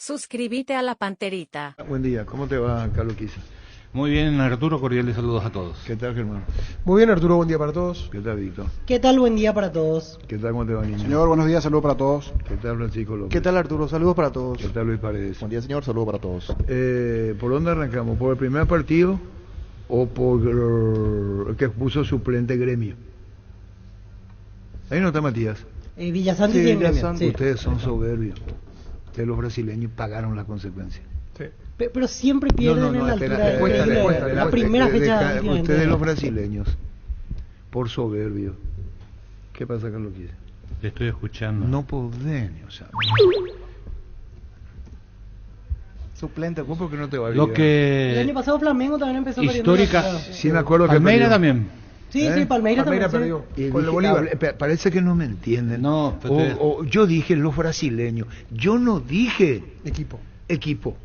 Suscríbete a la Panterita. Buen día, ¿cómo te va, Carlos Quisa? Muy bien, Arturo, cordiales saludos a todos. ¿Qué tal, Germán? Muy bien, Arturo, buen día para todos. ¿Qué tal, Víctor? ¿Qué tal? Buen día para todos. ¿Qué tal, cómo te va, niño? Señor, buenos días, saludos para todos. ¿Qué tal, Francisco López? ¿Qué tal, Arturo? Saludos para todos. ¿Qué tal, Luis Paredes? Buen día, señor, saludos para todos. ¿Por dónde arrancamos? ¿Por el primer partido o por el que puso suplente Gremio? Ahí no está Matías. Villasanti Sí, y Gremio. Villasanti. Sí. Ustedes son soberbios. Ustedes los brasileños pagaron las consecuencias. Sí. Pero siempre pierden en la altura del cuesta, increíble. cuesta, La cuesta. primera fecha. últimamente. Ustedes los brasileños, por soberbios. ¿Qué pasa, Carlos Quisa? Te estoy escuchando. No podés, o sea. Suplente, ¿vos por qué no te va a Lo El año que pasado Flamengo también empezó Histórica- perdiendo. Sí, me acuerdo que Palmeiras perdió. también. Sí, ¿Eh? sí, Palmeiras Palmeiras también. perdió. Y Con el dije, Bolívar. parece que no me entienden. No, pero Yo dije los brasileños. Yo no dije Equipo. equipo.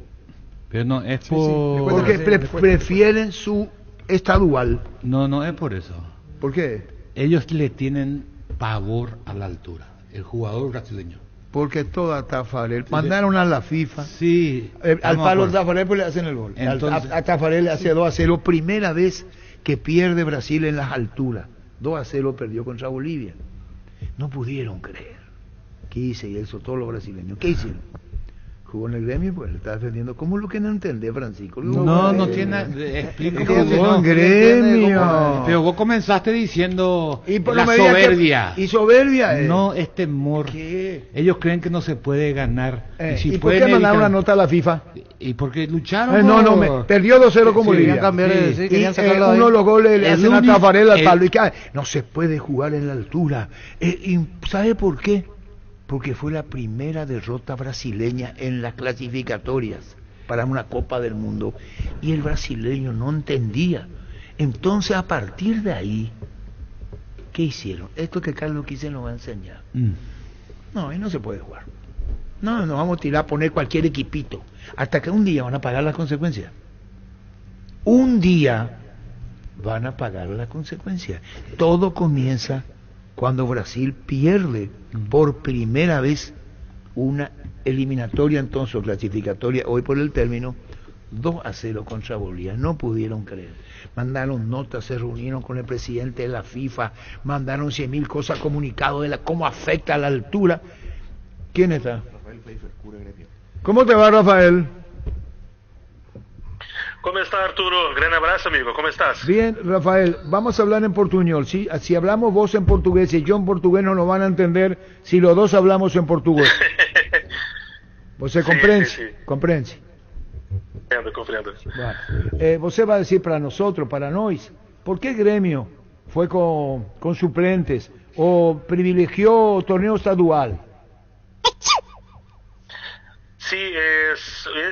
Pero no, es sí, por... le Porque cuesta, le cuesta. prefieren su estadual. No es por eso. ¿Por qué? Ellos le tienen pavor a la altura, el jugador brasileño. Porque toda Tafarel. Mandaron a la FIFA. Sí. Al estamos palo de de acuerdo. Tafarel pues le hacen el gol. Entonces- A Tafarel le hace 2-0. Primera vez que pierde Brasil en las alturas. 2-0 perdió contra Bolivia. No pudieron creer. ¿Qué hice? Y eso todos los brasileños. ¿Qué hicieron? Jugó en el Gremio, pues le está defendiendo. ¿Cómo es lo que no entendés, Francisco? No tiene... Explico Jugó cómo no. en Gremio. Pero vos comenzaste diciendo Y por la no me digas que- soberbia. Y soberbia. No es temor. ¿Qué? Ellos creen que no se puede ganar. ¿Y por pueden qué mandaron evitar- una nota a la FIFA? Y porque lucharon. No, perdió 2-0 con Sí, Bolivia. querían cambiar de- sí, Y querían sacarlo de ahí. uno de los goles le El hacen a único- Tafarel al el- palo y cae. No se puede jugar en la altura. ¿Sabe por qué? Porque fue la primera derrota brasileña en las clasificatorias para una Copa del Mundo. Y el brasileño no entendía. Entonces, a partir de ahí, ¿qué hicieron? Esto que Carlos Quise nos va a enseñar. No, ahí no se puede jugar. No, nos vamos a tirar a poner cualquier equipito. Hasta que un día van a pagar las consecuencias. Un día van a pagar las consecuencias. Todo comienza cuando Brasil pierde por primera vez una eliminatoria, entonces o clasificatoria, hoy por el término, 2-0 contra Bolivia. No pudieron creer. Mandaron notas, se reunieron con el presidente de la FIFA, mandaron 100.000 cosas, comunicados de cómo afecta a la altura. ¿Quién está? Rafael Pfeiffer, Cura Gremio. ¿Cómo te va, Rafael? ¿Cómo está, Arturo? Gran abrazo, amigo. ¿Cómo estás? Bien, Rafael, vamos a hablar en portuñol. ¿Sí? Si hablamos vos en portugués y yo en portugués no nos van a entender si los dos hablamos en portugués. ¿Você compreende? sí. Compreende? Compreendo. Você vai decir para nosotros, para nós, ¿por qué Gremio fue con suplentes o privilegió torneo estadual? Sí,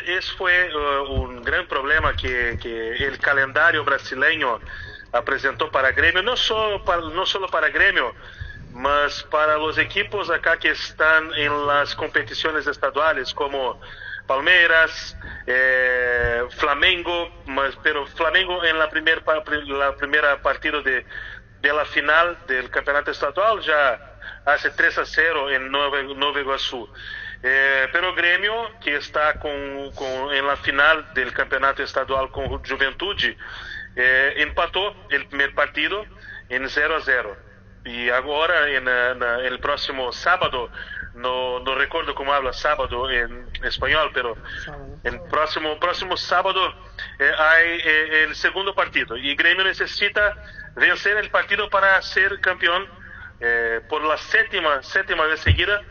ese fue un gran problema que el calendario brasileño apresentou para Grêmio, no solo para Grêmio, mas para los equipos acá que están en las competiciones estaduales, como Palmeiras, Flamengo, pero Flamengo en la primera partido de la final del campeonato estadual ya hace 3-0 en Nova Iguaçu. Pero Grêmio, que está en la final del campeonato estadual con Juventude, empató el primer partido en 0-0. Y ahora en el próximo sábado, no recuerdo cómo habla sábado en español, pero el próximo sábado hay el segundo partido. Y Grêmio necesita vencer el partido para ser campeón por la séptima vez seguida.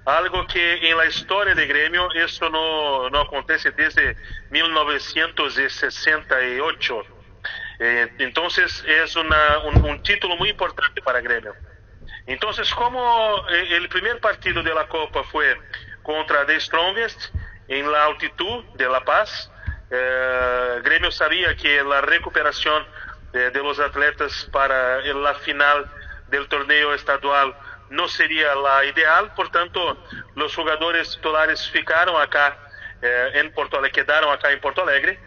Algo que en la historia de Grêmio eso no acontece desde 1968. Entonces es un título muy importante para Grêmio. Entonces, como el primer partido de la Copa fue contra The Strongest en la altitud de La Paz, Grêmio sabía que la recuperación de los atletas para la final del torneo estadual no sería la ideal, por tanto los jugadores titulares quedaron acá en Porto Alegre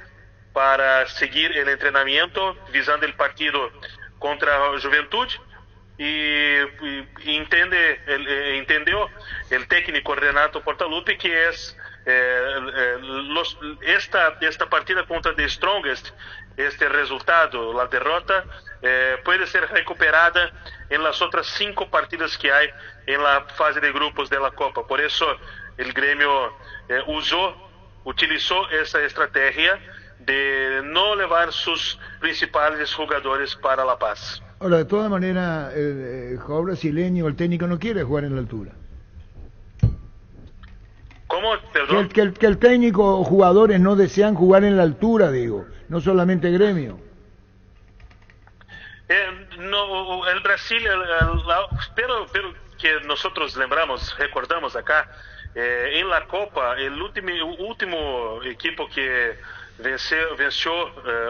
para seguir el entrenamiento visando el partido contra Juventude y entendió el técnico Renato Portaluppi que es esta partida contra The Strongest, este resultado, la derrota, puede ser recuperada en las otras 5 partidas que hay en la fase de grupos de la Copa. Por eso el Gremio utilizó esa estrategia de no llevar sus principales jugadores para La Paz. Ahora, de todas maneras, el jugador brasileño, el técnico no quiere jugar en la altura. ¿Cómo? Perdón. Que el técnico o jugadores no desean jugar en la altura, digo, no solamente Gremio. No, el Brasil, pero que nosotros recordamos acá, en la Copa, el último equipo que venció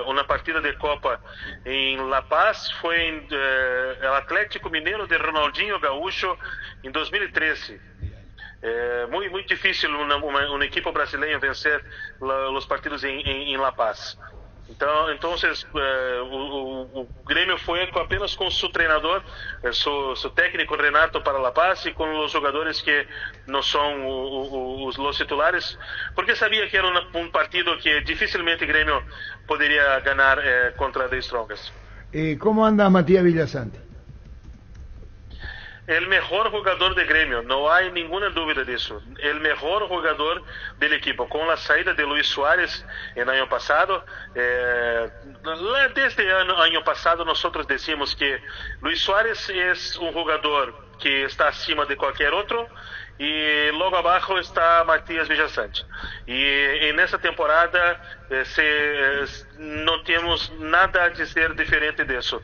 una partida de Copa en La Paz fue el Atlético Mineiro de Ronaldinho Gaúcho en 2013. Muy difícil un equipo brasileño vencer los partidos en La Paz. Entonces o Grêmio fue apenas con su entrenador, su técnico Renato para La Paz y con los jugadores que no son los titulares, porque sabía que era un partido que difícilmente Grêmio podría ganar contra The Strongest. ¿Cómo anda Matías Villasante? El mejor jugador de Grêmio, no hay ninguna duda de eso. El mejor jugador del equipo, con la salida de Luis Suárez el año pasado. Desde el año pasado nosotros decimos que Luis Suárez es un jugador que está acima de cualquier otro, y luego abajo está Matías Villasante. Y en esta temporada no tenemos nada a decir diferente de eso.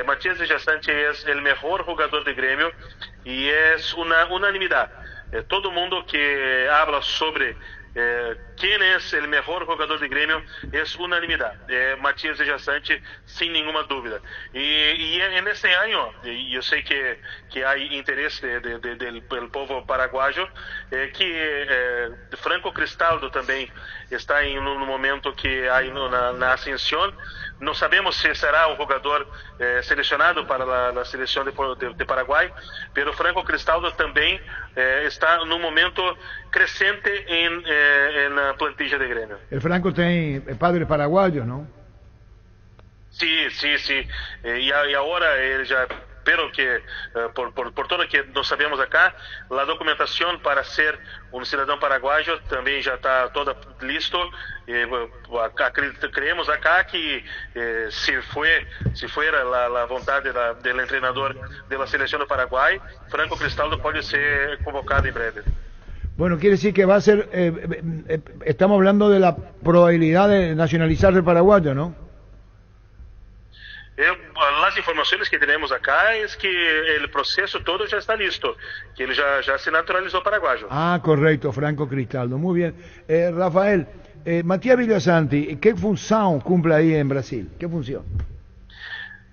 Matías Villasante es el mejor jugador de Grêmio y es una unanimidad. Todo el mundo que habla sobre quién es el mejor jugador de Grêmio es unanimidad. Matías Villasante, sin ninguna duda. Y en este año, yo sé que hay interés del povo paraguayo, que Franco Cristaldo también está en un momento que hay una ascensión. No sabemos si será un jugador seleccionado para la selección de Paraguay, pero Franco Cristaldo también está en un momento creciente en la plantilla de Grêmio. El Franco tiene padre paraguayo, ¿no? Sí. Y ahora él ya, pero que por todo lo que no sabemos acá, la documentación para ser un ciudadano paraguayo también ya está toda listo. Creemos acá que si fuera la voluntad del entrenador de la selección de Paraguay, Franco Cristaldo puede ser convocado en breve. Bueno, quiere decir que va a ser, estamos hablando de la probabilidad de nacionalizar el paraguayo, ¿no? Las informaciones que tenemos acá es que el proceso todo ya está listo, que él ya se naturalizó paraguayo. Ah, correcto, Franco Cristaldo, muy bien. Rafael, Matías Villasante, ¿qué función cumple ahí en Brasil? ¿Qué función?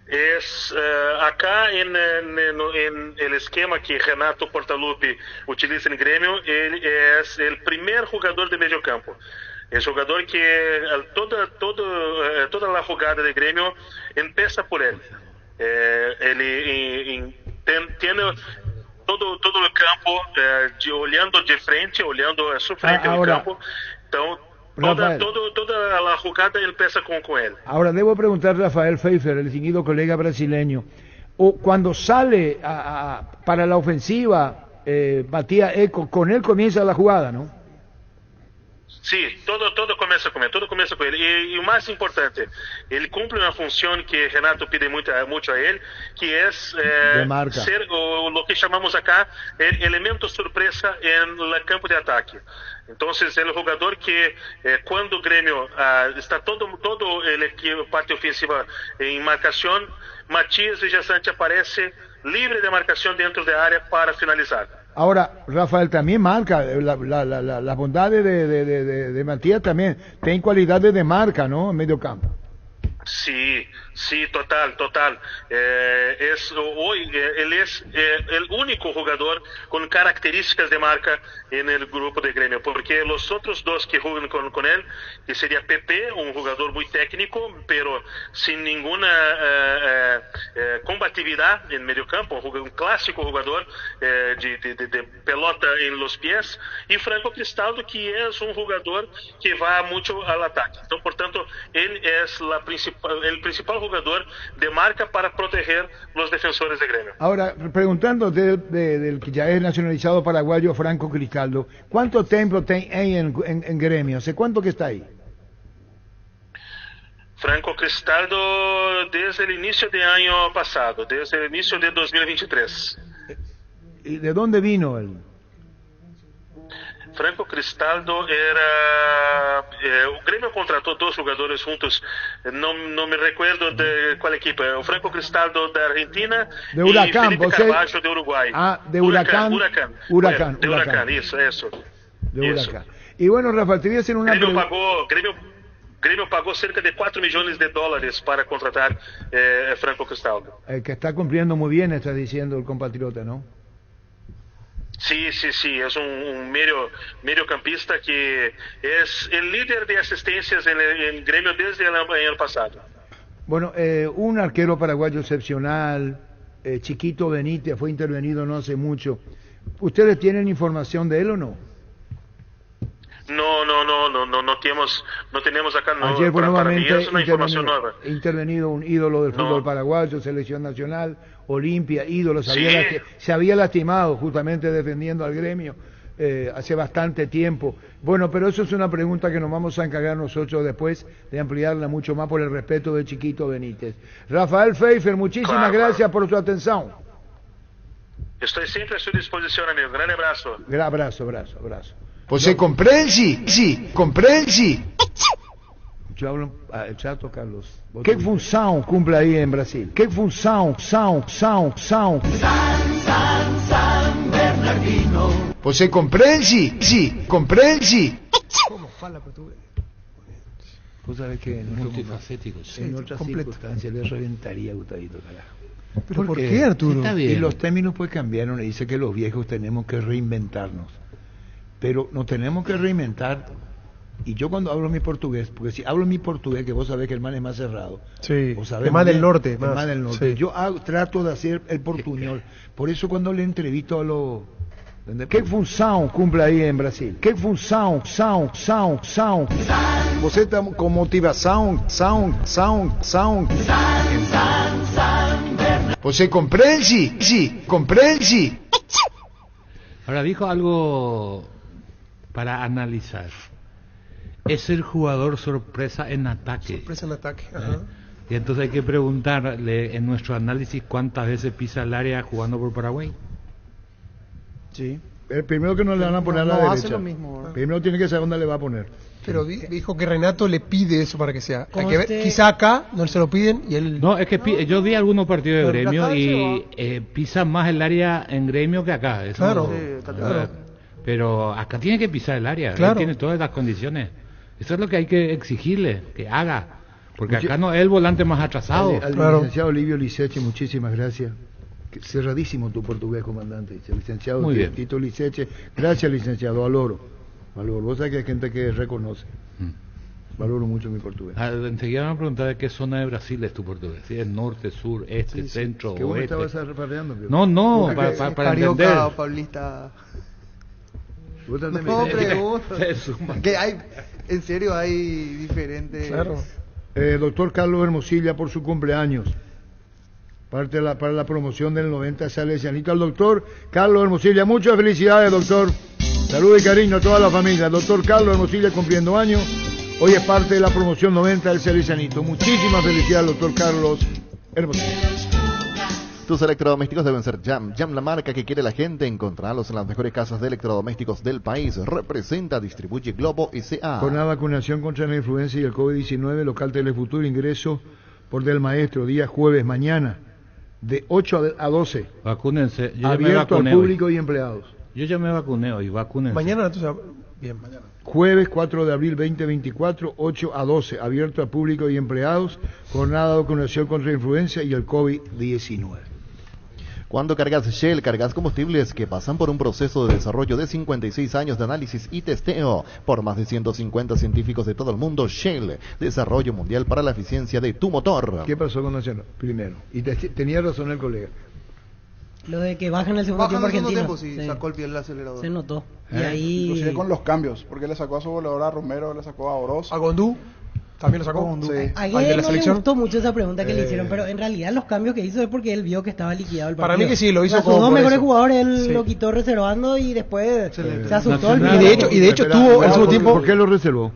Es acá en el esquema que Renato Portaluppi utiliza en Grêmio, él es el primer jugador de medio campo. Es jugador que toda la jugada de Grêmio empieza por él. Él tiene todo el campo olhando de frente, olhando a su frente el campo. Entonces, toda la jugada empieza con él. Ahora, debo preguntar a Rafael Pfeiffer, el distinguido colega brasileño, cuando sale para la ofensiva, Matías, con él comienza la jugada, ¿no? Sí, todo comienza con él. Y lo más importante, él cumple una función que Renato pide mucho a él, que es ser lo que llamamos acá el elemento sorpresa en el campo de ataque. Entonces, el jugador que cuando Grêmio está todo el equipo, parte ofensiva en marcación, Matías Villasante aparece libre de marcación dentro de área para finalizar. Ahora, Rafael también marca, las bondades de Matías también, tiene cualidades de marca, ¿no? En medio campo. Sí, sí, total. Él es el único jugador con características de marca en el grupo de Gremio, porque los otros dos que juegan con él, que sería Pepe, un jugador muy técnico, pero sin ninguna combatividad en medio campo, un clásico jugador de pelota en los pies, y Franco Cristaldo, que es un jugador que va mucho al ataque. Entonces, por tanto, él es el principal jugador de marca para proteger los defensores de Gremio. Ahora, preguntándote del que ya es nacionalizado paraguayo Franco Cristaldo, ¿cuánto tiempo hay en Gremio? ¿Hace cuánto que está ahí? Franco Cristaldo desde el inicio del año pasado, desde el inicio de 2023. ¿Y de dónde vino él? Franco Cristaldo era... o Grêmio contratou dos jogadores juntos, não me recuerdo de qual equipe. O Franco Cristaldo da Argentina de Huracán, e Felipe Carvalho de Uruguay. Ah, de Huracán. De Huracán, eso. De Huracán. Y bueno, Rafael, te voy a hacer una pregunta. Grêmio pagou cerca de 4 millones de dólares para contratar Franco Cristaldo. Que está cumpliendo muy bien, está diciendo el compatriota, ¿no? Sí, es un mediocampista que es el líder de asistencias en Gremio desde el año pasado. Bueno, un arquero paraguayo excepcional, Chiquito Benítez, fue intervenido no hace mucho. ¿Ustedes tienen información de él o no? No tenemos acá. Ayer fue para mí nuevamente es una información nueva. intervenido un ídolo del fútbol paraguayo, selección nacional, Olimpia, ídolo, se había lastimado justamente defendiendo al Gremio hace bastante tiempo. Bueno, pero eso es una pregunta que nos vamos a encargar nosotros después de ampliarla mucho más por el respeto de Chiquito Benítez. Rafael Pfeiffer, muchísimas gracias por su atención. Estoy siempre a su disposición, amigo. Gran abrazo. Abrazo. Você compreende? Sí, compreende? Yo hablo el chato, Carlos. ¿Qué función cumple ahí en Brasil? ¿Qué función? San Bernardino. Você compreende? Sí, compreende? ¿Cómo fala portugués? Vos sabés que multifacético, en otras circunstancias le reventaría a Gustavito, carajo. ¿Pero por qué, Arturo? Está bien. Y los términos pues cambiaron y dice que los viejos tenemos que reinventarnos. Pero nos tenemos que reinventar. Y yo cuando hablo mi portugués, porque si hablo mi portugués, que vos sabés que el man es más cerrado, sí, vos sabés más del norte, más del norte. Sí. Yo trato de hacer el portuñol. Por eso cuando le entrevisto a los... ¿Qué función cumple ahí en Brasil? ¿Qué función? Você está com motivação, Você compreende? Sí, compreende? Ahora dijo algo para analizar. Es el jugador sorpresa en ataque. Sorpresa en ataque, ajá. Y entonces hay que preguntarle en nuestro análisis cuántas veces pisa el área jugando por Paraguay. Sí. El primero que no le van a poner a la no derecha. hace lo mismo, ¿no? Primero tiene que saber dónde le va a poner. Pero dijo que Renato le pide eso para que sea. Hay Como que ver, quizá acá no se lo piden y él... No, es que yo vi algunos partidos de Pero Gremio acá y pisa más el área en Gremio que acá. Eso Claro, no- sí, está claro. Pero acá tiene que pisar el área. Claro. Él tiene todas las condiciones. Eso es lo que hay que exigirle, que haga. Porque acá no es el volante más atrasado. Al Claro. licenciado Olivio Liceche, muchísimas gracias. Cerradísimo tu portugués, comandante. Dice, licenciado Muy bien. Tito Liceche. Gracias, licenciado. Valoro. Vos sabés que hay gente que reconoce. Valoro mucho mi portugués. Enseguida me van a preguntar de qué zona de Brasil es tu portugués. Si es norte, sur, este, centro, ¿Qué vos me oeste. estabas reparando? No, Porque para es entender. Carioca o paulista. Vos también No, me- pregunto. Se suma. Que hay, en serio, hay diferentes. Claro. Doctor Carlos Hermosilla por su cumpleaños. Para la promoción del 90 Salesianito al doctor Carlos Hermosilla. Muchas felicidades, doctor. Salud y cariño a toda la familia. Doctor Carlos Hermosilla cumpliendo años. Hoy es parte de la promoción 90 del Salesianito. Muchísimas felicidades, doctor Carlos Hermosilla. Tus electrodomésticos deben ser Jam. Jam, la marca que quiere la gente. Encontrarlos en las mejores casas de electrodomésticos del país. Representa, distribuye Globo S.A. Jornada de vacunación contra la influenza y el COVID-19, local Telefuturo, ingreso por Del Maestro, día jueves, mañana, de 8 a 12, Vacúnense. Yo ya me abierto al vacuné hoy. público y empleados. Yo ya me vacuné hoy, vacúnense. Mañana entonces Bien. Jueves 4 de abril 2024, 8 a 12, abierto a público y empleados, jornada de vacunación contra la influenza y el COVID-19. Cuando cargas Shell, cargas combustibles que pasan por un proceso de desarrollo de 56 años de análisis y testeo por más de 150 científicos de todo el mundo. Shell, desarrollo mundial para la eficiencia de tu motor. ¿Qué pasó con Nacional? Primero, y tenía razón el colega. Lo de que bajan el segundo Baja en tiempo el segundo argentino. tiempo, sí, sacó el pie del acelerador. Se notó. Y ahí... Inclusive con los cambios, porque le sacó a su volador a Romero, le sacó a Oroz. A Gondú también lo sacó. Sí. A Al de Guede la no selección. le gustó mucho esa pregunta que le hicieron, pero en realidad los cambios que hizo es porque él vio que estaba liquidado el partido. Para mí que sí, lo hizo A sus como dos por mejores eso. jugadores él Sí. lo quitó reservando y después se asustó. Nacional. olvidó. Y de hecho tuvo el segundo tiempo. ¿Por qué lo reservó?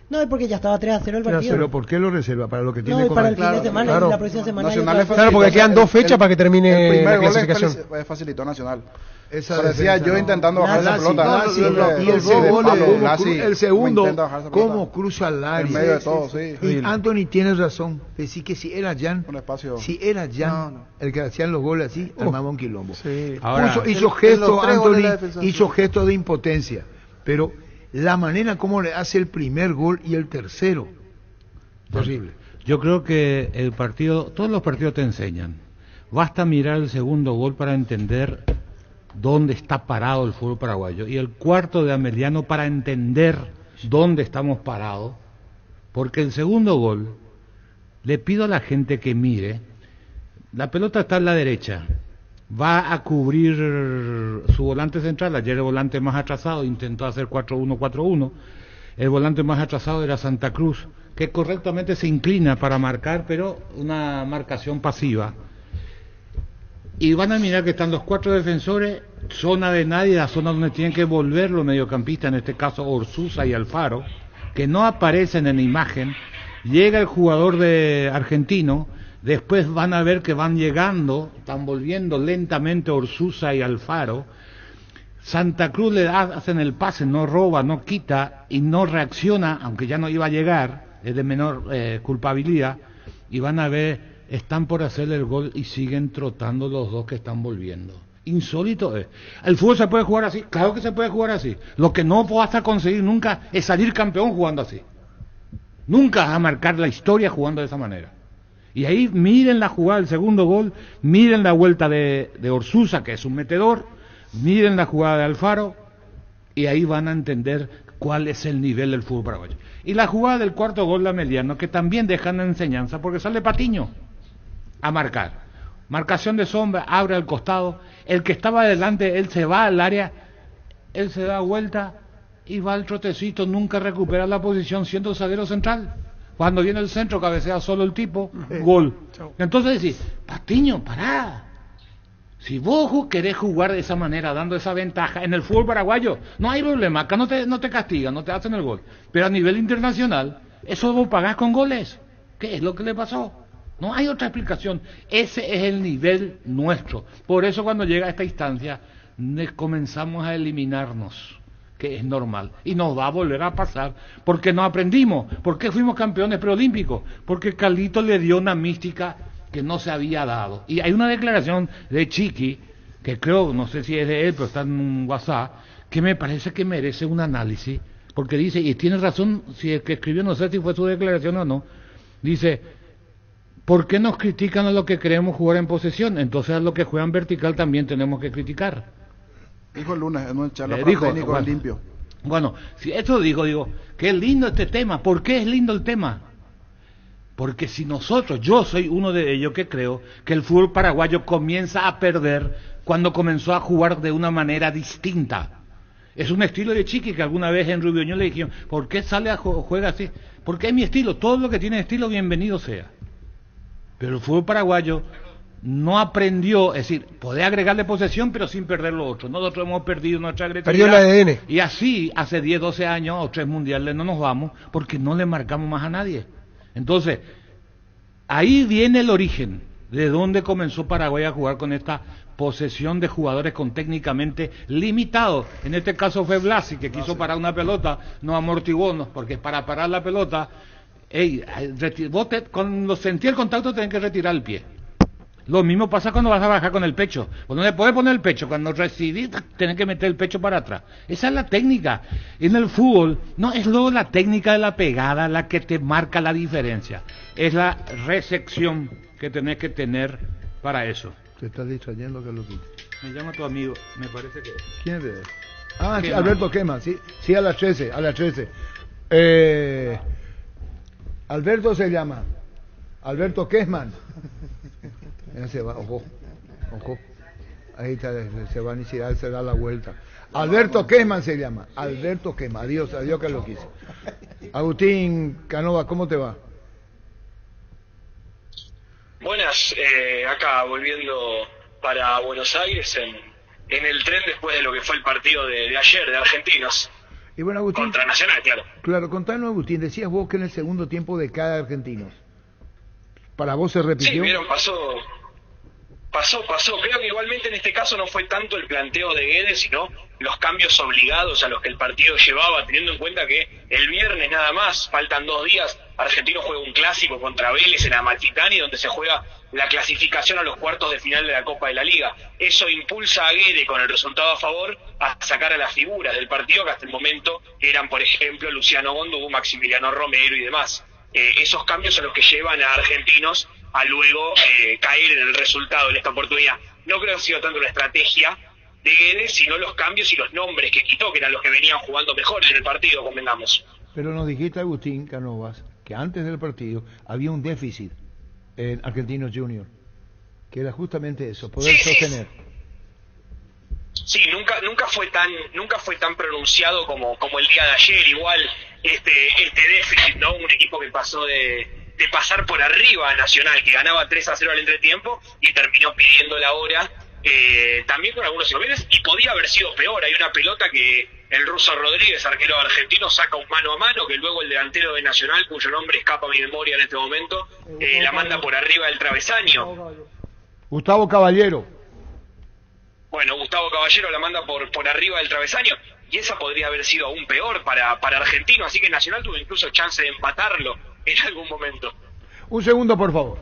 No, es porque ya estaba 3-0 el partido. Pero ¿por qué lo reserva? Para lo que tiene No, y para el correcto. fin de semana claro. y la próxima semana. hay Nacional otra es fecha. Claro, porque quedan dos fechas para que termine el primer la gol clasificación. facilitó Nacional. Esa Parecía defensa, yo no. intentando bajar esa Lassi, pelota. no, Siempre y el de segundo, palo, cómo Lassi, el segundo, intenta bajar esa pelota. cómo cruza el área. En medio de todo, sí. Y Anthony tiene razón. Decir que si era Jan, Un espacio. si era Jan No. el que hacían los goles así, armaba un quilombo. Sí. Ahora, hizo en gesto, los tres goles de la Anthony, defensa, hizo sí. gesto de impotencia. Pero la manera como le hace el primer gol y el tercero, terrible. yo creo que el partido, todos los partidos te enseñan. Basta mirar el segundo gol para entender dónde está parado el fútbol paraguayo. Y el cuarto de Ameliano para entender dónde estamos parados. Porque el segundo gol, le pido a la gente que mire, la pelota está en la derecha, va a cubrir su volante central. Ayer el volante más atrasado intentó hacer 4-1-4-1, el volante más atrasado era Santa Cruz, que correctamente se inclina para marcar, pero una marcación pasiva. Y van a mirar que están los cuatro defensores, zona de nadie, la zona donde tienen que volver los mediocampistas, en este caso Orsuza y Alfaro, que no aparecen en la imagen. Llega el jugador de argentino, después van a ver que van llegando, están volviendo lentamente Orsuza y Alfaro. Santa Cruz le hacen el pase, no roba, no quita y no reacciona, aunque ya no iba a llegar, es de menor culpabilidad, y van a ver, están por hacerle el gol y siguen trotando los dos que están volviendo. Insólito es. ¿El fútbol se puede jugar así? Claro que se puede jugar así. Lo que no vas a conseguir nunca es salir campeón jugando así. Nunca vas a marcar la historia jugando de esa manera. Y ahí miren la jugada del segundo gol, miren la vuelta de Orsuza, que es un metedor, miren la jugada de Alfaro, y ahí van a entender cuál es el nivel del fútbol paraguayo. Y la jugada del cuarto gol de Ameliano, que también dejan enseñanza, porque sale Patiño a marcar. Marcación de sombra, abre al costado, el que estaba adelante, él se va al área, él se da vuelta y va al trotecito, nunca recupera la posición siendo zaguero central. Cuando viene el centro, cabecea solo el tipo, gol. Entonces decís, Patiño, pará. Si vos querés jugar de esa manera, dando esa ventaja, en el fútbol paraguayo, no hay problema, acá no te castigan, no te hacen el gol. Pero a nivel internacional, eso vos pagás con goles. ¿Qué es lo que le pasó? No hay otra explicación. Ese es el nivel nuestro. Por eso cuando llega a esta instancia, comenzamos a eliminarnos, que es normal. Y nos va a volver a pasar, porque no aprendimos. ¿Por qué fuimos campeones preolímpicos? Porque Carlito le dio una mística que no se había dado. Y hay una declaración de Chiqui, que creo, no sé si es de él, pero está en un WhatsApp, que me parece que merece un análisis, porque dice, y tiene razón, si el que escribió, no sé si fue su declaración o no, dice, ¿por qué nos critican a los que queremos jugar en posesión? Entonces a los que juegan vertical también tenemos que criticar. Dijo el lunes en una charla para Dijo, técnico bueno, limpio. Bueno, si esto digo, qué lindo este tema. ¿Por qué es lindo el tema? Porque si nosotros, yo soy uno de ellos que creo que el fútbol paraguayo comienza a perder cuando comenzó a jugar de una manera distinta. Es un estilo de Chiqui que alguna vez en Rubioño le dijeron, ¿por qué sale a juega así? Porque es mi estilo, todo lo que tiene estilo, bienvenido sea. Pero el fútbol paraguayo no aprendió, es decir, poder agregarle posesión pero sin perder lo otro. Nosotros hemos perdido nuestra agresividad. Perdió el ADN. Y así, hace 10, 12 años o 3 mundiales no nos vamos porque no le marcamos más a nadie. Entonces, ahí viene el origen de dónde comenzó Paraguay a jugar con esta posesión de jugadores con técnicamente limitados. En este caso fue Blasi, que quiso parar una pelota, no amortiguó, porque para parar la pelota, cuando sentí el contacto tenés que retirar el pie. Lo mismo pasa cuando vas a bajar con el pecho. Cuando no le puedes poner el pecho, cuando recibís, tenés que meter el pecho para atrás. Esa es la técnica. En el fútbol, no es luego la técnica de la pegada la que te marca la diferencia. Es la recepción que tenés que tener para eso. Te estás distrayendo, Carlos. Me llama tu amigo, me parece que... ¿Quién es? Ah, sí, Quema. Alberto Quema, sí, sí, a las 13. Alberto se llama. Alberto Quesman. Ya se va, ojo. Ahí está, se va a iniciar, se da la vuelta. Alberto Quesman se llama. Alberto Quesman. Adiós, que lo quise. Agustín Canova, ¿cómo te va? Buenas, acá volviendo para Buenos Aires en el tren después de lo que fue el partido de ayer de Argentinos. Y bueno, Agustín, contra Nacional, claro. Claro, contanos, Agustín, decías vos que en el segundo tiempo de cada Argentinos. ¿Para vos se repitió? Sí, vieron, pasó. Creo que igualmente en este caso no fue tanto el planteo de Guedes, sino los cambios obligados a los que el partido llevaba, teniendo en cuenta que el viernes nada más, faltan 2 días, Argentino juega un clásico contra Vélez en Amalfitani, donde se juega la clasificación a los cuartos de final de la Copa de la Liga. Eso impulsa a Guedes, con el resultado a favor, a sacar a las figuras del partido que hasta el momento eran, por ejemplo, Luciano Bondú, Maximiliano Romero y demás. Esos cambios son los que llevan a Argentinos a luego caer en el resultado en esta oportunidad. No creo que ha sido tanto una estrategia de Guedes, sino los cambios y los nombres que quitó, que eran los que venían jugando mejor en el partido, convengamos. Pero nos dijiste, Agustín Canovas, que antes del partido había un déficit en Argentinos Junior, que era justamente eso, poder sostener. Sí, nunca fue tan pronunciado como el día de ayer. Igual este déficit, ¿no? Un equipo que pasó de pasar por arriba a Nacional, que ganaba 3-0 al entretiempo y terminó pidiendo la hora, también con algunos inconvenientes, y podía haber sido peor. Hay una pelota que el ruso Rodríguez, arquero argentino, saca un mano a mano, que luego el delantero de Nacional, cuyo nombre escapa a mi memoria en este momento, la manda por arriba del travesaño. Gustavo Caballero. Bueno, Gustavo Caballero la manda por arriba del travesaño, y esa podría haber sido aún peor para Argentino, así que Nacional tuvo incluso chance de empatarlo en algún momento. Un segundo, por favor.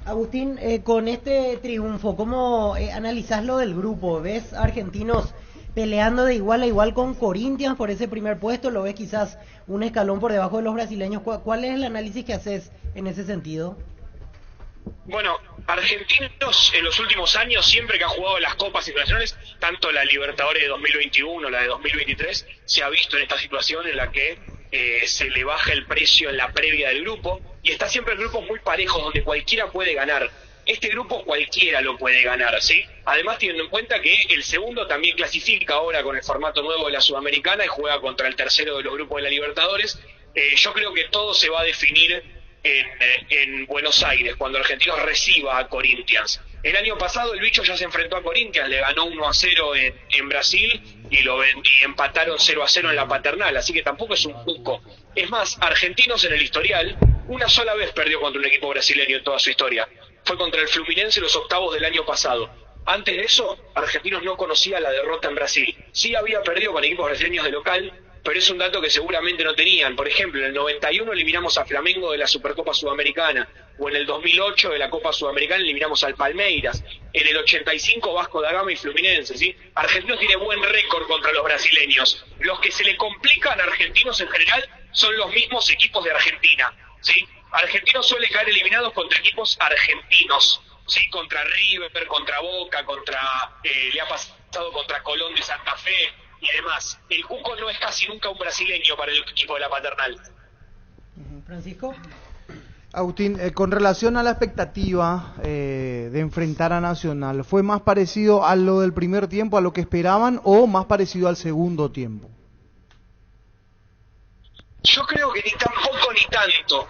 Agustín, con este triunfo, ¿cómo analizás lo del grupo? ¿Ves Argentinos peleando de igual a igual con Corinthians por ese primer puesto? ¿Lo ves quizás un escalón por debajo de los brasileños? ¿Cuál es el análisis que haces en ese sentido? Bueno, Argentinos en los últimos años, siempre que ha jugado las copas internacionales, tanto la Libertadores de 2021, la de 2023, se ha visto en esta situación en la que se le baja el precio en la previa del grupo, y está siempre el grupo muy parejo, donde cualquiera puede ganar. Este grupo cualquiera lo puede ganar, ¿sí? Además, teniendo en cuenta que el segundo también clasifica ahora con el formato nuevo de la Sudamericana y juega contra el tercero de los grupos de la Libertadores. Yo creo que todo se va a definir en Buenos Aires, cuando Argentinos reciba a Corinthians. El año pasado el bicho ya se enfrentó a Corinthians, le ganó 1-0 en Brasil y empataron 0-0 en la Paternal, así que tampoco es un cuco. Es más, Argentinos en el historial una sola vez perdió contra un equipo brasileño en toda su historia. Fue contra el Fluminense en los octavos del año pasado. Antes de eso, Argentinos no conocía la derrota en Brasil. Sí había perdido con equipos brasileños de local, pero es un dato que seguramente no tenían. Por ejemplo, en el 91 eliminamos a Flamengo de la Supercopa Sudamericana, o en el 2008 de la Copa Sudamericana eliminamos al Palmeiras, en el 85 Vasco da Gama y Fluminense, ¿sí? Argentinos tiene buen récord contra los brasileños. Los que se le complican a Argentinos en general son los mismos equipos de Argentina, ¿sí? Argentinos suele caer eliminados contra equipos argentinos, ¿sí? Contra River, contra Boca, le ha pasado contra Colón de Santa Fe y demás. El cuco no es casi nunca un brasileño para el equipo de la Paternal. Francisco. Agustín, con relación a la expectativa de enfrentar a Nacional, ¿fue más parecido a lo del primer tiempo, a lo que esperaban, o más parecido al segundo tiempo? Yo creo que ni tampoco ni tanto.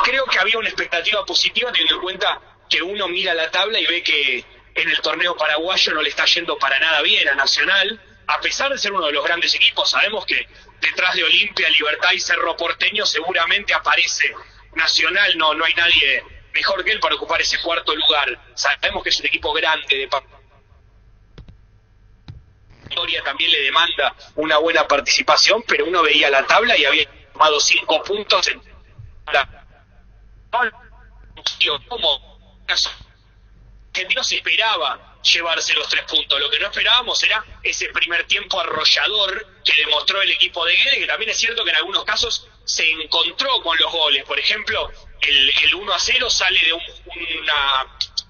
Creo que había una expectativa positiva, teniendo en cuenta que uno mira la tabla y ve que en el torneo paraguayo no le está yendo para nada bien a Nacional, a pesar de ser uno de los grandes equipos. Sabemos que detrás de Olimpia, Libertad y Cerro Porteño seguramente aparece Nacional, no hay nadie mejor que él para ocupar ese cuarto lugar. Sabemos que es un equipo grande, de historia también le demanda una buena participación, pero uno veía la tabla y había tomado 5 puntos en la... como Argentinos esperaba llevarse los 3 puntos. Lo que no esperábamos era ese primer tiempo arrollador que demostró el equipo de Guede, que también es cierto que en algunos casos se encontró con los goles. Por ejemplo, el 1-0 sale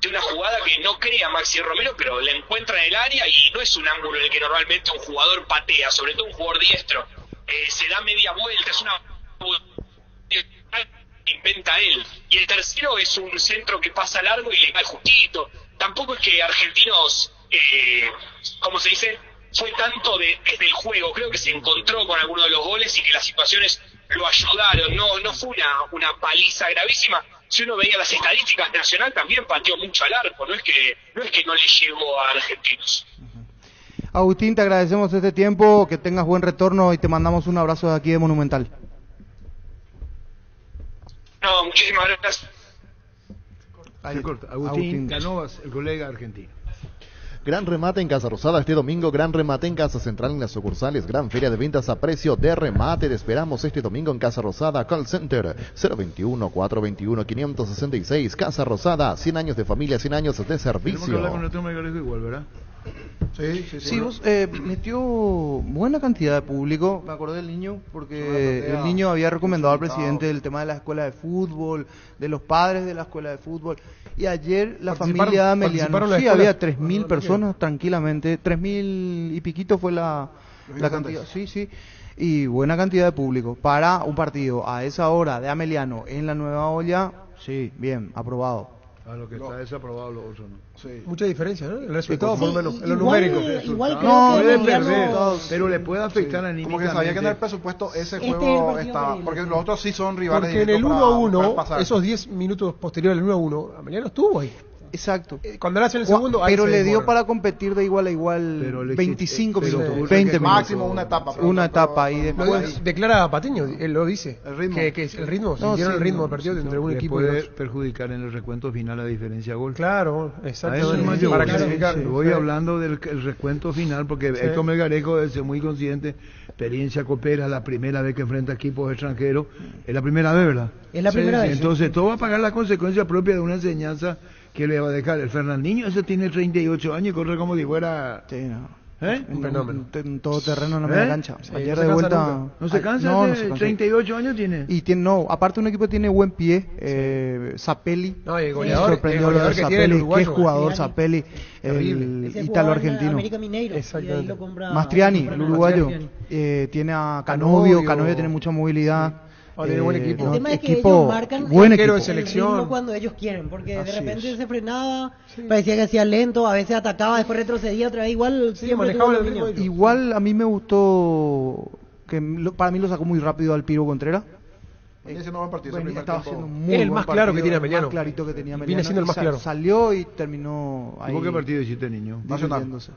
de una jugada que no crea Maxi Romero, pero la encuentra en el área y no es un ángulo en el que normalmente un jugador patea, sobre todo un jugador diestro. Se da media vuelta, es una inventa él. Y el tercero es un centro que pasa largo y le cae justito. Tampoco es que Argentinos, como se dice, fue tanto desde el juego. Creo que se encontró con alguno de los goles y que las situaciones lo ayudaron. No fue una paliza gravísima. Si uno veía las estadísticas, Nacional también pateó mucho al arco. No es que no le llegó a Argentinos. Agustín, te agradecemos este tiempo, que tengas buen retorno y te mandamos un abrazo de aquí de Monumental. No, muchísimas gracias. Se corta. Agustín Canovas, el colega argentino. Gran remate en Casa Rosada este domingo, gran remate en Casa Central en las sucursales, gran feria de ventas a precio de remate. Te esperamos este domingo en Casa Rosada, Call Center 021-421-566. Casa Rosada, 100 años de familia, 100 años de servicio. Tenemos que hablar con nuestro Megalejo igual, ¿verdad? Sí, vos metió buena cantidad de público. Me acordé del niño, porque el niño había recomendado al presidente el tema de la escuela de fútbol, de los padres de la escuela de fútbol. Y ayer la familia de Ameliano, sí, había 3.000 personas tranquilamente, 3.000 y piquito fue la cantidad. Sí, y buena cantidad de público para un partido a esa hora de Ameliano en la Nueva Olla. Sí, bien, aprobado. A lo que está desaprobado, lo otro no. Sí. Mucha diferencia, ¿no? El resultado, Sí, por lo menos, en lo igual- numérico. igual creo No, que puede Emiliano- perder, pero le puede afectar Como anímicamente. que sabía que en el presupuesto ese Este es el juego partido está, predilecto. porque los otros sí son rivales Porque en el directos 1-1, para pasar. esos 10 minutos posteriores al 1-1, Ameliano estuvo ahí. Exacto. Cuando le hacen el segundo, ahí pero se le dio demora. para competir de igual a igual Pero le 25 existe- minutos, pero 20 minutos. máximo una etapa. pero- Una etapa y Lo después... declara Patiño, él lo dice. El ritmo. Que es el ritmo, No, sintieron sí, el ritmo no, del partido entre un Le equipo y puede otro. perjudicar en el recuento final la diferencia de gol. Claro, A exactamente. eso más yo Para voy. clasificar. Sí, voy hablando del el recuento final, porque Sí. Héctor Melgarejo es muy consciente, experiencia coopera, la primera vez que enfrenta equipos extranjeros, es la primera vez, ¿verdad? Es la primera vez. Entonces todo va a pagar la consecuencia propia de una enseñanza que le va a dejar. El Fernandinho, ese tiene 38 años y corre como si fuera... Sí, no. ¿Eh? Un fenómeno. En todo terreno en la media ¿Eh? cancha. Sí, Ayer no se de cansa vuelta... nunca. ¿No se cansa? No, de no se cansa. 38 años tiene. Y tiene, no, aparte un equipo que tiene buen pie, Zapelli. No, y el goleador, Sorprendió el lo de goleador que tiene el Zapelli, qué uruguayo. jugador Mastriani. Zapelli, Terrible. el Ese jugaba en ítalo-argentino. América Mineiro. Exactamente. Y ahí lo compra Mastriani, el uruguayo, Mastriani. tiene a Canovio. Canovio tiene mucha movilidad. Tiene buen equipo. El tema es que equipo, ellos marcan buen arquero equipo. de selección. el ritmo cuando ellos quieren, porque Así de repente es. se frenaba, parecía que hacía lento, a veces atacaba, después retrocedía otra vez, igual Sí, siempre manejaba tuvo el dominio. ritmo. Igual a mí me gustó, para mí lo sacó muy rápido al Piro Contreras. Venía haciendo buen partido. ese Bueno, primer estaba tiempo. haciendo muy El buen más claro que partido, tiene el Ameliano. más clarito que tenía Viene Ameliano, siendo el y más claro. Salió y terminó ahí. ¿Cómo qué partido hiciste, niño? Nacional. divirtiéndose.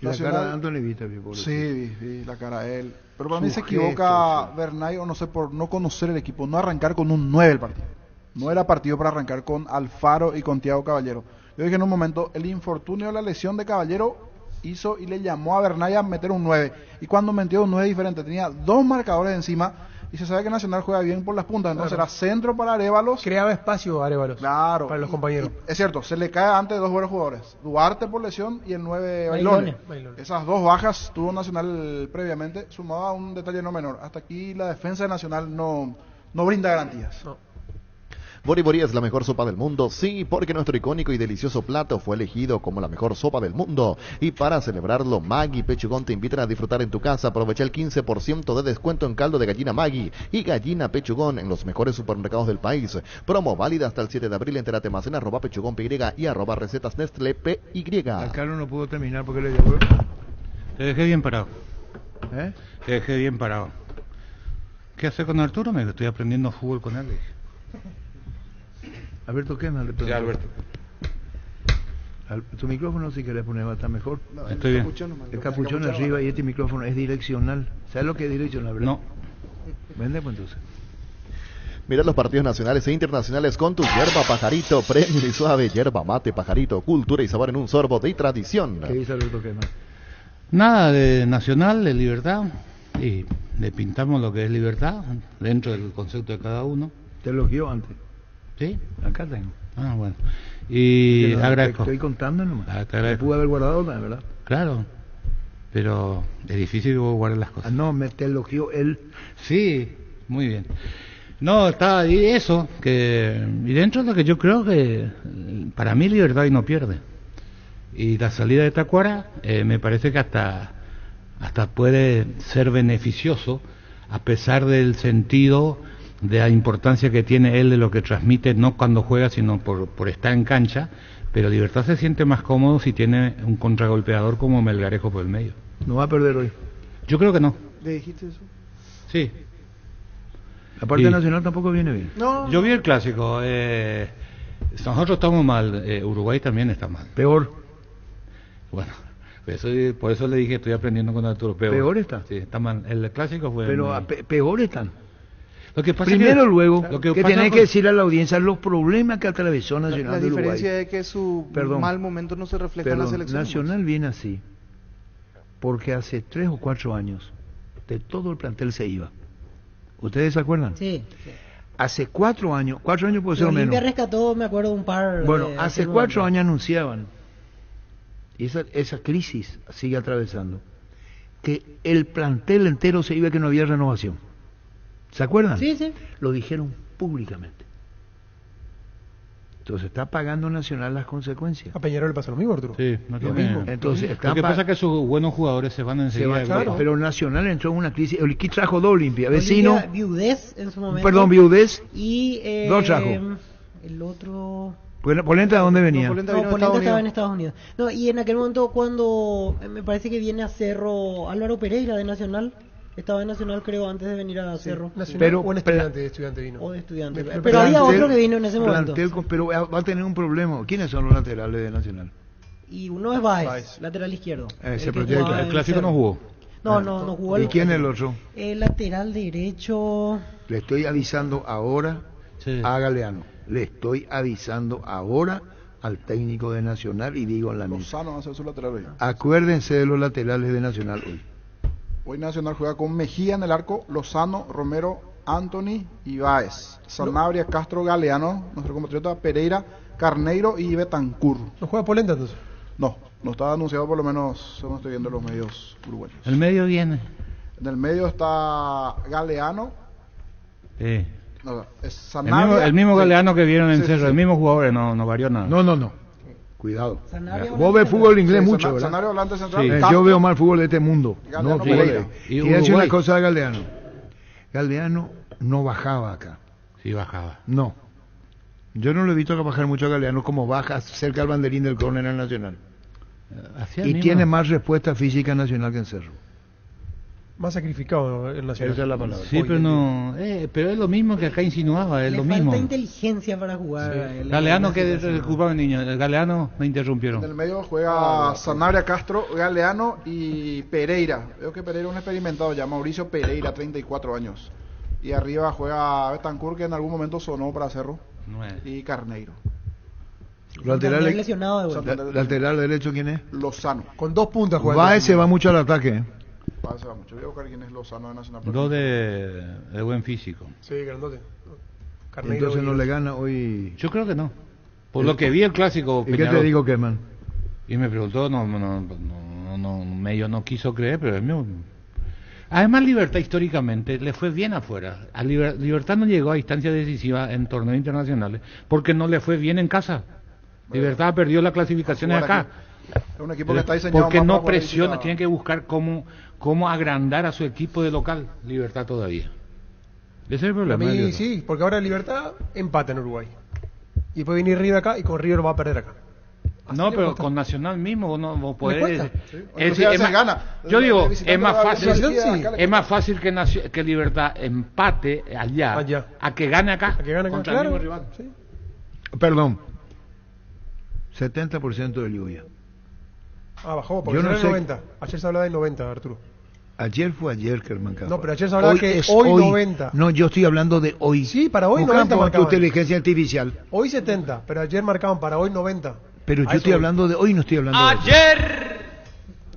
Y la Nacional. cara de Anthony Vita, mi pobre. Sí, vi la cara de él. Pero para mí se Su equivoca gesto, Bernay, o no sé, por no conocer el equipo, no arrancar con un 9 el partido. No era partido para arrancar con Alfaro y con Thiago Caballero. Yo dije en un momento, el infortunio de la lesión de Caballero hizo y le llamó a Bernay a meter un 9. Y cuando metió un 9 diferente, tenía dos marcadores encima y se sabe que Nacional juega bien por las puntas. Entonces Claro. era centro para Arévalos. Creaba espacio a Arévalos. Claro. Para los compañeros. Y es cierto, se le cae antes dos buenos jugadores. Duarte por lesión y el 9 Bailone. Bailone. Esas dos bajas tuvo Nacional previamente, sumado a un detalle no menor. Hasta aquí la defensa de Nacional no brinda garantías. No. Bori Bori es la mejor sopa del mundo, sí, porque nuestro icónico y delicioso plato fue elegido como la mejor sopa del mundo. Y para celebrarlo, Maggi Pechugón te invitan a disfrutar en tu casa. Aprovecha el 15% de descuento en caldo de gallina Maggi y gallina Pechugón en los mejores supermercados del país. Promo válida hasta el 7 de abril. Entérate más en @pechugónpy y @recetas Nestlé PY. A Carlos no pudo terminar porque le dio... Te dejé bien parado. ¿Eh? Te dejé bien parado. ¿Qué hacer con Arturo? Me estoy aprendiendo fútbol con él. dije. Alberto, ¿qué más le preguntó? Sí, Alberto. Tu micrófono, si querés poner, va a estar mejor. Estoy bien. El capuchón arriba y este micrófono es direccional. ¿Sabes lo que es direccional, verdad? No. Vende, pues entonces. Mira los partidos nacionales e internacionales con tu yerba Pajarito, premium y suave, yerba mate Pajarito, cultura y sabor en un sorbo de tradición. ¿Qué dice Alberto, qué más? Nada de nacional, de libertad. Y le pintamos lo que es libertad dentro del concepto de cada uno. Te elogió antes. ¿Sí? Acá tengo. Ah, bueno. Y Pero agradezco. Estoy contando nomás. Te agradezco. Pude haber guardado otra, ¿verdad? Claro. Pero es difícil que vos guardes las cosas. No, me te elogió él. Sí, muy bien. No, está ahí eso, y dentro de lo que yo creo que para mí Libertad y no pierde. Y la salida de Tacuara me parece que hasta puede ser beneficioso, a pesar del sentido de la importancia que tiene él de lo que transmite, no cuando juega, sino por estar en cancha. Pero Libertad se siente más cómodo si tiene un contragolpeador como Melgarejo por el medio. No va a perder hoy. Yo creo que no. ¿Le dijiste eso? Sí. La parte nacional tampoco viene bien. No. Yo vi el clásico. Nosotros estamos mal. Uruguay también está mal. Peor. Bueno, por eso le dije, estoy aprendiendo con Arturo. Peor está. Sí, está mal. El clásico fue... Pero peor están. Lo que pasa Primero, que, luego, lo que pasa tenés con- que decirle a la audiencia los problemas que atravesó Nacional La de Uruguay. diferencia es que su mal momento no se refleja en la selección. Nacional viene así, porque hace 3 o 4 años de todo el plantel se iba. ¿Ustedes se acuerdan? Sí. Hace 4 años puede ser o menos. Olimpia rescató, me acuerdo, un par. Bueno, de hace 4 años anunciaban, y esa crisis sigue atravesando, que el plantel entero se iba, que no había renovación. ¿Se acuerdan? Sí, sí. Lo dijeron públicamente. Entonces está pagando Nacional las consecuencias. A Peñarol le pasa lo mismo, Arturo. Sí, no Lo tiene- mismo. Entonces, lo que pasa es que sus buenos jugadores se van enseguida. pero Nacional entró en una crisis. ¿Qué trajo dos Olimpia? Vecino. Olimpia, Viudés en su momento. Perdón, Viudés. Y Dos trajo. el otro... ¿Polenta de dónde venía? Polenta No, vino de Polenta Estados estaba en Unidos. Estados Unidos. No, y en aquel momento cuando me parece que viene a Cerro Álvaro Pereira de Nacional. Estaba en Nacional, creo, antes de venir a Cerro. Nacional, Pero- o un estudiante vino. O de estudiante. Me- Pero había Plantel- otro que vino en ese momento. plantel pero va a tener un problema. ¿Quiénes son los laterales de Nacional? Y uno es Baez, Baez. lateral izquierdo. Se el que proyecta. jugaba El en clásico Cerro. no jugó. No jugó. ¿Y quién es el otro? El lateral derecho. Le estoy avisando ahora Sí. a Galeano. Le estoy avisando ahora al técnico de Nacional y digo en la misa. Lozano va a ser su lateral hoy. Acuérdense de los laterales de Nacional hoy. Hoy Nacional juega con Mejía en el arco, Lozano, Romero, Anthony y Báez. Sanabria, Castro, Galeano, nuestro compatriota, Pereira, Carneiro y Betancur. ¿No juega Polenta entonces? No estaba anunciado, por lo menos según estoy viendo en los medios uruguayos. El medio viene. En el medio está Galeano, Sí. no, es El Sanabria. mismo, el mismo Sí. Galeano que vieron en Sí, sí, Cerro, sí. el mismo jugador, no varió nada. No. Cuidado. Sanabria, Vos ves fútbol inglés Sí, mucho, ¿verdad? Sanabria, volante central. Sí. Yo Castro, veo más fútbol de este mundo. Galeano, No, Pereira. Pereira. Y Y decir una Uruguay. cosa de Galeano. Galeano no bajaba acá. Sí, bajaba. No. Yo no lo he visto bajar mucho a Galeano como baja cerca al banderín del córner al Nacional. Hacía el Y mismo. tiene más respuesta física Nacional que en Cerro. Más sacrificado el Nacional. Esa es la palabra. Sí, pero no. Pero es lo mismo que acá insinuaba, es Le lo falta mismo. inteligencia para jugar. El- Galeano, el- que disculpame niño, el Galeano me En interrumpieron. el medio juega Sanabria, Castro, Galeano y Pereira. Veo que Pereira es un experimentado ya, Mauricio Pereira, 34 años. Y arriba juega Betancur, que en algún momento sonó para Cerro, 9. y Carneiro. También lesionado de vuelta. Lateral derecho, ¿quién es? Lozano. Con 2 puntas juega. Baez se va mucho al ataque. Pasa mucho. Voy a buscar quién es Lozano de Nacional. Dos de buen físico. Sí, grandote. Carneiro Entonces y- no le gana hoy. Yo creo que no. Por lo que vi el clásico ¿Y qué Peñarol. te digo, Keman? Y me preguntó, medio no quiso creer, pero es mío. Además, Libertad históricamente le fue bien afuera. A Libertad no llegó a instancias decisivas en torneos internacionales porque no le fue bien en casa. Libertad perdió las clasificaciones Jugar acá. Es un equipo que está diseñado Porque más no para jugar presiona, visita. tiene que buscar cómo agrandar a su equipo de local. Libertad todavía. Ese es el A problema. de mí Libertad. sí, porque ahora Libertad empata en Uruguay. Y después venir River acá y con River va a perder acá. Así No, le pero cuesta. con Nacional mismo vos podés. cuesta. Entonces ya se gana. Yo digo, El visitante es más va a fácil, visitante, sí. acá le es más fácil que Libertad empate allá, Allá. a que gane acá, A que gane acá, contra claro. el mismo rival. Sí. Perdón. 70% de lluvia. Ah, bajó, porque Yo no era el sé- 90. Ayer se hablaba del 90, Arturo. Ayer fue ayer que el marcador. No, pero ayer se hablaba que es hoy 90. No, yo estoy hablando de hoy. Sí, para hoy Buscan 90 por tu marcaban. inteligencia artificial. Hoy 70, pero ayer marcaban para hoy 90. Pero A yo eso estoy voy. hablando de hoy, no estoy hablando de Ayer,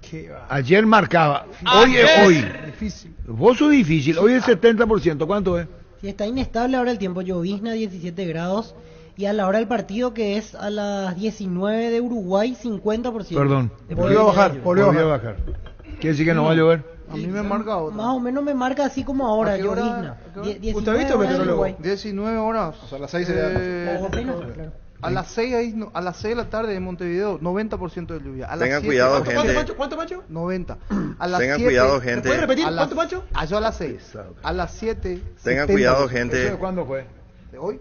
Qué va. ayer marcaba. Hoy es Ayer. hoy. Difícil. Vos sos difícil. Hoy es 70%. ¿Cuánto es? Sí, está inestable ahora el tiempo. Llovizna 17 grados. Y a la hora del partido, que es a las 19 de Uruguay, 50%. Perdón. Volvió a bajar, volvió a bajar. ¿Quiere decir que no va a llover? A mí me marca otra. Más o menos me marca así como ahora, ¿A qué hora? llovizna. ¿A qué hora? 19 ¿Usted ha visto, horas en meteorólogo? Uruguay. 19 horas. O sea, a las 6 sería. O apenas, claro. A las 6 a las 6 de la tarde en Montevideo, 90% de lluvia. A las Tengan 7, cuidado, ¿Cuánto, gente. Macho? ¿Cuánto, Macho? 90. A las Tengan 7, cuidado, ¿Puedes gente. repetir? A las- ¿Cuánto, Macho? Yo a las 6. A las 7. Tengan cuidado, gente. ¿Cuándo fue? ¿De hoy?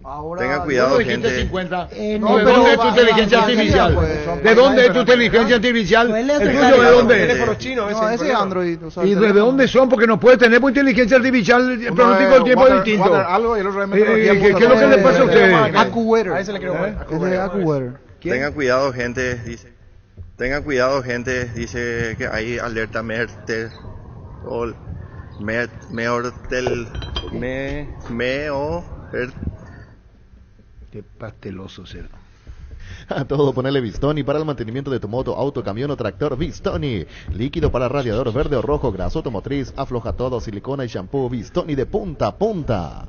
Ahora. Tengan cuidado, ¿Cuándo dijiste gente. 50? No, ¿De pero dónde es tu va- inteligencia va- artificial? pues, ¿De dónde es tu inteligencia artificial? Suele ¿El acercar tuyo de el dónde es? Teléfono chino, ese. No, ese es problema. Android. O sea, ¿Y el de teléfono. dónde son? Porque no puede tener pues, inteligencia artificial, el pronóstico del tiempo es distinto. Algo y el otro es meteorología. ¿Qué es lo que le pasa a ustedes? AccuWeather. A ese le quiero ver. Es de AccuWeather. Tengan cuidado, gente. Dice. Tengan cuidado, gente. Dice que hay alerta meortel. Qué pasteloso será. A todo ponele Vistoni para el mantenimiento de tu moto, auto, camión o tractor. Vistoni. Líquido para radiador verde o rojo, grasa automotriz, afloja todo, silicona y shampoo. Vistoni de punta a punta.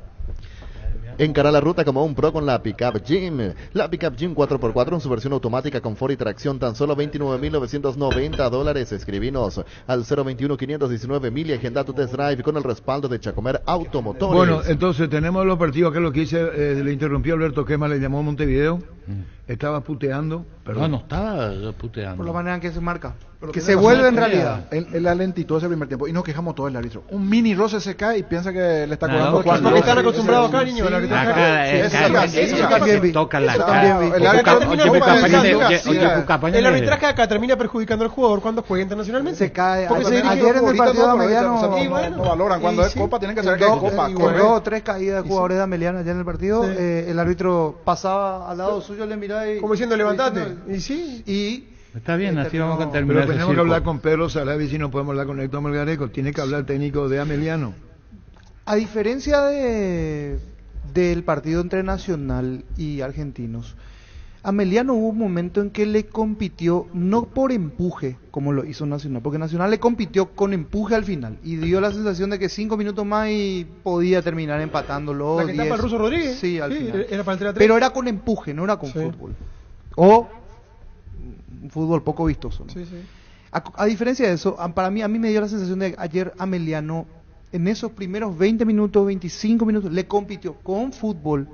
Encara la ruta como un pro con la Pickup Gym. La Pickup Gym 4x4 en su versión automática, confort y tracción, tan solo $29,990. Escribinos al 021-519-1000 y agenda tu test drive con el respaldo de Chacomer Automotores. Bueno, entonces tenemos los partidos, que es lo que hice, le interrumpió Alberto Quema, le llamó a Montevideo, estaba puteando, perdón. No estaba puteando. Por la manera en que se marca. Pero Que tiene se razón, vuelve en realidad. Él alentitó ese primer tiempo y nos quejamos todo el árbitro. Un mini roce se cae y piensa que le está No, cobrando porque cuatro. Porque están acostumbrados acá, niño. Sí, al arbitraje. Acá, eso también vi. toca la Eso cara. también vi. El árbitro termina El El arbitraje acá termina perjudicando al jugador cuando juega internacionalmente. Se cae. Porque se dirige Ayer en el partido de Ameliano. Y bueno, no valoran. Cuando y es sí. Copa tienen que saber que es Copa. Con 2 o 3 caídas de jugadores de Ameliano allá en el partido, Sí. el árbitro pasaba al lado suyo, le miraba y... Como diciendo, levantate. diciendo- Y sí. Y Está bien, así terminó- vamos a Pero terminar ese tenemos que circo. hablar con Pedro Salavi, si no podemos hablar con Héctor Melgarejo, tiene que hablar el técnico de Ameliano. a diferencia del partido entre Nacional y Argentinos, Ameliano hubo un momento en que le compitió no por empuje como lo hizo Nacional, porque Nacional le compitió con empuje al final y dio la sensación de que 5 minutos más y podía terminar empatándolo. La que tapa 10. el Ruso Rodríguez. Sí, al final. Era para el 3-3. Pero era con empuje, no era con Sí. fútbol. O un fútbol poco vistoso, ¿no? Sí, sí. A diferencia de eso, a mí me dio la sensación de que ayer Ameliano, en esos primeros 20 minutos, 25 minutos, le compitió con fútbol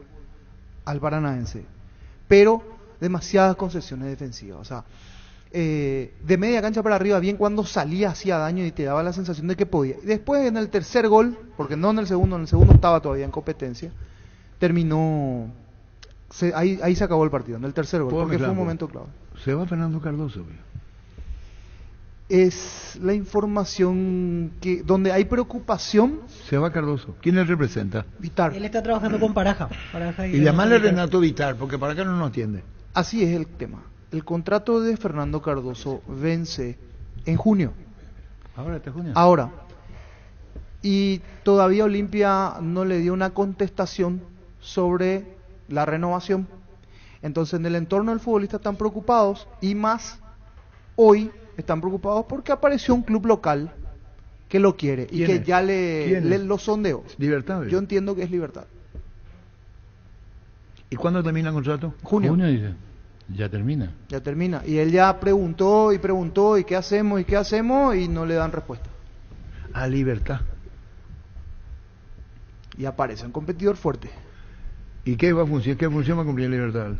al Paranaense, pero demasiadas concesiones defensivas. O sea, de media cancha para arriba, bien cuando salía hacía daño y te daba la sensación de que podía. Y después en el tercer gol, porque no en el segundo estaba todavía en competencia, terminó... ahí se acabó el partido, en el tercer gol, porque fue un momento clave. Se va Fernando Cardoso. Es la información que donde hay preocupación. Se va Cardoso. ¿Quién le representa? Vitar. Él está trabajando con Paraja. Y llamarle Renato Vitar, porque para acá no nos atiende. Así es el tema. El contrato de Fernando Cardoso vence en junio. Ahora, este junio. Ahora. Y todavía Olimpia no le dio una contestación sobre la renovación. Entonces en el entorno del futbolista están preocupados y más hoy están preocupados porque apareció un club local que lo quiere y que ya le lo sondeó. Libertad. Yo entiendo que es Libertad. ¿Y cuándo termina el contrato? Junio. Dice. Ya termina. Ya termina. Y él ya preguntó y qué hacemos y no le dan respuesta. A Libertad. Y aparece un competidor fuerte. ¿Y qué va a funcionar? ¿Qué función va a cumplir Libertad?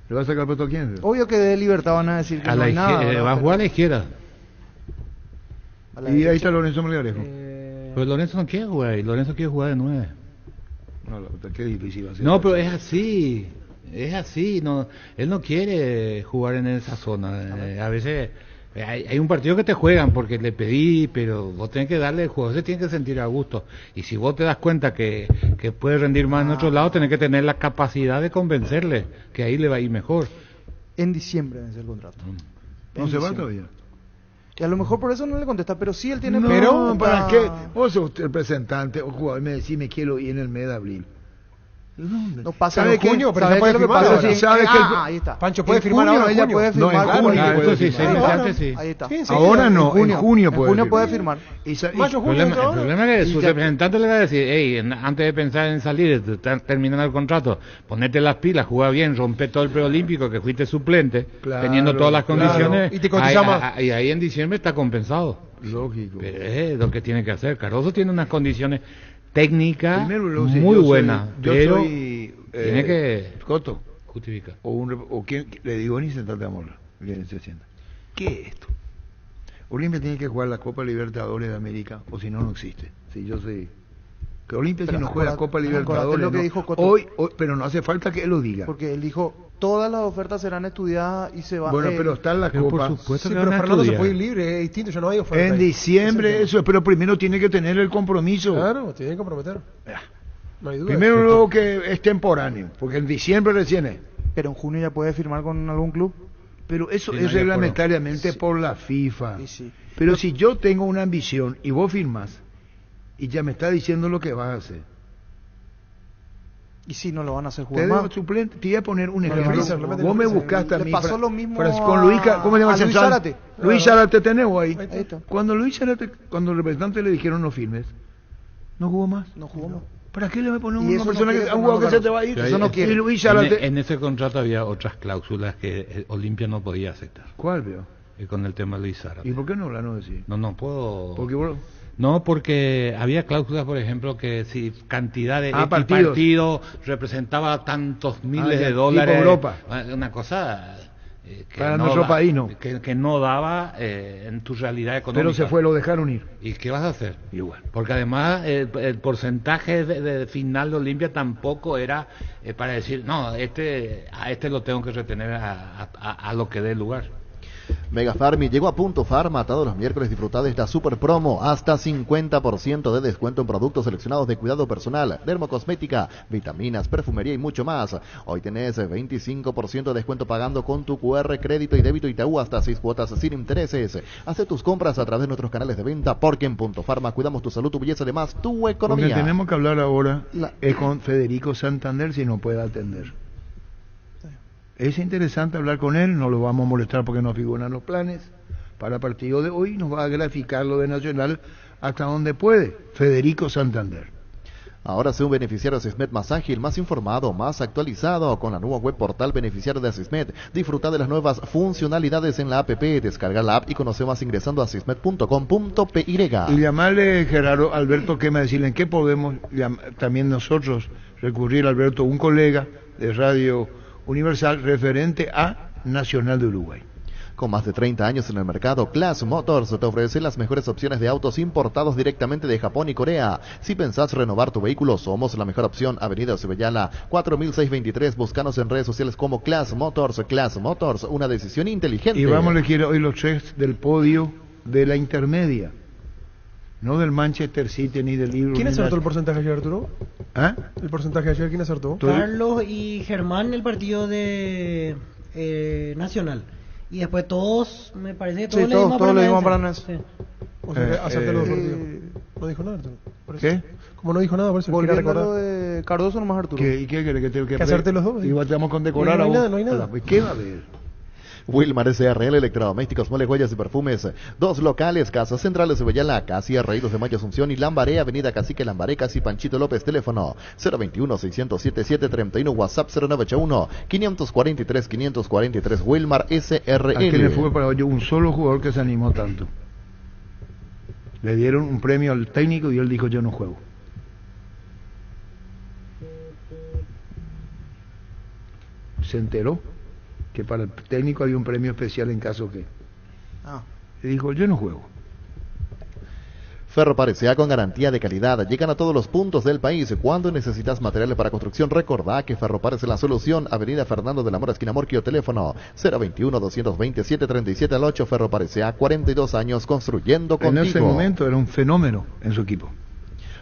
¿Le va a sacar puesto a quién? Obvio que de Libertad van a decir que no hay nada. Va a jugar a la izquierda. Y ahí está Lorenzo Melgarejo. Pero Lorenzo no quiere jugar ahí. Lorenzo quiere jugar de 9. No, qué difícil va a ser. No, pero es así. Es así. No, él no quiere jugar en esa zona. A veces hay un partido que te juegan porque le pedí, pero vos tenés que darle, el jugador se tiene que sentir a gusto. Y si vos te das cuenta que puede rendir más en otro lado, tenés que tener la capacidad de convencerle que ahí le va a ir mejor. En diciembre vence el contrato. ¿No se va todavía? Y a lo mejor por eso no le contesta, pero sí él tiene... No, pero ¿para qué? Vos sos el representante o jugador, me decís me quiero ir en el mes de abril. No pasa ¿Sabe en qué? junio, pero ¿Sabe ya puede qué es lo que firmar. pasa? Sí, ¿Sabe qué? ahí está. Pancho, ¿puede En firmar junio ahora? ella ¿En puede junio? firmar. No, en junio Claro, puede esto sí, firmar. seis meses antes sí. Ahí está. Sí, Ahora en no, en junio En puede junio firmar. puede firmar. Mayo, El junio, problema es que su representante le va a decir, hey, antes de pensar en salir, terminar el contrato, ponete las pilas, juega bien, rompe todo el preolímpico, que fuiste suplente, Claro, teniendo todas las claro. condiciones, Y te cotiza más. y ahí en diciembre está compensado. Lógico. Pero es lo que tiene que hacer. Cardoso tiene unas condiciones técnicas Primero, luego, si muy yo soy- buenas, yo pero soy, tiene que Coto, justificar. o quien le digo ni sentate amor, que se sienta. ¿Qué es esto? Olimpia tiene que jugar la Copa Libertadores de América, o si no, no existe. Si yo sé que Olimpia Pero si no juega acordate- Copa acordate Libertadores, lo que no. dijo Coto. Hoy, pero no hace falta que él lo diga. Porque él dijo, todas las ofertas serán estudiadas y se va. Bueno, pero está en la Pero Copa. por supuesto Sí, que pero van a Fernando se estudiar. puede ir libre, es distinto, ya no hay oferta. En ahí. diciembre Ese es el eso, pero primero tiene que tener el compromiso. tema. Claro, tiene que comprometer. No hay duda. Primero luego que es temporáneo, porque en diciembre recién es. Pero en junio ya puede firmar con algún club. Pero eso Sí, es no hay acuerdo. reglamentariamente por la FIFA. Sí, sí. Pero si yo tengo una ambición y vos firmas y ya me está diciendo lo que vas a hacer, Y si no lo van a hacer te jugar dejo más. suplente. Te voy a poner un No, ejemplo. freezer, lo meten en Vos me freezer. buscaste a Le mí. pasó lo mismo con Luis, ¿cómo se llama? a Luis Central? Zárate. Luis Zárate tenemos ahí. Ahí está. Cuando Luis Zárate, cuando el representante le dijeron no firmes, no jugó más. No jugó más. ¿Para qué le va a poner Y una eso no persona quiere que, a un jugador que Fernando se te va a ir? Pero Eso no ahí- quiere. Y Luis Zárate. En ese contrato había otras cláusulas que Olimpia no podía aceptar. ¿Cuál veo? Con el tema de Luis Zárate. ¿Y por qué no la no decís? No puedo. Porque vos... No, porque había cláusulas, por ejemplo, que si cantidad de X partidos. partido representaba tantos miles ya, de dólares. tipo Europa. Una cosa que Para nuestro país, no. Que no daba en tu realidad económica. Pero se fue, lo dejaron ir. ¿Y qué vas a hacer? Igual. Porque además el porcentaje de final de Olimpia tampoco era para decir, no, a este lo tengo que retener a lo que dé lugar. Mega Farmi llegó a Punto Farma. Todos los miércoles disfrutad de esta super promo. Hasta 50% de descuento en productos seleccionados de cuidado personal, dermocosmética, vitaminas, perfumería y mucho más. Hoy tenés 25% de descuento pagando con tu QR, crédito y débito Itaú hasta 6 cuotas sin intereses. Haz tus compras a través de nuestros canales de venta porque en Punto Farma cuidamos tu salud, tu belleza, además tu economía. Lo que tenemos que hablar ahora es con Federico Santander si nos puede atender. Es interesante hablar con él, no lo vamos a molestar porque no figuran los planes. Para el partido de hoy nos va a graficar lo de Nacional hasta donde puede. Federico Santander. Ahora sé un beneficiario de Asismed más ágil, más informado, más actualizado. Con la nueva web portal beneficiario de Asismed, disfruta de las nuevas funcionalidades en la app. Descarga la app y conoce más ingresando a asismed.com.py. Y llamarle, Gerardo, Alberto, ¿qué me decirle? ¿En qué podemos también nosotros recurrir, Alberto, un colega de Radio Universal referente a Nacional de Uruguay? Con más de 30 años en el mercado, Class Motors te ofrece las mejores opciones de autos importados directamente de Japón y Corea. Si pensás renovar tu vehículo, somos la mejor opción. Avenida Cibellala, 4623. Búscanos en redes sociales como Class Motors. Class Motors, una decisión inteligente. Y vamos a elegir hoy los tres del podio de la intermedia. No del Manchester City ni del Liverpool. ¿Quién acertó el porcentaje ayer, Arturo? ¿Ah? ¿El porcentaje ayer quién acertó? Carlos y Germán el partido de Nacional. Y después todos, me parece que todos Sí, le dimos todos le dimos Paranaense. Paranaense. Sí. O sea, que acerté los partidos. No dijo nada, Arturo. Por eso. ¿Qué? Como no dijo nada, por eso quería Volviendo a recordar. lo de Cardoso nomás, Arturo. ¿Y qué quiere Que acerté los dos. Y vamos con decorar No hay a nada, vos. no hay nada. ¿Qué va a haber? Wilmar SRL, electrodomésticos, muebles, huellas y perfumes. 2 locales, Casa Central de Cibellala, Casi Arraídos de Mayo Asunción y Lambaré, Avenida Cacique Lambaré, Casi Panchito López, teléfono 021-607-731, WhatsApp 0981-543-543, Wilmar SRL. Aquí en el fútbol paraguayo un solo jugador que se animó tanto. Le dieron un premio al técnico y él dijo yo no juego. Se enteró que para el técnico había un premio especial en caso que. Y dijo yo no juego. Ferropar S.A. con garantía de calidad. Llegan a todos los puntos del país. Cuando necesitas materiales para construcción, recordá que Ferropar es la solución. Avenida Fernando de la Mora, esquina Morquio, teléfono 021-227-37 al 8. Ferropar S.A. 42 años construyendo contigo. En ese momento era un fenómeno en su equipo.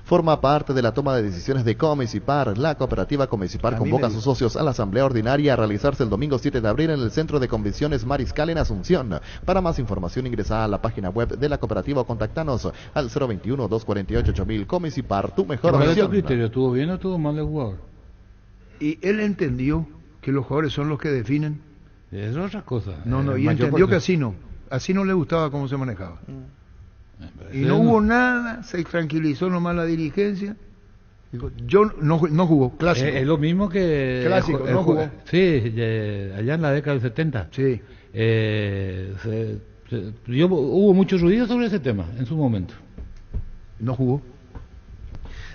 Forma parte de la toma de decisiones de Comecipar. La cooperativa Comecipar convoca a sus socios a la asamblea ordinaria a realizarse el domingo 7 de abril en el Centro de Convenciones Mariscal en Asunción. Para más información ingresa a la página web de la cooperativa o contactanos al 021-248-8000. Comecipar, tu mejor ¿Cuál es tu opción. criterio? ¿Estuvo bien o estuvo mal el jugador? Y él entendió que los jugadores son los que definen. Es otra cosa. No, y entendió que así no le gustaba cómo se manejaba. Y no hubo nada, se tranquilizó nomás la dirigencia. Dijo, yo no jugó, clásico. Es lo mismo que... Clásico, no jugó. Sí, allá en la década del 70. Sí. Hubo mucho ruido sobre ese tema en su momento. No jugó.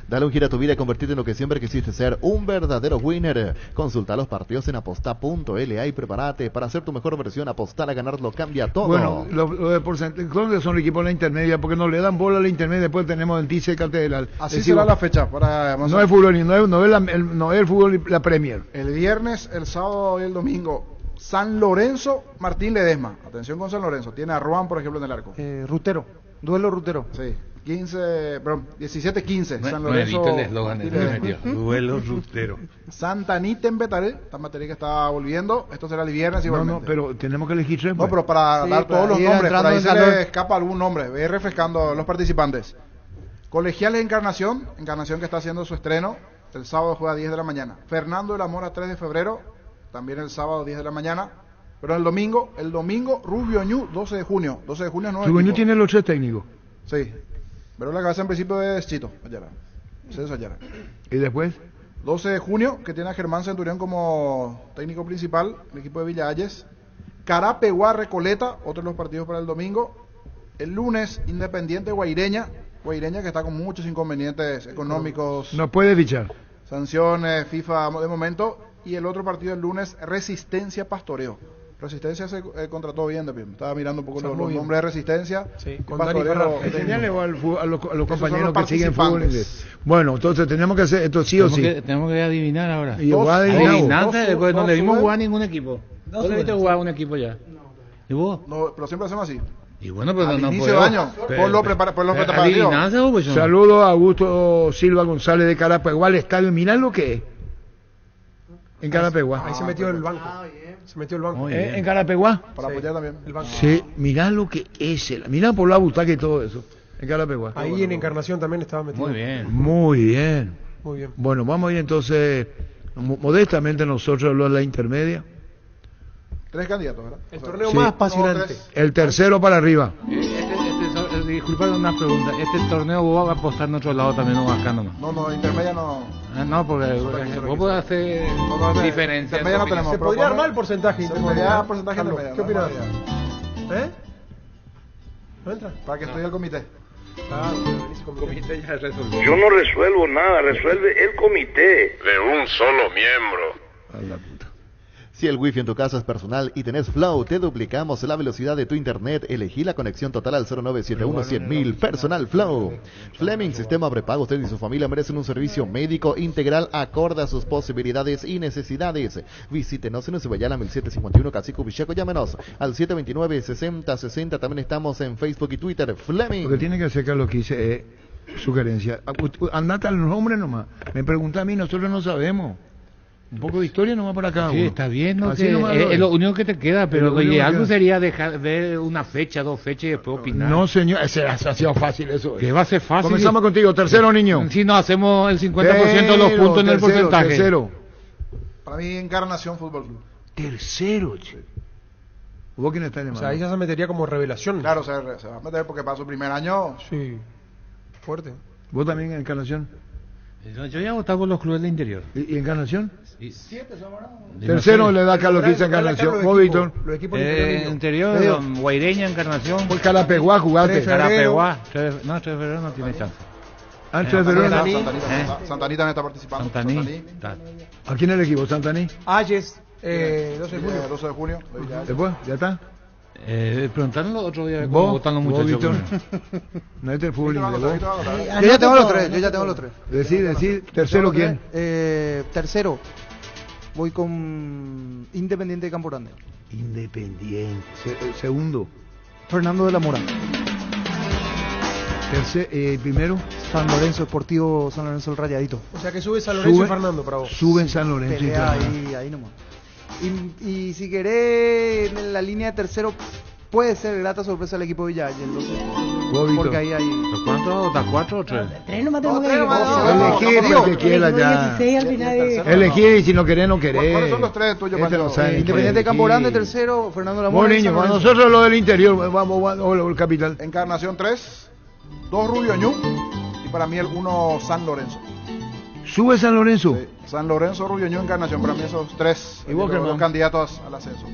Dale un giro a tu vida y convertirte en lo que siempre quisiste ser, un verdadero winner. Consulta los partidos en aposta.la y prepárate para hacer tu mejor versión. Apostar a ganar lo cambia todo. Bueno, lo de porcentaje, ¿dónde son los equipos de la intermedia? Porque no le dan bola a la intermedia, después tenemos el TC Catedral. Así será la fecha. No es fútbol, no es el fútbol y la Premier. El viernes, el sábado y el domingo. San Lorenzo, Martín Ledesma. Atención con San Lorenzo. Tiene a Ruan, por ejemplo, en el arco. Rutero. Duelo Rutero. Sí. 17-15. No, San Lorenzo. No el eslogan duelo Rutero. Santa Anita en Betaré. Esta materia que está volviendo. Esto será el viernes igualmente. No, pero tenemos que elegir 3. No, pero para dar todos los nombres. Por ahí se le escapa algún nombre. Voy refrescando los participantes. Colegiales Encarnación. Encarnación que está haciendo su estreno. El sábado juega a 10 de la mañana. Fernando de la Mora, 3 de febrero. También el sábado 10 de la mañana. Pero el domingo Rubio Ñu, 12 de junio. 12 de junio no. Rubio Ñu tiene los 3 técnicos. Sí. Pero la cabeza en principio es Chito Ayala. César Ayala. ¿Y después? 12 de junio, que tiene a Germán Centurión como técnico principal, el equipo de Villa Ayes. Carapeguá Recoleta, otro de los partidos para el domingo. El lunes, Independiente Guaireña que está con muchos inconvenientes económicos. No puede fichar. Sanciones, FIFA de momento. Y el otro partido el lunes, Resistencia Pastoreo. Resistencia se contrató bien, estaba mirando un poco los nombres de Resistencia. Sí, con Pastoreo. Enseñale a los compañeros que siguen fútbol inglés. Bueno, entonces tenemos que hacer esto sí o sí. Tenemos que adivinar ahora. Y adivinanza, no le vimos jugar a ningún equipo. ¿Vos le viste jugar a un equipo ya? ¿Y vos? No, pero siempre hacemos así. Y bueno, pero al inicio del año, ponlo preparado. Saludos a Augusto Silva González de Carapeguá, al estadio. Mirá lo que es. En Carapeguá. Ahí se metió el banco. Se metió el banco. En Carapeguá. Para apoyar también. El banco. Sí, mirá lo que es. Mirá por la butaca y todo eso. En Carapeguá. Ahí en Encarnación también estaba metido. Muy bien. Bueno, vamos a ir entonces modestamente nosotros a la intermedia. 3 candidatos, ¿verdad? El torneo más apasionante. El tercero para arriba. Disculpa una pregunta. ¿Este torneo vos vas a apostar en otro lado también o acá nomás? No, intermedia no. No, porque vos podés hacer diferencia. Intermedia no tenemos. Se podría armar el porcentaje. Se podría porcentaje intermedia. ¿Qué opinas? ¿No entra? Para que estudie el comité. Comité ya resolvió. Yo no resuelvo nada, resuelve el comité. De un solo miembro. A la puta. Si el wifi en tu casa es personal y tenés Flow, te duplicamos la velocidad de tu internet. Elegí la conexión total al 0971-100.000 Personal Flow. Fleming Sistema Prepago. Usted y su familia merecen un servicio médico integral acorde a sus posibilidades y necesidades. Visítenos en Ceballala 1751 Cacico Villaco. Llámenos al 729-6060. También estamos en Facebook y Twitter. Fleming. Lo que tiene que hacer, Carlos, que dice sugerencia. Andate al nombre nomás. Me pregunta a mí, nosotros no sabemos. Un poco de historia nomás por acá. Sí, uno. está bien, ¿no? Es lo único que te queda, pero lo ideal sería dejar ver una fecha, 2 fechas y después opinar. No, señor, ha sido fácil eso. Que va a ser fácil. Comenzamos contigo, tercero, niño. Si no hacemos el 50% de los puntos en el porcentaje. Tercero. Para mí, Encarnación Fútbol Club. Tercero, che. ¿Vos quién está en el O sea, ahí ya se metería como revelación. Claro, se va a meter porque para su primer año. Sí, fuerte. ¿Vos también en Encarnación? Yo ya votaba por los clubes del interior. ¿Y Encarnación? 7 somos. Tercero le da Carlos Quince Encarnación. ¿Vos, Víctor? Los equipos interior, Guaireña, Encarnación. Pues Carapeguá jugaste. Carapeguá. 3 de febrero no tiene chance. Antes de febrero. Santaní también está participando. Santaní. ¿A quién es el equipo? ¿Santaní? Ayes, 12 de junio. 12 de junio. ¿Después? ¿Ya está? Preguntaron el otro día cómo votan los muchachos. No es el fútbol inglés. Yo ya tengo los tres. Decir, tercero quién. Tercero, voy con Independiente de Campo Grande. Independiente. Segundo, Fernando de la Mora. Primero, San Lorenzo Sportivo, San Lorenzo el Rayadito. O sea que sube San Lorenzo y Fernando para vos. Suben San Lorenzo y Fernando. Ahí nomás. Y si querés en la línea de tercero, puede ser grata sorpresa al equipo de Villalle. Entonces, porque ahí hay... ¿Cuánto? ¿Da 4 o 3? 3 nomás tenemos que Elegir lo que quiera ya. 16 al final. Elegir y si no querés, no querés. ¿Cuáles son los tres tuyos, Pancho? Independiente de Campo Grande, tercero, Fernando Lamora. Bueno, niño, para nosotros lo del interior, vamos, el capital. Encarnación 3, 2 Rubio Ñu y para mí el 1 San Lorenzo. ¿Sube San Lorenzo? Sí. San Lorenzo, Rubio Ñu, Encarnación, para mí esos tres. ¿Y vos, los candidatos al ascenso.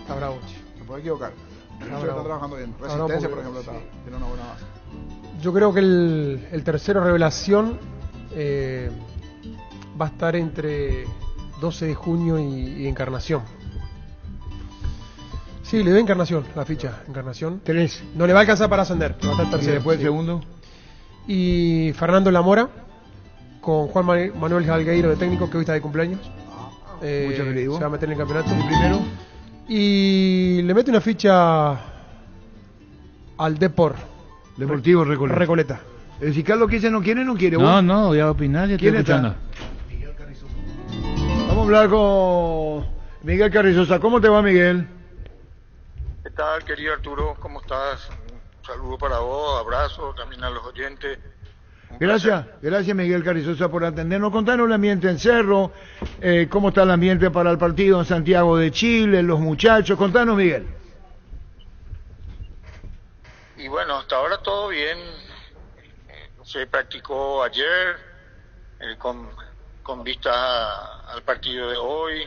Está bravo. Se puede equivocar. Está trabajando bien. Resistencia, por ejemplo, tiene una buena base. Yo creo que el tercero revelación va a estar entre 12 de junio y Encarnación. Sí, le doy Encarnación, la ficha. Encarnación. 3. No le va a alcanzar para ascender, va a estar tercero. ¿Y después el segundo? Y Fernando Lamora, con Juan Manuel Galgueiro de técnico, que hoy está de cumpleaños. Mucho querido. Se va a meter en el campeonato. ¿El primero? Y le mete una ficha al Deportivo Recoleta. Recoleta. Si Carlos dice no quiere, no quiere. No, voy a opinar y estoy escuchando. Vamos a hablar con Miguel Carrizosa. ¿Cómo te va, Miguel? ¿Qué tal, querido Arturo? ¿Cómo estás? Un saludo para vos, abrazo también a los oyentes. Gracias Miguel Carrizosa por atendernos. Contanos el ambiente en Cerro, cómo está el ambiente para el partido en Santiago de Chile, los muchachos. Contanos, Miguel. Y bueno, hasta ahora todo bien. Se practicó ayer con vista al partido de hoy.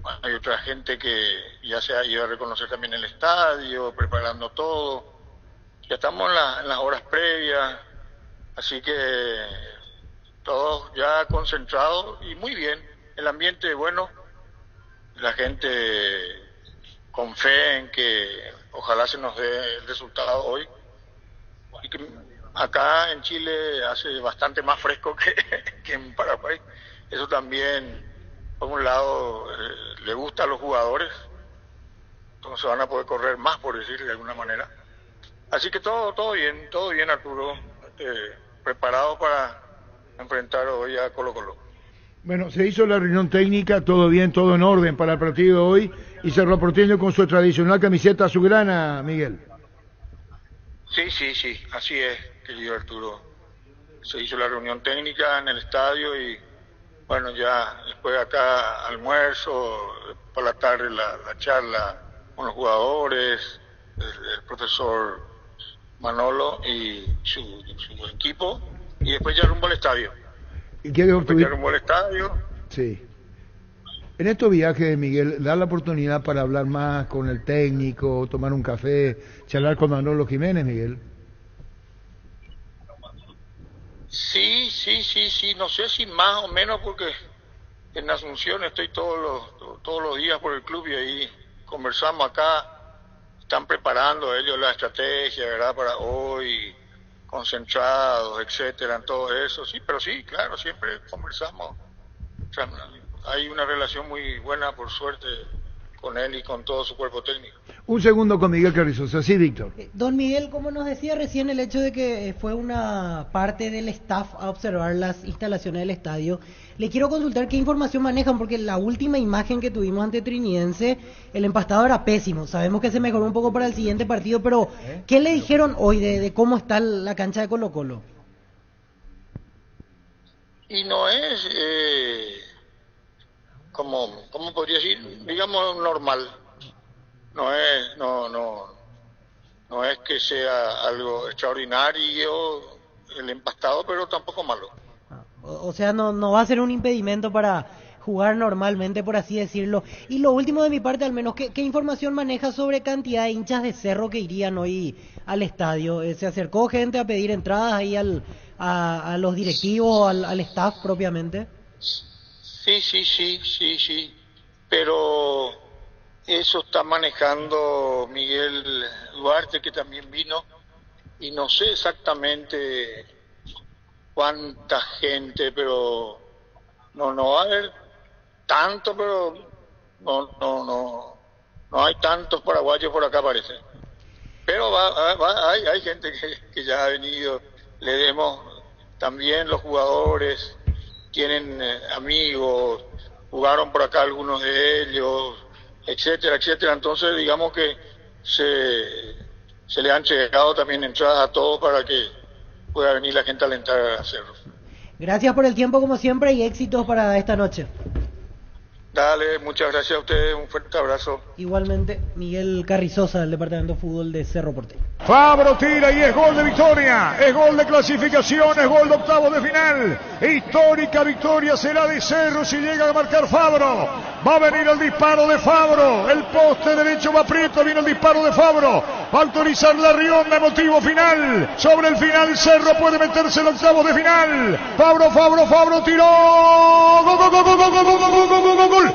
Bueno, hay otra gente que ya se ha ido a reconocer también el estadio, preparando todo. Ya estamos en las horas previas, así que todos ya concentrados y muy bien. El ambiente bueno, la gente con fe en que ojalá se nos dé el resultado hoy. Y que acá en Chile hace bastante más fresco que en Paraguay. Eso también, por un lado, le gusta a los jugadores, entonces van a poder correr más, por decir de alguna manera. Así que todo bien Arturo, preparado para enfrentar hoy a Colo Colo. Bueno, se hizo la reunión técnica, todo bien, todo en orden para el partido de hoy y Cerro Porteño con su tradicional camiseta azulgrana, Miguel. Sí, así es, querido Arturo. Se hizo la reunión técnica en el estadio y bueno, ya después acá almuerzo, por la tarde la charla con los jugadores, el profesor Manolo y su equipo, y después ya rumbo al estadio. ¿Y qué ya rumbo al estadio? Sí. En estos viajes, Miguel, da la oportunidad para hablar más con el técnico, tomar un café, charlar con Manolo Jiménez, Miguel. Sí, no sé si más o menos, porque en Asunción estoy todos los días por el club y ahí conversamos acá. Están preparando ellos la estrategia, ¿verdad?, para hoy, concentrados, etcétera, en todo eso. Sí, pero sí, claro, siempre conversamos. O sea, hay una relación muy buena, por suerte, con él y con todo su cuerpo técnico. Un segundo con Miguel Carrizosa. Sí, Víctor. Don Miguel, como nos decía recién, el hecho de que fue una parte del staff a observar las instalaciones del estadio, le quiero consultar qué información manejan, porque la última imagen que tuvimos ante Trinidense, el empastado era pésimo. Sabemos que se mejoró un poco para el siguiente partido, pero ¿qué le dijeron hoy de cómo está la cancha de Colo Colo? Y no es, ¿cómo podría decir? Digamos normal. No es que sea algo extraordinario el empastado, pero tampoco malo. O sea, no va a ser un impedimento para jugar normalmente, por así decirlo. Y lo último de mi parte, al menos, ¿qué información maneja sobre cantidad de hinchas de Cerro que irían hoy al estadio? ¿Se acercó gente a pedir entradas ahí a los directivos, al staff propiamente? Sí, pero eso está manejando Miguel Duarte, que también vino, y no sé exactamente cuánta gente, pero no va a haber tanto, pero no hay tantos paraguayos por acá, parece. Pero hay gente que ya ha venido. Le demos también los jugadores, tienen amigos, jugaron por acá algunos de ellos, etcétera, etcétera. Entonces, digamos que se le han entregado también entradas a todos para que pueda venir la gente a alentar a Cerro. Gracias por el tiempo como siempre y éxitos para esta noche. Dale, muchas gracias a ustedes, un fuerte abrazo. Igualmente, Miguel Carrizosa del Departamento de Fútbol de Cerro Porteño. Fabro tira y es gol de victoria, es gol de clasificación, es gol de octavos de final. Histórica victoria será de Cerro si llega a marcar Fabro. Va a venir el disparo de Fabro, el poste derecho va prieto, viene el disparo de Fabro. Va a autorizar la Rionda, emotivo final. Sobre el final Cerro puede meterse en octavos de final. Fabro tiró. Gol, gol, gol, gol, gol, gol, gol, gol, gol, gol, gol.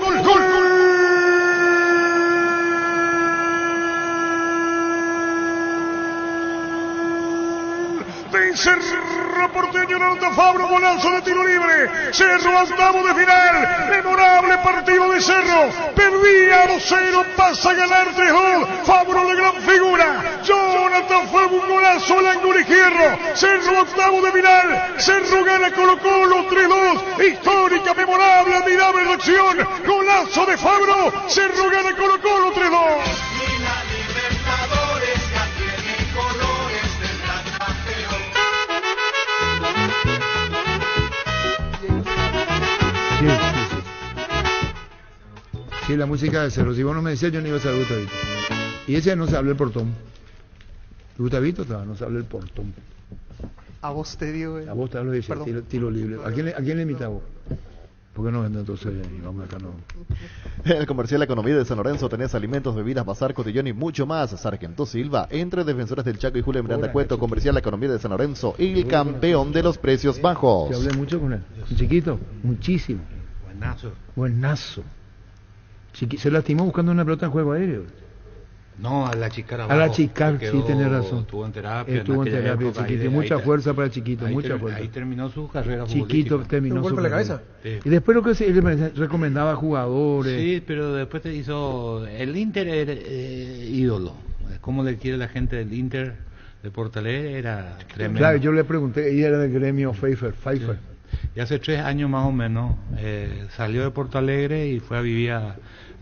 De Cerro Porteño, anota Fabro, golazo de tiro libre. Cerro octavo de final. Memorable partido de Cerro. Perdía 2-0, pasa a ganar 3-2. Fabro la gran figura. Jonathan fue un golazo al ángulo izquierdo. Cerro octavo de final. Cerro gana Colo-Colo 3-2. Histórica, memorable, admirable la acción. Golazo de Fabro. Cerro gana Colo-Colo 3-2. Sí, la música de Cerro. Si vos no me decías, yo no iba a saber Gustavito. Y ese no se habla el portón. Gustavito no se habla el portón. A vos te digo, A vos te hablo de tiro libre. ¿A quién le invita vos? ¿Por qué no vende entonces? Vamos acá, no. En el Comercial La Economía de San Lorenzo tenés alimentos, bebidas, bazar, cotillón y mucho más. Sargento Silva, entre Defensores del Chaco y Julio Miranda Cueto. Comercial La Economía de San Lorenzo, el campeón de los precios bajos. Te hablé mucho con él. Chiquito, muchísimo. Buenazo. Se lastimó buscando una pelota en juego aéreo. No, a la chicar abajo. A la chicar, sí, tenés razón. Estuvo en terapia. Chiquito. Mucha fuerza para Chiquito, mucha fuerza. Ahí terminó su carrera Chiquito terminó su carrera. ¿Un golpe en la cabeza? Sí. Y después lo que él recomendaba jugadores. Sí, pero después te hizo... El Inter era ídolo. ¿Cómo le quiere la gente del Inter de Porto Alegre? Era tremendo. Claro, yo le pregunté, ella era del gremio Pfeiffer. Sí. Y hace 3 años más o menos salió de Porto Alegre y fue a vivir a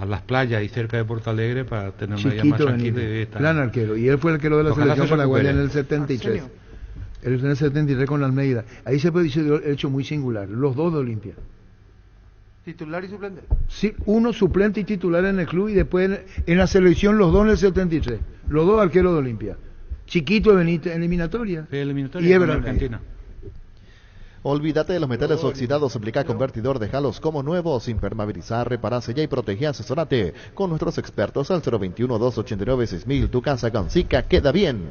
las playas ahí cerca de Porto Alegre para tener una vida más tranquila. Gran arquero. Y él fue el arquero de la selección paraguaya en el 73. Él en el 73 con la Almeida. Ahí se puede decir el hecho muy singular. Los dos de Olimpia. ¿Titular y suplente? Sí, uno suplente y titular en el club y después en la selección los dos en el 73. Los dos arqueros de Olimpia. Chiquito Benítez, eliminatoria. Sí, eliminatoria y con Argentina. Olvídate de los metales oxidados, aplica convertidor, déjalos como nuevos, impermeabilizar, repará, sella y protege, asesorate con nuestros expertos al 021-289-6000. Tu casa con Sica queda bien.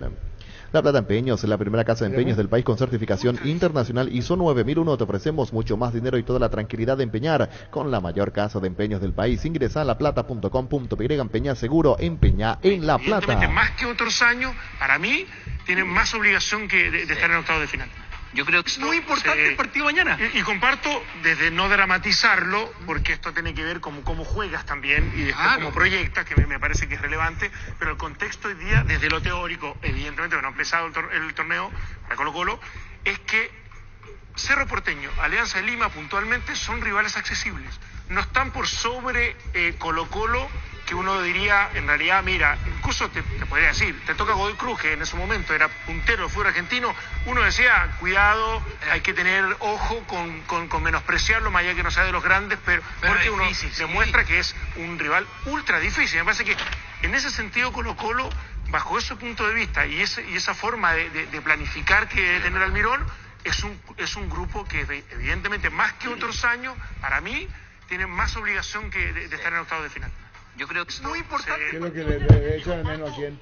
La Plata Empeños es la primera casa de empeños del país con certificación internacional ISO 9001. Te ofrecemos mucho más dinero y toda la tranquilidad de empeñar con la mayor casa de empeños del país. Ingresa a laplata.com.py, empeña seguro, empeña en La Plata. Más que otros años, para mí, tienen más obligación que de estar en octavos de final. Yo creo que es muy importante el partido mañana. Y comparto desde no dramatizarlo, porque esto tiene que ver con cómo juegas también y después cómo proyectas, que me parece que es relevante, pero el contexto hoy día, desde lo teórico, evidentemente, no ha empezado el torneo para Colo-Colo, es que Cerro Porteño, Alianza de Lima puntualmente son rivales accesibles. No están por sobre Colo-Colo, que uno diría, en realidad, mira, incluso te podría decir, te toca Godoy Cruz, que en ese momento era puntero del fútbol argentino, uno decía, cuidado, hay que tener ojo con menospreciarlo, más allá que no sea de los grandes, pero porque uno demuestra que es un rival ultra difícil. Me parece que en ese sentido Colo-Colo, bajo ese punto de vista y esa forma de planificar que debe tener Almirón, es un grupo que evidentemente, más que otros años, para mí, tiene más obligación que de estar en octavos de final. Yo creo que es muy importante. ¿Qué es lo que le echa de menos a quién?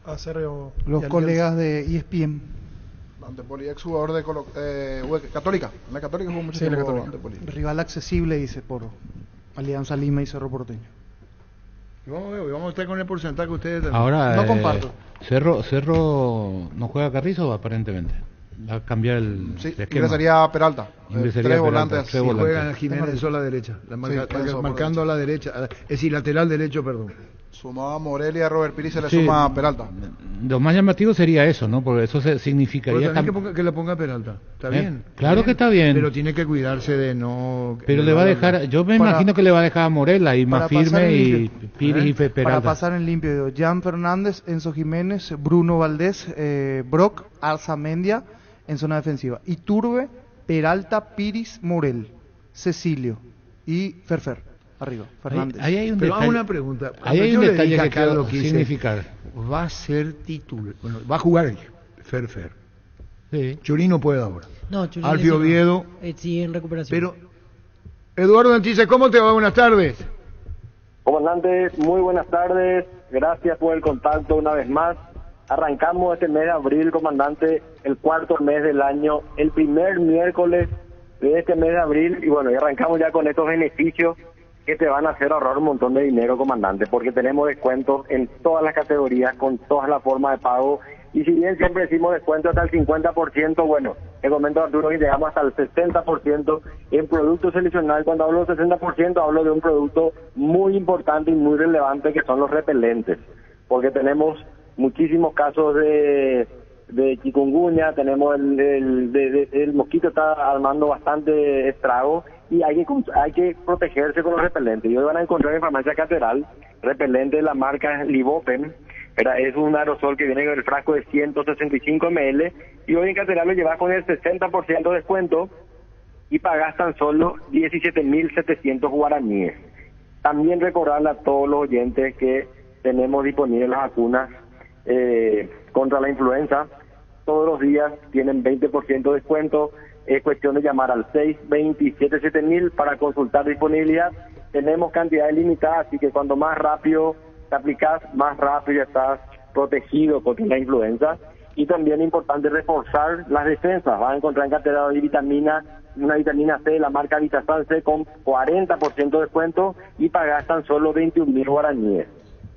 A Cerro. Los colegas de ESPN. Antepoli, ex jugador de Católica. En la Católica jugó mucho tiempo. Rival accesible, dice, por Alianza Lima y Cerro Porteño. Vamos a estar con el porcentaje que ustedes también. Ahora, no comparto. Cerro no juega Carrizo aparentemente. Va a cambiar el esquema. Ingresaría Peralta. Tres volantes. Si juegan a Jiménez a la derecha. Marcando a la derecha. Es decir, lateral derecho, perdón. Sumaba a Morel y a Robert Pires, se le Sí. suma a Peralta. Lo más llamativo sería eso, ¿no? Porque eso significaría... Pero también que le ponga Peralta. Está bien. Claro que está bien. Pero tiene que cuidarse de no... Pero le va a dejar... Yo me imagino que le va a dejar a Morel ahí más para pasar firme en y limpio. Pires y Para Peralta. pasar en limpio, Jan Fernández, Enzo Jiménez, Bruno Valdés, Brock, Arzamendia en zona defensiva. Iturbe, Peralta, Piris, Morel, Cecilio y Ferfer arriba, Fernández. Ahí hay un Pero hago una pregunta. Ahí hay Cuando un yo le detalle dije a que quiero Carlos Quise, significar. va a ser titular. Bueno, va a jugar Ferfer. Sí. Churí no puede ahora. No, Churí Alfio lesionado. Oviedo. Sigue en recuperación. Pero, Eduardo Antice, ¿cómo te va? Buenas tardes. Comandante, muy buenas tardes. Gracias por el contacto una vez más. Arrancamos este mes de abril, comandante, el cuarto mes del año, el primer miércoles de este mes de abril. Y bueno, y arrancamos ya con estos beneficios que te van a hacer ahorrar un montón de dinero, comandante, porque tenemos descuentos en todas las categorías, con todas las formas de pago. Y si bien siempre decimos descuento hasta el 50%, bueno, en momento Arturo que llegamos hasta el 60% en productos seleccionados. Cuando hablo de 60%, hablo de un producto muy importante y muy relevante que son los repelentes, porque tenemos muchísimos casos de chikungunya, tenemos el mosquito está armando bastante estrago y hay que protegerse con los repelentes. Y hoy van a encontrar en Farmacia Catedral repelente de la marca Livopen. Es un aerosol que viene en el frasco de 165 ml y hoy en Catedral lo llevas con el 60% de descuento y pagas tan solo 17.700 guaraníes. También recordarle a todos los oyentes que tenemos disponibles las vacunas contra la influenza. Todos los días tienen 20% de descuento. Es cuestión de llamar al 627-7000 para consultar disponibilidad. Tenemos cantidades limitadas, así que cuando más rápido te aplicas, más rápido ya estás protegido contra la influenza. Y también es importante reforzar las defensas. Vas a encontrar en Catedral una vitamina C de la marca Vitasan C con 40% de descuento y pagas tan solo 21.000 guaraníes.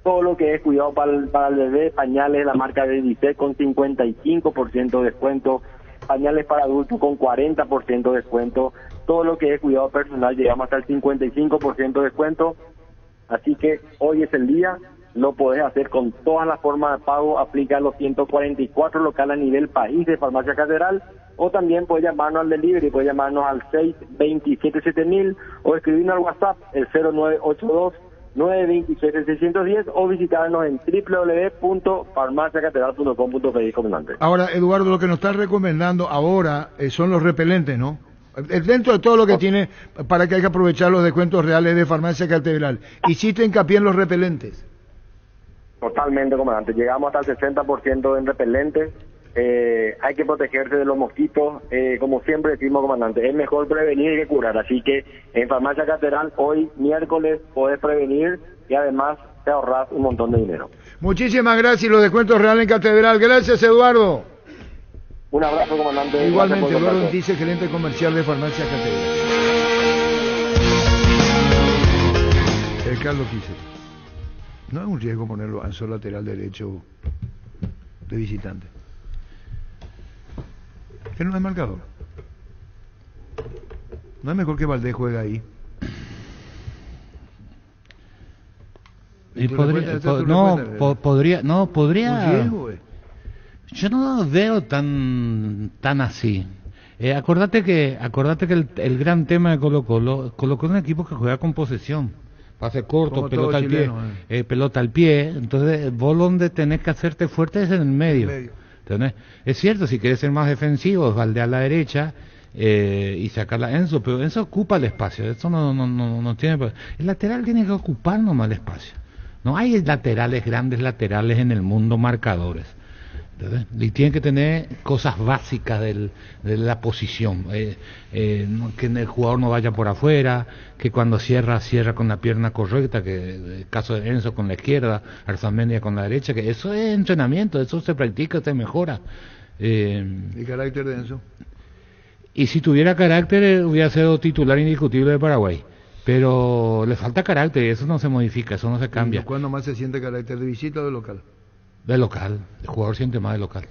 Todo lo que es cuidado para el bebé, pañales de la marca Dedicet con 55% de descuento, pañales para adultos con 40% de descuento, todo lo que es cuidado personal llegamos hasta el 55% de descuento, así que hoy es el día, lo podés hacer con todas las formas de pago, aplica los 144 locales a nivel país de Farmacia Catedral, o también puedes llamarnos al delivery, puedes llamarnos al 627-7000 o escribirnos al WhatsApp, el 0982-927-610 o visitarnos en www.farmaciacatedral.com.pe, comandante. Ahora, Eduardo, lo que nos estás recomendando ahora son los repelentes, ¿no? Dentro de todo lo que tiene para que hay que aprovechar los descuentos reales de Farmacia Catedral, hiciste hincapié en los repelentes. Totalmente, comandante. Llegamos hasta el 60% en repelentes. Hay que protegerse de los mosquitos. Como siempre decimos, comandante, es mejor prevenir que curar. Así que en Farmacia Catedral, hoy, miércoles, podés prevenir y además te ahorras un montón de dinero. Muchísimas gracias y los descuentos reales en Catedral. Gracias, Eduardo. Un abrazo, comandante. Igualmente, Eduardo Antice, gerente comercial de Farmacia Catedral. Carlos Quise. No es un riesgo ponerlo Anzo lateral derecho de visitante. Que no es marcador. No es mejor que Valdés juegue ahí. Y podría, podría. Un riesgo, Yo no lo veo tan así. Acordate que el gran tema de Colo-Colo es un equipo que juega con posesión. Pase corto, como pelota al chileno, pie, pelota al pie. Entonces, vos donde tenés que hacerte fuerte es en el medio. ¿Entendés? Es cierto, si querés ser más defensivo, Valdés a la derecha y sacar a Enzo, pero Enzo ocupa el espacio. Eso no tiene. El lateral tiene que ocupar nomás el espacio. No hay grandes laterales en el mundo marcadores. ¿Entendés? Y tiene que tener cosas básicas de la posición, que el jugador no vaya por afuera, que cuando cierra con la pierna correcta, que el caso de Enzo con la izquierda, Arzamendia con la derecha, que eso es entrenamiento, eso se practica, se mejora. ¿Y carácter de Enzo? Y si tuviera carácter hubiera sido titular indiscutible de Paraguay, pero le falta carácter y eso no se modifica, eso no se cambia. ¿Cuándo más se siente carácter, de visita o de local? De local, el jugador siente más de local.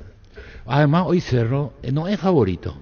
Además, hoy Cerro no es favorito.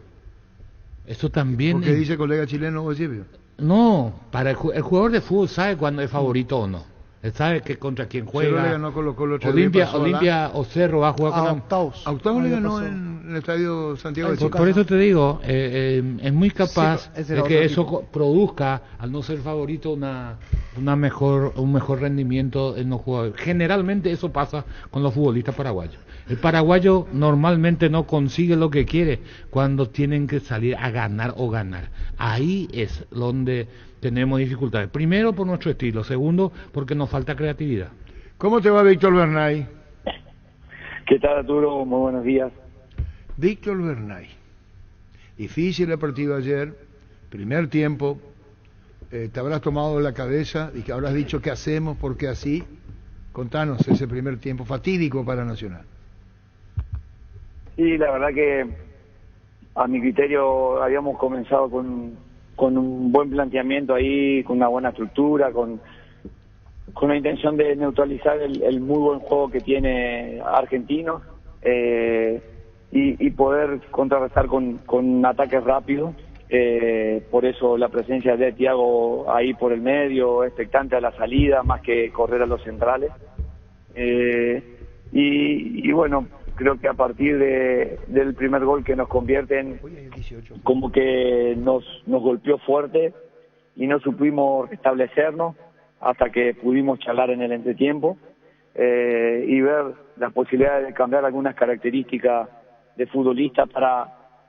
Eso también. ¿Por qué dice colega chileno o Silvio? No, para el jugador de fútbol sabe cuándo es favorito o no. Él sabe que contra quién Cerro le juega. ganó Colo-Colo otro día, Olimpia, pasó Olimpia o Cerro va a jugar con octavos. A octavos le Año ganó pasado. en el estadio Santiago de Por Chile. eso te digo, es muy capaz Sí, ese de era que otro eso equipo. produzca, al no ser favorito, un mejor rendimiento en los jugadores. Generalmente eso pasa con los futbolistas paraguayos. El paraguayo normalmente no consigue lo que quiere cuando tienen que salir a ganar o ganar. Ahí es donde tenemos dificultades. Primero por nuestro estilo, segundo porque nos falta creatividad. ¿Cómo te va Víctor Bernay? ¿Qué tal, Arturo? Muy buenos días. Víctor Bernay. Difícil el partido ayer, primer tiempo, te habrás tomado la cabeza y que habrás dicho qué hacemos, por qué así. Contanos ese primer tiempo fatídico para Nacional. Sí, la verdad que a mi criterio habíamos comenzado con un buen planteamiento ahí, con una buena estructura, con la intención de neutralizar el muy buen juego que tiene Argentinos y poder contrarrestar con ataques rápidos. Por eso la presencia de Thiago ahí por el medio, expectante a la salida, más que correr a los centrales. Y bueno, creo que a partir del primer gol que nos convierten, como que nos golpeó fuerte y no supimos restablecernos hasta que pudimos charlar en el entretiempo y ver las posibilidades de cambiar algunas características de futbolista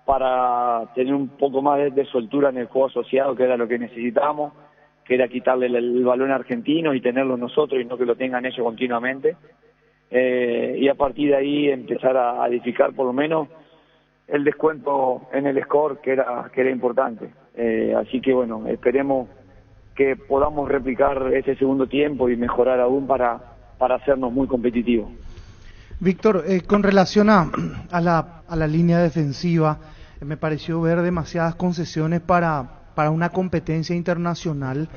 para tener un poco más de soltura en el juego asociado, que era lo que necesitábamos, que era quitarle el balón a Argentinos y tenerlo nosotros y no que lo tengan ellos continuamente. Y a partir de ahí empezar a edificar por lo menos el descuento en el score que era importante. Así que bueno, esperemos que podamos replicar ese segundo tiempo y mejorar aún para hacernos muy competitivos. Víctor, con relación a la línea defensiva, me pareció ver demasiadas concesiones para una competencia internacional.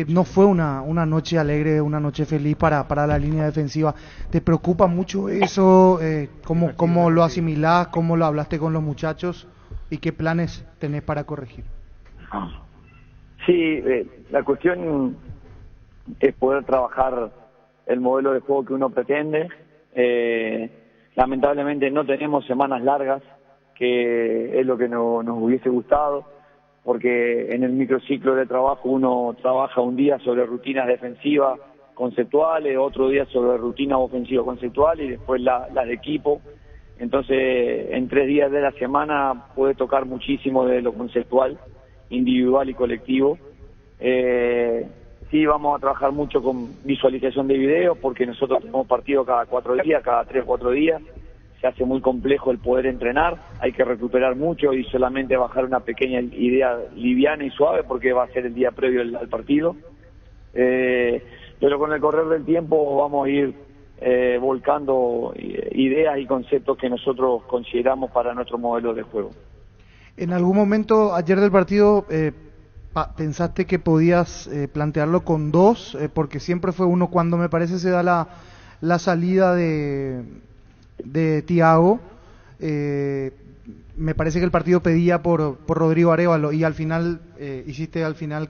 No fue una noche alegre, una noche feliz para la línea defensiva. ¿Te preocupa mucho eso? ¿Cómo lo asimilás? ¿Cómo lo hablaste con los muchachos? ¿Y qué planes tenés para corregir? Sí, la cuestión es poder trabajar el modelo de juego que uno pretende. Lamentablemente no tenemos semanas largas, que es lo que nos hubiese gustado, porque en el microciclo de trabajo uno trabaja un día sobre rutinas defensivas conceptuales, otro día sobre rutinas ofensivas conceptuales y después las de equipo. Entonces, en 3 días de la semana puede tocar muchísimo de lo conceptual, individual y colectivo. Sí, vamos a trabajar mucho con visualización de videos, porque nosotros tenemos partido cada 4 días, cada 3 o 4 días. Se hace muy complejo el poder entrenar, hay que recuperar mucho y solamente bajar una pequeña idea liviana y suave, porque va a ser el día previo al partido. Pero con el correr del tiempo vamos a ir volcando ideas y conceptos que nosotros consideramos para nuestro modelo de juego. En algún momento ayer del partido pensaste que podías plantearlo con 2, porque siempre fue uno cuando me parece se da la salida de Thiago. Me parece que el partido pedía por Rodrigo Arévalo y al final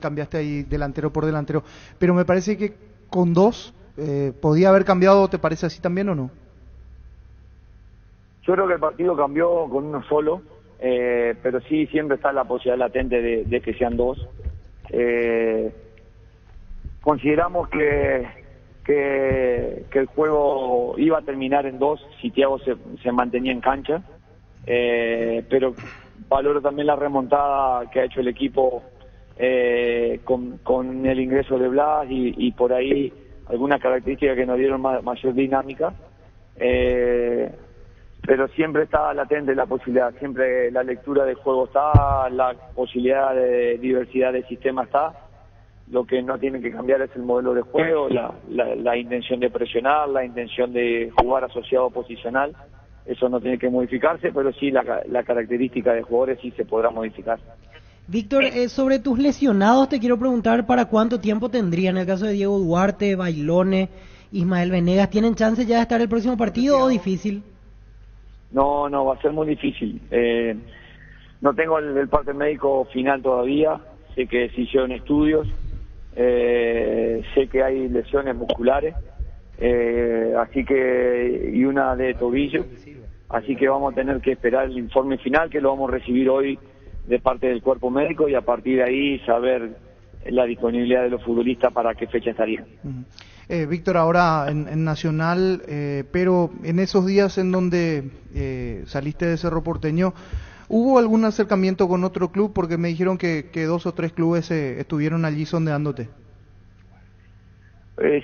cambiaste ahí delantero por delantero, pero me parece que con 2 podía haber cambiado. ¿Te parece así también o no? Yo creo que el partido cambió con uno solo, pero sí siempre está la posibilidad latente de que sean 2. Consideramos que el juego iba a terminar en 2 si Thiago se mantenía en cancha, pero valoro también la remontada que ha hecho el equipo con el ingreso de Blas y por ahí algunas características que nos dieron mayor dinámica, pero siempre está latente la posibilidad, siempre la lectura del juego está, la posibilidad de diversidad de sistema está. Lo que no tiene que cambiar es el modelo de juego, la intención de presionar, la intención de jugar asociado posicional. Eso no tiene que modificarse, pero sí la característica de jugadores sí se podrá modificar. Víctor, sobre tus lesionados te quiero preguntar para cuánto tiempo tendrían. En el caso de Diego Duarte, Bailone, Ismael Venegas, ¿tienen chance ya de estar el próximo partido o difícil? No, va a ser muy difícil. No tengo el parte médico final todavía, sé que se hicieron estudios. sé que hay lesiones musculares, así que, y una de tobillo, así que vamos a tener que esperar el informe final, que lo vamos a recibir hoy de parte del cuerpo médico, y a partir de ahí saber la disponibilidad de los futbolistas para qué fecha estarían. Víctor, ahora en Nacional, pero en esos días en donde saliste de Cerro Porteño, ¿hubo algún acercamiento con otro club? Porque me dijeron que 2 o 3 clubes estuvieron allí sondeándote.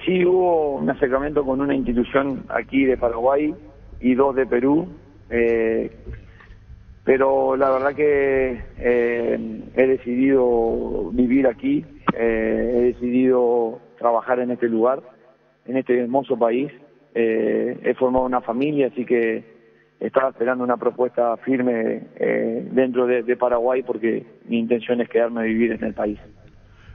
Sí, hubo un acercamiento con una institución aquí de Paraguay y 2 de Perú, pero la verdad que he decidido vivir aquí, he decidido trabajar en este lugar, en este hermoso país, he formado una familia, así que estaba esperando una propuesta firme dentro de Paraguay, porque mi intención es quedarme a vivir en el país.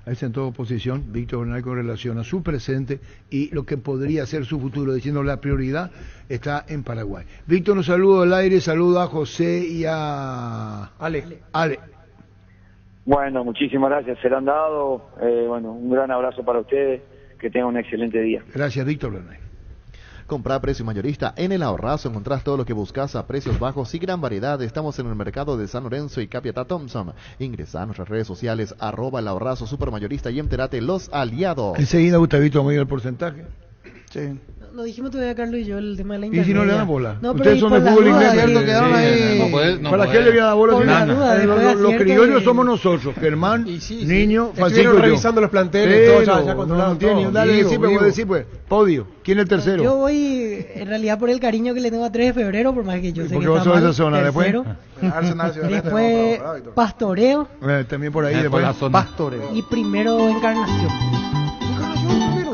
Ahí está en toda posición Víctor Bernal con relación a su presente y lo que podría ser su futuro, diciendo la prioridad está en Paraguay. Víctor, nos saluda al aire, saluda a José y a Ale. Bueno, muchísimas gracias, se lo han dado, bueno, un gran abrazo para ustedes, que tengan un excelente día. Gracias, Víctor Bernal. Comprar precio mayorista en El Ahorrazo, encontrás todo lo que buscas a precios bajos y gran variedad. Estamos en el mercado de San Lorenzo y Capiatá Thompson. Ingresa a nuestras redes sociales @El Ahorrazo Supermayorista y entérate los aliados. Enseguida Gustavito me dio el porcentaje. Sí. No dijimos todavía Carlos y yo el tema de la internet. ¿Y si no le dan bola? No, ustedes son de fútbol inglés. ¿Para qué le voy a dar bola? Los criollos somos nosotros, Germán, Niño, Francisco y yo. Revisando los planteles, todo ya controlado todo. Dale, decir pues, podio. ¿Quién es el tercero? Yo voy, en realidad, por el cariño que le tengo a 3 de febrero, por más que yo sé que está mal. Esa zona, después Pastoreo. También por ahí, después Pastoreo. Y primero Encarnación.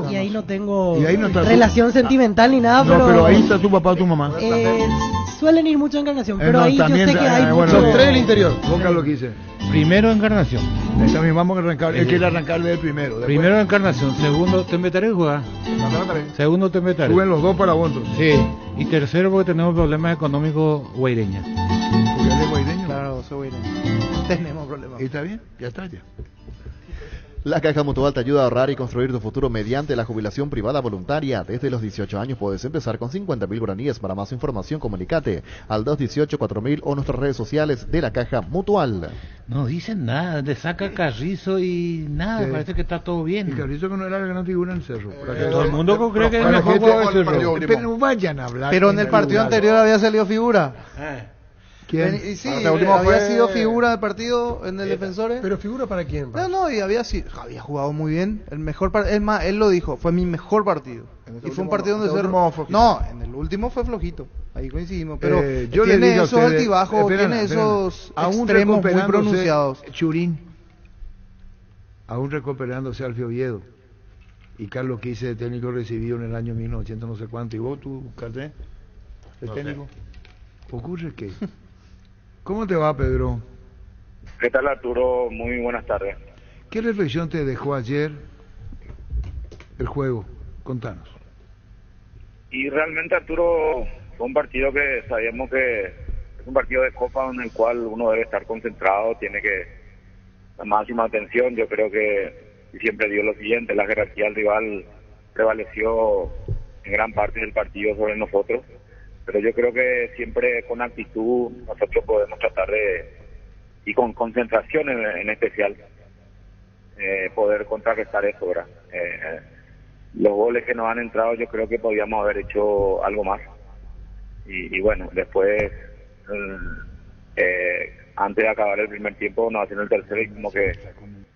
Y ahí no tengo relación sentimental ni nada, pero ahí está tu papá o tu mamá. Suelen ir mucho a Encarnación, pero ahí yo sé que hay muchos. Los 3 del interior. Boca lo que hice. Primero Encarnación. También vamos a arrancar. Él quiere arrancar del primero. Después. Primero Encarnación, segundo Tembetaré juega. Segundo Tembetaré. Suben los 2 para Bontos. Sí. Y tercero porque tenemos problemas económicos Guaireña. ¿Porque él es guaireño? Claro, soy guaireño. Tenemos problemas. ¿Y está bien? Ya está ya. La Caja Mutual te ayuda a ahorrar y construir tu futuro mediante la jubilación privada voluntaria. Desde los 18 años puedes empezar con 50.000 guaraníes. Para más información, comunicate al 218-4000 o nuestras redes sociales de la Caja Mutual. No dicen nada, le saca Carrizo y nada, parece que está todo bien. Y Carrizo que no era la gran figura en el Cerro. Todo el mundo cree que es el mejor jugador del Cerro. Pero no vayan a hablar. Pero en el partido anterior había salido figura. ¿Quién? Y sí, había sido figura del partido en el Defensores. ¿Pero figura para quién? No, y había jugado muy bien. El mejor es más, él lo dijo, fue mi mejor partido. Y fue un partido donde en el último fue flojito. Ahí coincidimos. Pero tiene esos altibajos, tiene esos extremos muy pronunciados. Churín, aún recuperándose Alfio Oviedo. Y Carlos Quise, de técnico recibido en el año 1900 no sé cuánto. ¿Y vos, tu cartel? ¿El técnico? ¿Ocurre qué? ¿Cómo te va, Pedro? ¿Qué tal, Arturo? Muy buenas tardes. ¿Qué reflexión te dejó ayer el juego? Contanos. Y realmente, Arturo, fue un partido que sabíamos que es un partido de Copa en el cual uno debe estar concentrado, tiene que la máxima atención. Yo creo que siempre dio lo siguiente, la jerarquía del rival prevaleció en gran parte del partido sobre nosotros. Pero yo creo que siempre con actitud nosotros podemos tratar y con concentración en especial, poder contrarrestar eso, ¿verdad? Los goles que nos han entrado yo creo que podíamos haber hecho algo más. Y bueno, después, antes de acabar el primer tiempo, nos hacían el tercero y como que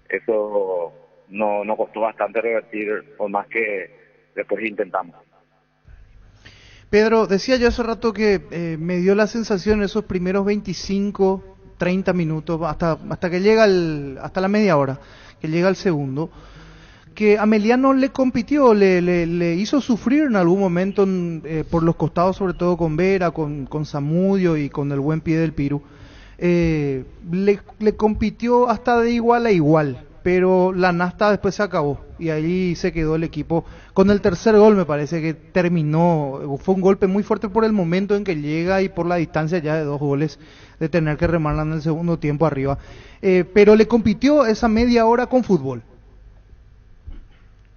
eso nos costó bastante revertir, por más que después intentamos. Pedro, decía yo hace rato que me dio la sensación en esos primeros 25, 30 minutos, hasta que llega hasta la media hora, que llega el segundo, que Ameliano le compitió, le hizo sufrir en algún momento por los costados, sobre todo con Vera, con Zamudio y con el buen pie del Piru. Le compitió hasta de igual a igual, pero la nasta después se acabó y ahí se quedó el equipo. Con el tercer gol me parece que terminó, fue un golpe muy fuerte por el momento en que llega y por la distancia ya de 2 goles de tener que remarla en el segundo tiempo arriba, pero le compitió esa media hora con fútbol.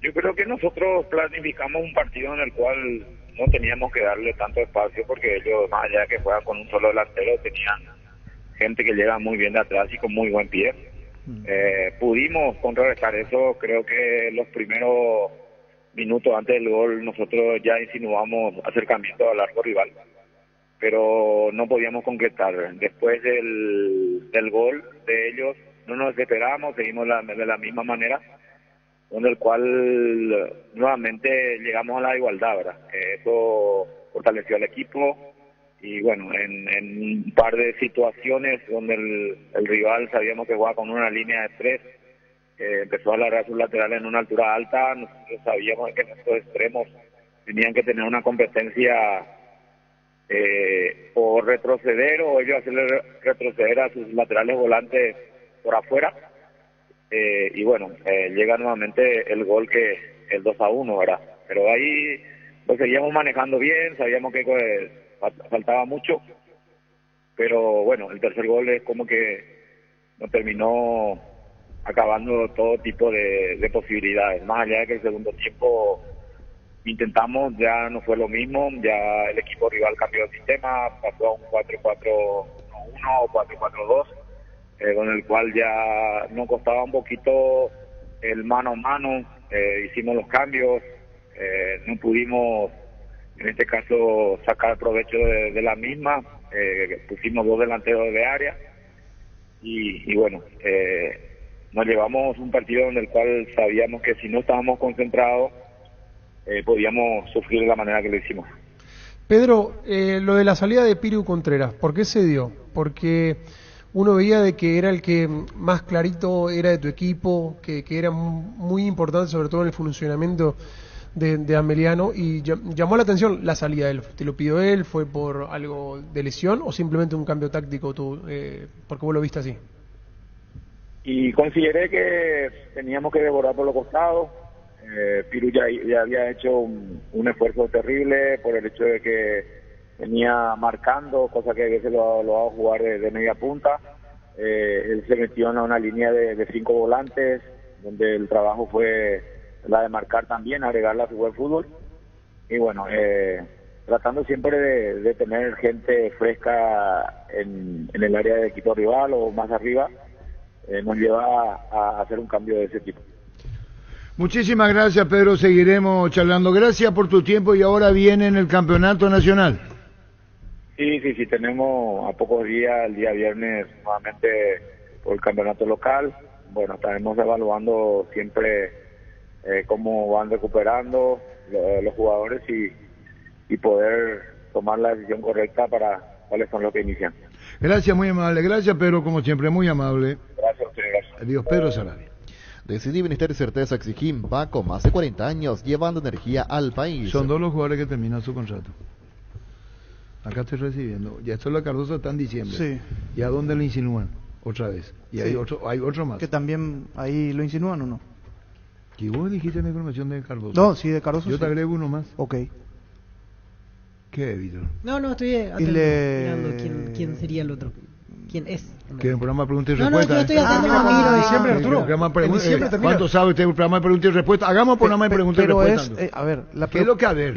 Yo creo que nosotros planificamos un partido en el cual no teníamos que darle tanto espacio porque ellos, más allá de que juegan con un solo delantero, tenían gente que llega muy bien de atrás y con muy buen pie. Pudimos contrarrestar eso. Creo que los primeros minutos antes del gol nosotros ya insinuamos acercamiento al arco rival, pero no podíamos concretar. Después del gol de ellos no nos desesperamos, seguimos de la misma manera, con el cual nuevamente llegamos a la igualdad, ¿verdad? Eso fortaleció al equipo y bueno, en un par de situaciones donde el rival sabíamos que jugaba con una línea de 3, empezó a alargar sus laterales en una altura alta. Nosotros sabíamos que nuestros extremos tenían que tener una competencia o retroceder o ellos hacerle retroceder a sus laterales volantes por afuera. Y bueno, llega nuevamente el gol, que el 2-1, ¿verdad? Pero ahí lo seguíamos manejando bien, sabíamos que faltaba mucho, pero bueno, el tercer gol es como que nos terminó acabando todo tipo de posibilidades. Más allá de que el segundo tiempo intentamos, ya no fue lo mismo, ya el equipo rival cambió el sistema, pasó a un 4-4-1 o 4-4-2, con el cual ya nos costaba un poquito el mano a mano. Hicimos los cambios, no pudimos en este caso sacar provecho de la misma, pusimos 2 delanteros de área y bueno, nos llevamos un partido en el cual sabíamos que si no estábamos concentrados podíamos sufrir de la manera que lo hicimos. Pedro, lo de la salida de Piru Contreras, ¿por qué se dio? Porque uno veía de que era el que más clarito era de tu equipo, que era muy importante sobre todo en el funcionamiento de Ameliano, y llamó la atención la salida de él. ¿Te lo pidió él? ¿Fue por algo de lesión o simplemente un cambio táctico tú, porque vos lo viste así? Y consideré que teníamos que devorar por los costados. Piru ya había hecho un esfuerzo terrible por el hecho de que venía marcando, cosa que a veces lo va a jugar de media punta. Él se metió en una línea de 5 volantes, donde el trabajo fue la de marcar también, agregarla a su buen fútbol. Y bueno, tratando siempre de tener gente fresca en el área del equipo rival o más arriba, nos lleva a hacer un cambio de ese tipo. Muchísimas gracias, Pedro, seguiremos charlando. Gracias por tu tiempo y ahora viene en el campeonato nacional. Sí, tenemos a pocos días, el día viernes, nuevamente por el campeonato local. Bueno, estaremos evaluando siempre cómo van recuperando los jugadores y poder tomar la decisión correcta para cuáles son los que inician. Gracias, muy amable. Gracias, Pedro, como siempre, muy amable. Gracias a ustedes. Adiós, Pedro Sarabia. Decidí Ministerio de Certeza Exigim va con más de 40 años llevando energía al país. Son 2 los jugadores que terminan su contrato. Acá estoy recibiendo. Ya esto lo Cardoso está en diciembre. Sí. ¿Y a dónde lo insinúan? Otra vez. Y sí. hay otro más. Que también ahí lo insinúan o no. ¿Y vos dijiste la información de Cardoso? No, sí, de Cardoso. Yo te agrego uno más. Ok. ¿Qué, Víctor? No, estoy mirando quién sería el otro. ¿Quién es? ¿Qué un programa de preguntas y respuestas? No, yo estoy haciendo en diciembre, Arturo. ¿Cuánto sabe usted un programa de preguntas y respuestas? Hagamos un programa de preguntas y respuestas. A ver, ¿qué es lo que a ver?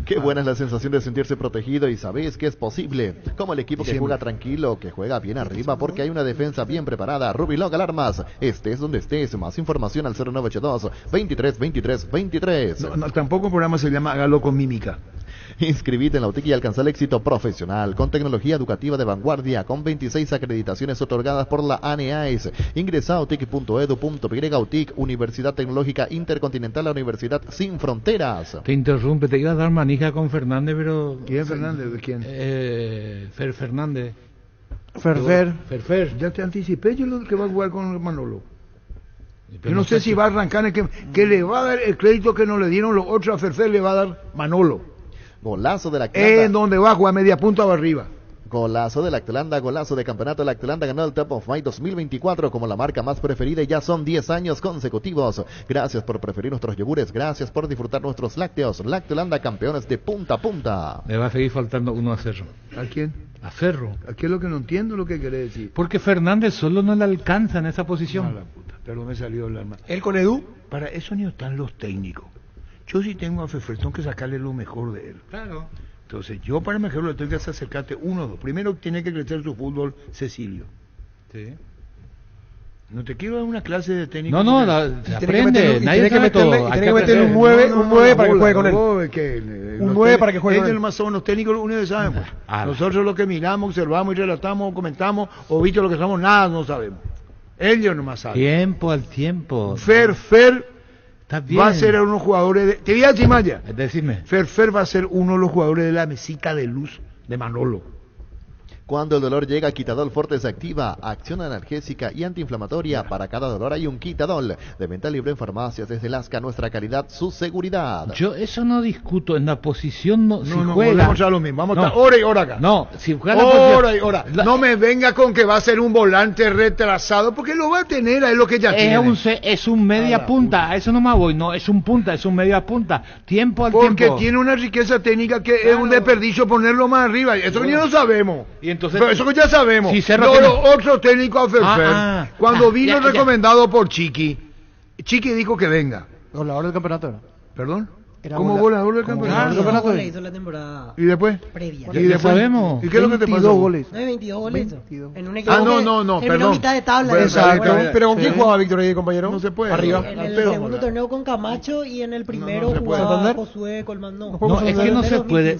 Qué buena es la sensación de sentirse protegido y sabes que es posible. Como el equipo que juega tranquilo, que juega bien arriba, porque hay una defensa bien preparada. Rubilog Alarmas. Estés donde estés. Más información al 0982 23 23 23. No, tampoco el programa se llama Hágalo con mímica. Inscribite en la UTIC y alcanza el éxito profesional con tecnología educativa de vanguardia, con 26 acreditaciones otorgadas por la ANEAES. Ingresa a utic.edu.py. UTIC, Universidad Tecnológica Intercontinental, la Universidad sin fronteras. Te interrumpe, te iba a dar manija con Fernández, pero... ¿Quién Fernández? ¿De quién? Fernández. Ferfer. Ya te anticipé yo lo que va a jugar con Manolo. Yo no sé si va a arrancar, que le va a dar el crédito que no le dieron los otros a Ferfer, le va a dar Manolo. Golazo de la Atlanta. En donde va a jugar media punta o arriba. Golazo de la Atlanta, golazo de campeonato. La Atlanta ganó el Top of Mind 2024 como la marca más preferida y ya son 10 años consecutivos. Gracias por preferir nuestros yogures, gracias por disfrutar nuestros lácteos. La Atlanta, campeones de punta a punta. Me va a seguir faltando uno a Cerro. ¿A quién? A Ferro. ¿A qué es lo que no entiendo lo que quiere decir? Porque Fernández solo no le alcanza en esa posición. A la puta. Perdón, me salió el alma. ¿Él con Edu? Para eso ni están los técnicos. Yo sí tengo a Fefer, tengo que sacarle lo mejor de él. Claro. Entonces, yo para mejor le tengo que hacer acercarte uno o dos. Primero tiene que crecer su fútbol Cecilio. Sí. No te quiero dar una clase de técnico. No, no, se aprende. Nadie sabe todo. Tiene que meterle un 9 para que juegue con él. Un 9 para que juegue con él. Ellos más son los técnicos, lo único que sabemos. Nosotros lo que miramos, observamos y relatamos, comentamos, o visto lo que somos, nada no sabemos. Ellos nomás saben. Tiempo al tiempo. Fer va a ser uno de los jugadores de... Te voy a decir, Maya. Decime. Fer va a ser uno de los jugadores de la mesita de luz de Manolo. Cuando el dolor llega, Quitadol Forte se activa, acción analgésica y antiinflamatoria. Para cada dolor hay un Quitadol. De venta libre en farmacias desde Lasca, nuestra calidad, su seguridad. Yo eso no discuto, en la posición no, si no, juega... volvemos a lo mismo, vamos a estar hora y hora acá. No, si juega la hora y hora. No me venga con que va a ser un volante retrasado, porque lo va a tener, es lo que ya tiene. Es un media punta, a eso no me voy, no, es un punta, es un media punta. Tiempo al tiempo. Porque tiene una riqueza técnica que es un desperdicio ponerlo más arriba, eso que ya no sabemos. Y entonces, pero eso que ya sabemos. Si otro técnico a Ferfer, cuando vino recomendado por Chiqui dijo que venga. Goleador del campeonato. ¿Perdón? ¿Cómo goleador del campeonato? Le hizo la temporada ¿Y después? previa. ¿Y después? Sabemos. ¿Y qué es lo que te pasó? 22 goles. No hay 22 goles. 22. En un equipo no, en perdón. una mitad de tabla. Exacto. Pero ¿con quién jugaba Víctor ahí, compañero? No se puede. Arriba. En el segundo torneo con Camacho y en el primero jugaba Josué Colman. No, es que no se puede.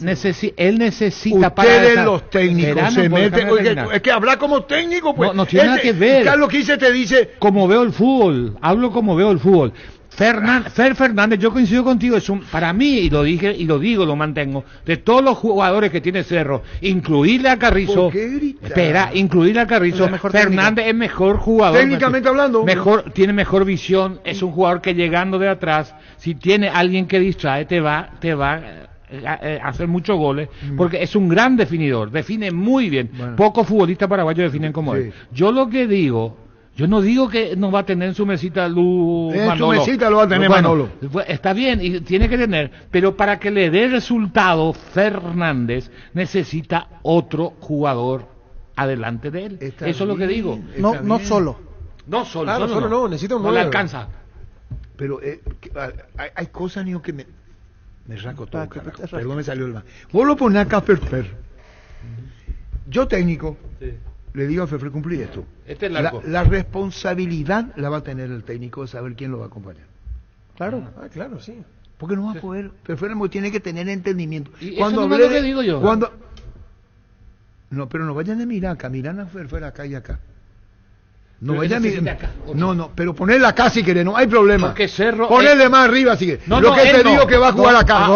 Él necesita Ustedes los técnicos se meten. Es que habla como técnico, pues. No tiene nada que ver. Carlos Quise te dice. Como veo el fútbol. Hablo como veo el fútbol. Fer Fernández, yo coincido contigo, es para mí, y lo dije y lo digo, lo mantengo, de todos los jugadores que tiene Cerro, incluirle a Carrizo, incluirle a Carrizo, Fernández es mejor jugador. Técnicamente hablando. Tiene mejor visión, es un jugador que llegando de atrás, si tiene alguien que distrae, te va a hacer muchos goles, porque es un gran definidor, define muy bien. Bueno. Pocos futbolistas paraguayos definen como él. Yo lo que digo... Yo no digo que no va a tener en su mesita Manolo. En su mesita lo va a tener Manolo. Está bien, y tiene que tener, pero para que le dé resultado Fernández necesita otro jugador adelante de él. Eso es lo que digo. No solo. No solo. Claro, solo no, necesita un 9. No le alcanza. Pero hay cosas, Nico, que me raco todo. Perdón, me salió el mal. Vos lo ponés acá, Fer. Yo técnico. Sí. Le digo a Fefer, cumplí esto. La responsabilidad la va a tener el técnico de saber quién lo va a acompañar. Claro, claro, sí. Porque no va a poder. Fefer tiene que tener entendimiento. ¿Y cuando eso no es lo que digo yo? No, pero no vayan de Miraca, miran a Fefer acá y acá. No vayan acá. No, pero ponedla acá si querés, no hay problema. Porque Cerro. Ponedle más arriba si querés. Lo que te digo que va a jugar acá.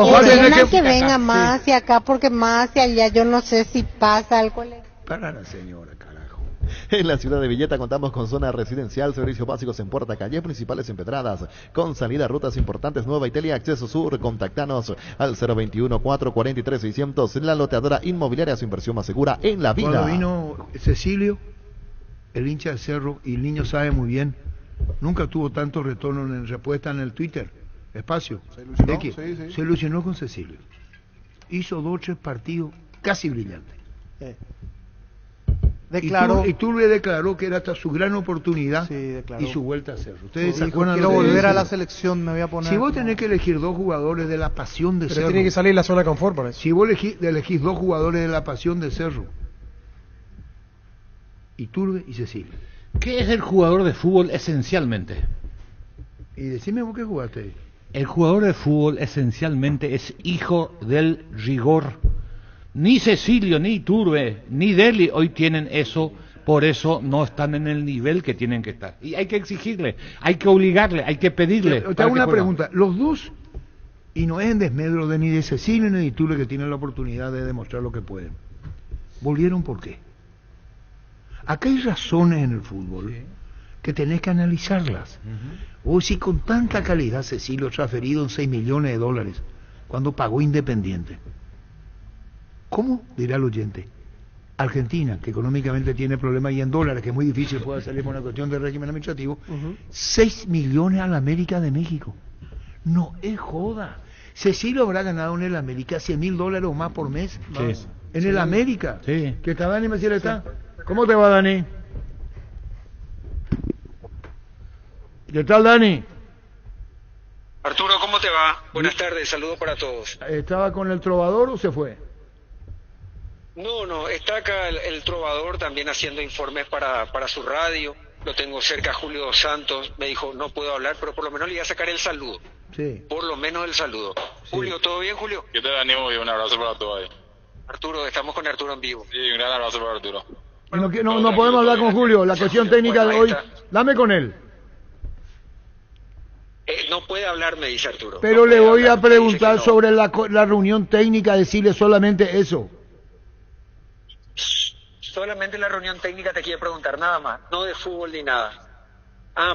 Que venga más hacia acá, porque más hacia allá yo no sé si pasa algo. Para la señora, carajo. En la ciudad de Villeta contamos con zona residencial, servicios básicos en Puerta, calles principales empedradas, con salida a rutas importantes, Nueva Italia, Acceso Sur. Contactanos al 021-443-600. La loteadora inmobiliaria, su inversión más segura en la vida. Cuando vino Cecilio, el hincha de Cerro, y el niño sabe muy bien, nunca tuvo tanto retorno en respuesta en el Twitter. Espacio. Se ilusionó con Cecilio. Hizo 2 o 3 partidos casi brillantes. Declaró, Iturbe declaró que era hasta su gran oportunidad y su vuelta a Cerro. Ustedes se acuerdan. Quiero volver a la selección, me voy a poner. Si vos tenés que elegir 2 jugadores de la pasión de Cerro, tiene que salir la zona de confort para eso. Si vos elegís 2 jugadores de la pasión de Cerro, Iturbe y Cecilio. ¿Qué es el jugador de fútbol esencialmente? Y decime vos qué jugaste. El jugador de fútbol esencialmente es hijo del rigor. Ni Cecilio, ni Iturbe, ni Deli hoy tienen eso, por eso no están en el nivel que tienen que estar. Y hay que exigirle, hay que obligarle, hay que pedirle. Te hago una pregunta, los dos, y no es en desmedro de ni de Cecilio ni de Iturbe, que tienen la oportunidad de demostrar lo que pueden, ¿volvieron por qué? Acá hay razones en el fútbol que tenés que analizarlas. O si con tanta calidad Cecilio transferido en $6 millones cuando pagó Independiente. ¿Cómo? Dirá el oyente. Argentina, que económicamente tiene problemas y en dólares, que es muy difícil puede salir por una cuestión de régimen administrativo, 6 millones a la América de México. No es joda. Cecilio habrá ganado en el América $100,000 o más por mes. Sí. En el América. Sí. ¿Qué está Dani? ¿Me está? ¿Cómo te va, Dani? ¿Qué tal, Dani? Arturo, ¿cómo te va? Buenas tardes, saludos para todos. ¿Estaba con el trovador o se fue? No, está acá el trovador también haciendo informes para su radio. Lo tengo cerca, Julio Dos Santos. Me dijo, no puedo hablar, pero por lo menos le voy a sacar el saludo. Sí. Por lo menos el saludo. Sí. Julio, ¿todo bien, Julio? ¿Qué tal, Dani? Muy bien, un abrazo para todos ahí. Arturo, estamos con Arturo en vivo. Sí, un gran abrazo para Arturo. No podemos hablar con Julio, la cuestión técnica de hoy. Dame con él. No puede hablar, me dice Arturo. Pero le voy a preguntar sobre la reunión técnica, decirle solamente eso. Solamente la reunión técnica te quiere preguntar, nada más, no de fútbol ni nada.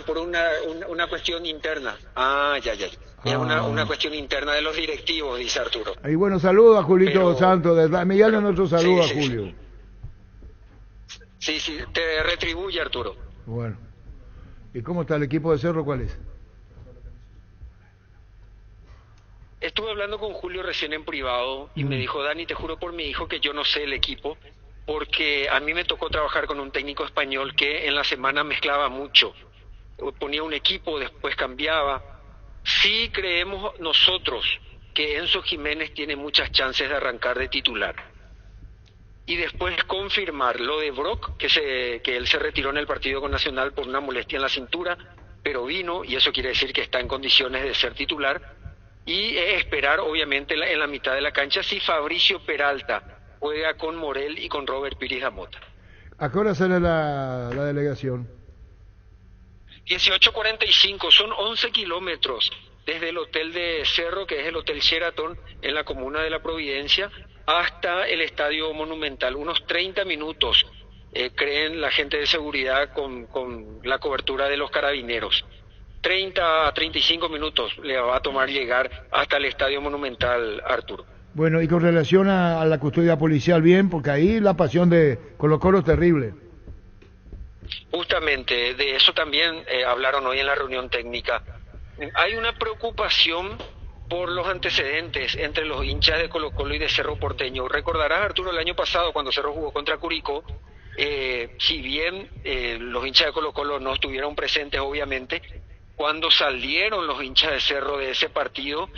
Por una cuestión interna. Ya. Es una cuestión interna de los directivos, dice Arturo. Y bueno, saludo a Julito Santos, Miguel, nuestro saludo a Julio. Sí, te retribuye, Arturo. Bueno. ¿Y cómo está el equipo de Cerro? ¿Cuál es? Estuve hablando con Julio recién en privado y me dijo, Dani, te juro por mi hijo que yo no sé el equipo, porque a mí me tocó trabajar con un técnico español que en la semana mezclaba mucho. Ponía un equipo, después cambiaba. Sí creemos nosotros que Enzo Jiménez tiene muchas chances de arrancar de titular. Y después confirmar lo de Brock, que él se retiró en el partido con Nacional por una molestia en la cintura, pero vino, y eso quiere decir que está en condiciones de ser titular. Y esperar, obviamente, en la mitad de la cancha si Fabricio Peralta juega con Morel y con Robert Pires da Mota. ¿A qué hora sale la delegación? 18:45, son 11 kilómetros desde el hotel de Cerro, que es el Hotel Sheraton, en la comuna de La Providencia, hasta el Estadio Monumental. Unos 30 minutos, creen la gente de seguridad con la cobertura de los carabineros. 30 a 35 minutos le va a tomar llegar hasta el Estadio Monumental, Arturo. Bueno, y con relación a la custodia policial, bien, porque ahí la pasión de Colo-Colo es terrible. Justamente, de eso también hablaron hoy en la reunión técnica. Hay una preocupación por los antecedentes entre los hinchas de Colo-Colo y de Cerro Porteño. Recordarás, Arturo, el año pasado cuando Cerro jugó contra Curicó, si bien los hinchas de Colo-Colo no estuvieron presentes, obviamente, cuando salieron los hinchas de Cerro de ese partido,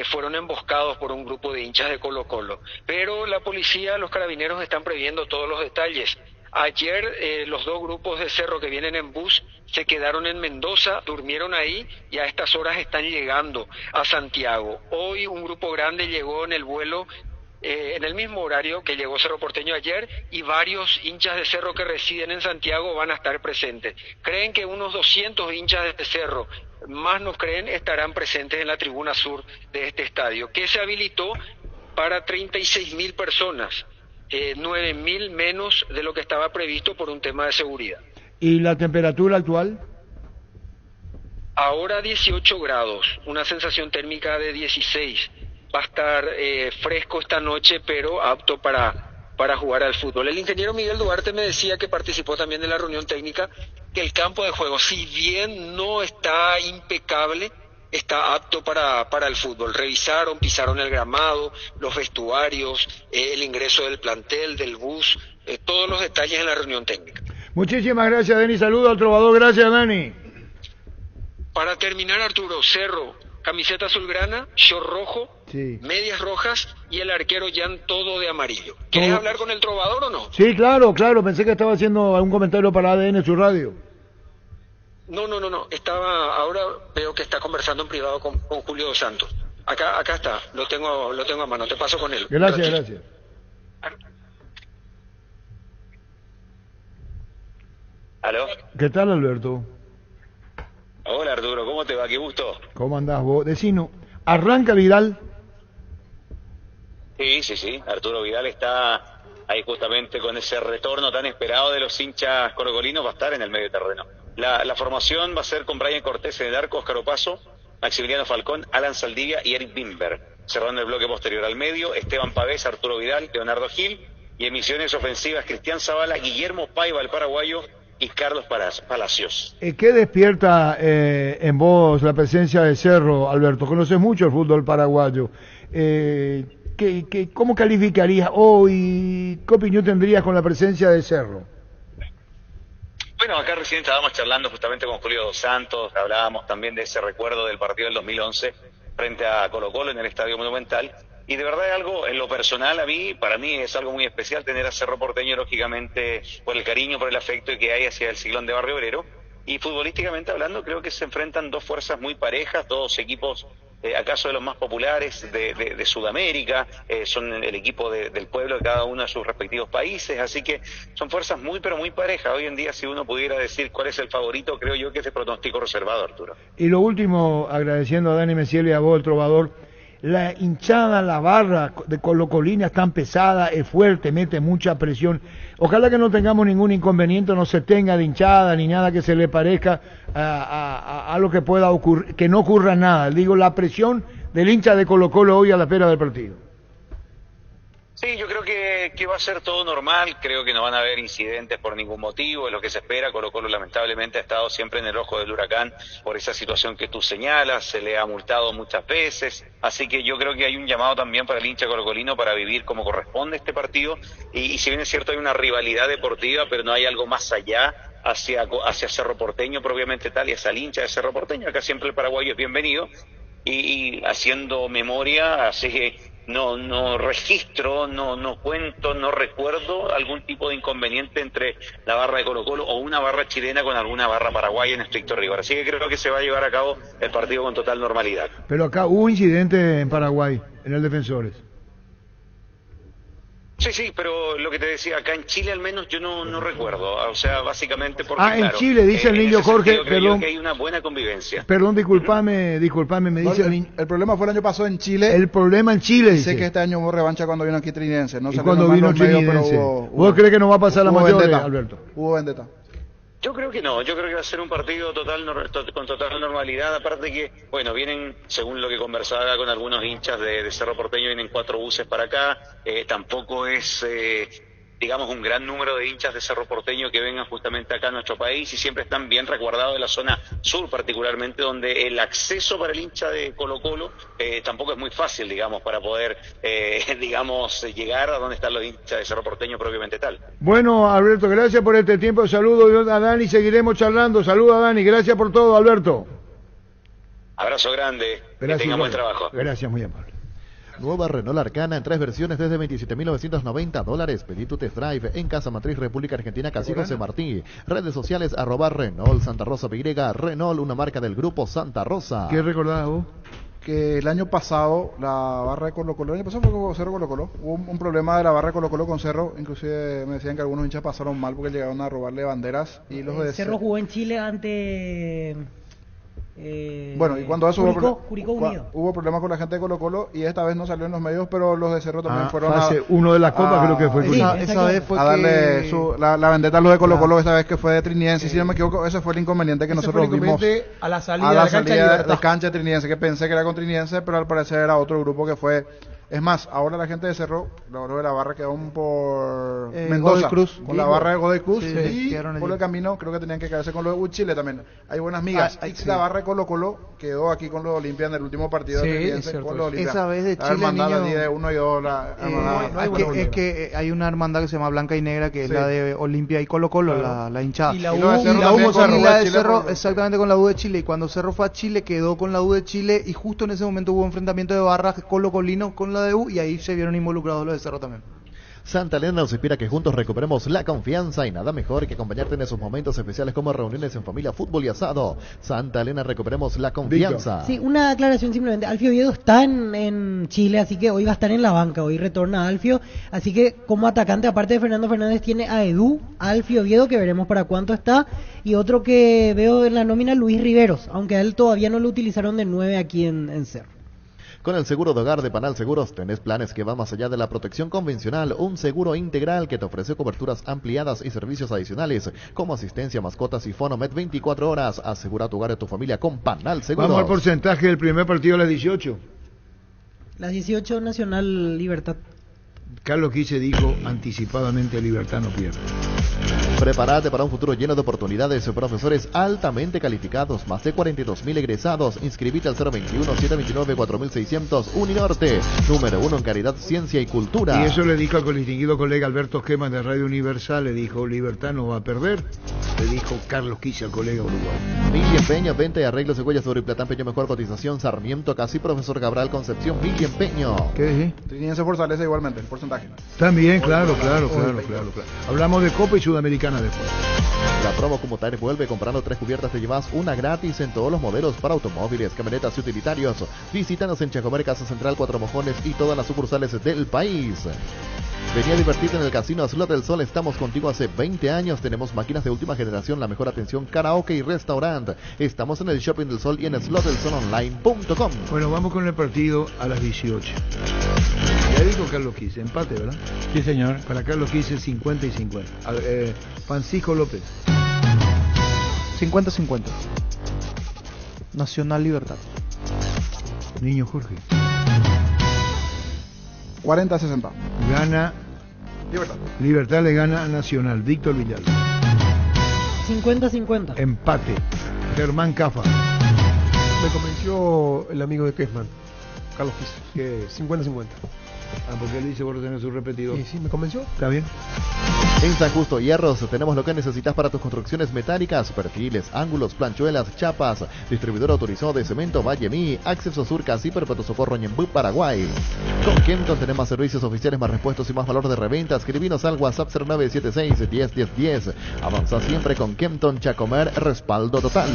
fueron emboscados por un grupo de hinchas de Colo-Colo. Pero la policía, los carabineros están previendo todos los detalles. Ayer los dos grupos de Cerro que vienen en bus se quedaron en Mendoza, durmieron ahí y a estas horas están llegando a Santiago. Hoy un grupo grande llegó en el vuelo en el mismo horario que llegó Cerro Porteño ayer, y varios hinchas de Cerro que residen en Santiago van a estar presentes. Creen que unos 200 hinchas de Cerro, más nos creen, estarán presentes en la tribuna sur de este estadio, que se habilitó para 36.000 personas, 9.000 menos de lo que estaba previsto por un tema de seguridad. ¿Y la temperatura actual? Ahora 18 grados, una sensación térmica de 16. Va a estar fresco esta noche, pero apto para jugar al fútbol. El ingeniero Miguel Duarte me decía, que participó también de la reunión técnica, que el campo de juego, si bien no está impecable, está apto para el fútbol. Revisaron, pisaron el gramado, los vestuarios, el ingreso del plantel, del bus, todos los detalles en la reunión técnica. Muchísimas gracias, Dani. Saludos al trovador. Gracias, Dani. Para terminar, Arturo, Cerro, camiseta azulgrana, short rojo, sí, medias rojas y el arquero Jan todo de amarillo. ¿Querés hablar con el trovador o no? Sí, claro. Pensé que estaba haciendo un comentario para ADN, su radio. No. Ahora veo que está conversando en privado con Julio Dos Santos. Acá está, lo tengo a mano, te paso con él. Gracias. ¿Aló? ¿Qué tal, Alberto? Hola, Arturo, ¿cómo te va? Qué gusto. ¿Cómo andás vos? Decino, ¿arranca Vidal? Sí, Arturo Vidal está ahí justamente con ese retorno tan esperado de los hinchas corocolinos, va a estar en el medio terreno. La formación va a ser con Brian Cortés en el arco, Óscar Opaso, Maximiliano Falcón, Alan Saldivia y Eric Bimber. Cerrando el bloque posterior al medio, Esteban Pavés, Arturo Vidal, Leonardo Gil, y en misiones ofensivas Cristian Zavala, Guillermo Paiva, el paraguayo, y Carlos Palacios. ¿Qué despierta en vos la presencia de Cerro, Alberto? Conoces mucho el fútbol paraguayo. ¿Cómo calificarías hoy? ¿Qué opinión tendrías con la presencia de Cerro? Bueno, acá recién estábamos charlando justamente con Julio Dos Santos, hablábamos también de ese recuerdo del partido del 2011 frente a Colo-Colo en el Estadio Monumental, y de verdad es algo, en lo personal, para mí es algo muy especial tener a Cerro Porteño, lógicamente, por el cariño, por el afecto que hay hacia el Ciclón de Barrio Obrero, y futbolísticamente hablando, creo que se enfrentan dos fuerzas muy parejas, dos equipos, acaso de los más populares de Sudamérica, son el equipo del pueblo de cada uno de sus respectivos países, así que son fuerzas muy pero muy parejas. Hoy en día, si uno pudiera decir cuál es el favorito, creo yo que es de pronóstico reservado, Arturo. Y lo último, agradeciendo a Dani Messiel y a vos, el trovador, la hinchada, la barra de Colocolina es tan pesada, es fuerte, mete mucha presión. Ojalá que no tengamos ningún inconveniente, no se tenga de hinchada ni nada que se le parezca a lo que pueda ocurrir, que no ocurra nada. Digo, la presión del hincha de Colo-Colo hoy a la espera del partido. Sí, yo creo que va a ser todo normal, creo que no van a haber incidentes por ningún motivo, es lo que se espera. Colo-Colo lamentablemente ha estado siempre en el ojo del huracán por esa situación que tú señalas, se le ha multado muchas veces, así que yo creo que hay un llamado también para el hincha colocolino para vivir como corresponde este partido, y si bien es cierto hay una rivalidad deportiva, pero no hay algo más allá hacia Cerro Porteño propiamente tal, y hacia el hincha de Cerro Porteño. Acá siempre el paraguayo es bienvenido, y haciendo memoria, así que no registro, no cuento, no recuerdo algún tipo de inconveniente entre la barra de Colo-Colo o una barra chilena con alguna barra paraguaya en estricto rigor. Así que creo que se va a llevar a cabo el partido con total normalidad. Pero acá hubo incidente en Paraguay, en el Defensores. Sí, pero lo que te decía, acá en Chile al menos yo no recuerdo, o sea, básicamente porque en Chile, dice el niño Jorge, perdón, que hay una buena convivencia. Perdón, disculpame, me dice el niño. El problema fue el año pasado en Chile. El problema en Chile, dice. Sé que este año hubo revancha cuando vino aquí Trinense. No y cuando vino Trinense. ¿Vos crees que no va a pasar la mayor, Alberto? Hubo vendetta. Yo creo que no, yo creo que va a ser un partido con total normalidad, aparte que, bueno, vienen, según lo que conversaba con algunos hinchas de Cerro Porteño, vienen 4 buses para acá, tampoco es, digamos, un gran número de hinchas de Cerro Porteño que vengan justamente acá a nuestro país, y siempre están bien resguardados de la zona sur particularmente, donde el acceso para el hincha de Colo-Colo tampoco es muy fácil, digamos, para poder, digamos, llegar a donde están los hinchas de Cerro Porteño propiamente tal. Bueno, Alberto, gracias por este tiempo, saludo a Dani, seguiremos charlando, saludo a Dani, gracias por todo, Alberto. Abrazo grande, gracias, que tengan buen trabajo. Gracias, muy amable. Nueva Renault Arcana en 3 versiones desde $27.990. Pedí tu test drive en Casa Matriz, República Argentina, Casino José Martí. Redes sociales @Renault Santa Rosa PY. Renault, una marca del grupo Santa Rosa. ¿Qué recordás vos? Que el año pasado la barra de Colo-Colo, el año pasado fue con Cerro Colo-Colo, hubo un problema de la barra de Colo-Colo con Cerro, inclusive me decían que algunos hinchas pasaron mal porque llegaron a robarle banderas y los de Cerro jugó en Chile ante bueno, y cuando eso hubo problemas con la gente de Colo-Colo, y esta vez no salió en los medios, pero los de Cerro también fueron uno de las copas, creo que fue esa vez fue a darle la vendetta a los de Colo-Colo, esta vez que fue de Triniense, si no me equivoco, ese fue el inconveniente que nosotros vimos a la salida de cancha Triniense, que pensé que era con Triniense, pero al parecer era otro grupo que fue. Es más, ahora la gente de Cerro, de la barra quedó por Mendoza, Cruz, con la barra de Godoy Cruz, y por el camino creo que tenían que quedarse con lo de Chile también. Hay buenas migas. La barra de Colo-Colo quedó aquí con los Olimpia en el último partido de con los Olimpia. Esa vez de Chile, niño, de 1 y 2, es que hay una hermandad que se llama Blanca y Negra, que es la de Olimpia y Colo-Colo, la hinchada. Y la de Cerro, exactamente, con la U de Chile. Y cuando Cerro fue a Chile, quedó con la U de Chile, y justo en ese momento hubo enfrentamiento de barras colocolinos con la de U, y ahí se vieron involucrados los de Cerro también. Santa Elena nos inspira que juntos recuperemos la confianza, y nada mejor que acompañarte en esos momentos especiales como reuniones en familia, fútbol y asado. Santa Elena, recuperemos la confianza. Sí, una aclaración simplemente. Alfio Oviedo está en Chile, así que hoy va a estar en la banca. Hoy retorna Alfio, así que como atacante, aparte de Fernando Fernández, tiene a Edu, Alfio Oviedo, que veremos para cuánto está, y otro que veo en la nómina, Luis Riveros, aunque a él todavía no lo utilizaron de 9 aquí en Cerro. Con el seguro de hogar de Panal Seguros tenés planes que van más allá de la protección convencional, un seguro integral que te ofrece coberturas ampliadas y servicios adicionales como asistencia a mascotas y Fonomed 24 horas. Asegura tu hogar y tu familia con Panal Seguros. Vamos al porcentaje del primer partido a las 18. Las 18, Nacional Libertad. Carlos Quise dijo anticipadamente: Libertad no pierde. Prepárate para un futuro lleno de oportunidades. Profesores altamente calificados, más de 42.000 egresados. Inscribite al 021-729-4600. Uninorte, número 1 en calidad, ciencia y cultura. Y eso le dijo al distinguido colega Alberto Esquema de Radio Universal, le dijo, Libertad no va a perder, le dijo Carlos Quise al colega uruguayo. Miguel Peña, venta y arreglos de huellas sobre Platán Peña, mejor cotización, Sarmiento, casi Profesor Cabral, Concepción, Miguel Peño. ¿Qué dije? Triniense fortalece igualmente, el porcentaje. También, claro. Hablamos de Copa y Sudamericana después. La promo Comutaire vuelve. Comprando 3 cubiertas te llevas una gratis en todos los modelos para automóviles, camionetas y utilitarios. Visítanos en Chacomer, Casa Central, Cuatro Mojones y todas las sucursales del país. Venía a divertirte en el Casino Slot del Sol. Estamos contigo hace 20 años. Tenemos máquinas de última generación, la mejor atención, karaoke y restaurante. Estamos en el Shopping del Sol y en slotdelsononline.com. Bueno, vamos con el partido a las 18. Ya dijo Carlos Quise, empate, ¿verdad? Sí, señor. Para Carlos Quise, 50 y 50. Francisco López. 50-50. Nacional Libertad. Niño Jorge. 40-60. Gana Libertad. Libertad le gana a Nacional. Víctor Villalba. 50-50. Empate. Germán Cafa. Me convenció el amigo de Kessman, Carlos Quise, que 50-50. Porque él dice, vos tenés su repetidor. Sí, me convenció. Está bien. En San Justo Hierros tenemos lo que necesitas para tus construcciones metálicas, perfiles, ángulos, planchuelas, chapas. Distribuidor autorizado de cemento Vallemí, Acceso Sur, Casi, Perpetuo Socorro, Ñembú, Paraguay. Con Kempton tenemos servicios oficiales, más repuestos y más valor de reventa. Escribinos al WhatsApp 0976-101010. Avanza siempre con Kempton Chacomer, respaldo total.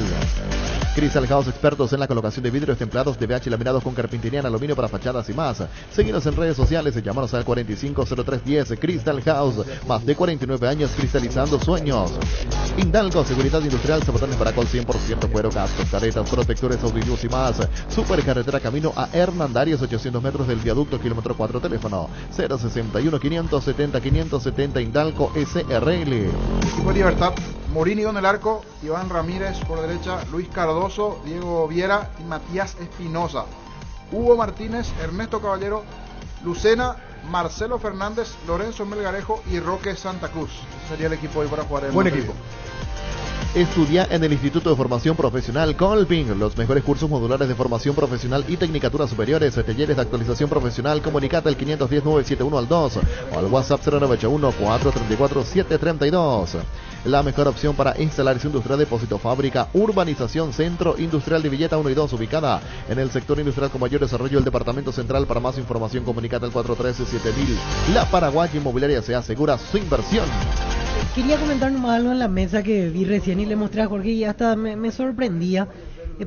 Crystal House, expertos en la colocación de vidrios templados de BH laminados con carpintería en aluminio para fachadas y más. Seguinos en redes sociales, llámanos al 450310. Crystal House, más de 49 años cristalizando sueños. Hidalgo, seguridad industrial, zapatones para col 100% cuero, cascos, caretas, protectores auditivos y más. Supercarretera camino a Hernandarias, 800 metros del viaducto, kilómetro 4, teléfono 061-570-570, Hidalgo SRL. Equipo Libertad, Morínigo en el arco, Iván Ramírez por derecha, Luis Cardoso, Diego Viera y Matías Espinosa. Hugo Martínez, Ernesto Caballero, Lucena, Marcelo Fernández, Lorenzo Melgarejo y Roque Santa Cruz. Ese sería el equipo hoy para jugar en buen Montevideo. equipo. Estudia en el Instituto de Formación Profesional Colping, los mejores cursos modulares de formación profesional y tecnicaturas superiores, talleres de actualización profesional. Comunicate al 510-971 al 2 o al WhatsApp 0981-434-732. La mejor opción para instalación industrial, depósito, fábrica, urbanización, centro industrial de Villeta 1 y 2, ubicada en el sector industrial con mayor desarrollo del Departamento Central. Para más información, comunicate al 413-7000. La Paraguaya Inmobiliaria se asegura su inversión. Quería comentar nomás algo en la mesa que vi recién y le mostré a Jorge y hasta me sorprendía,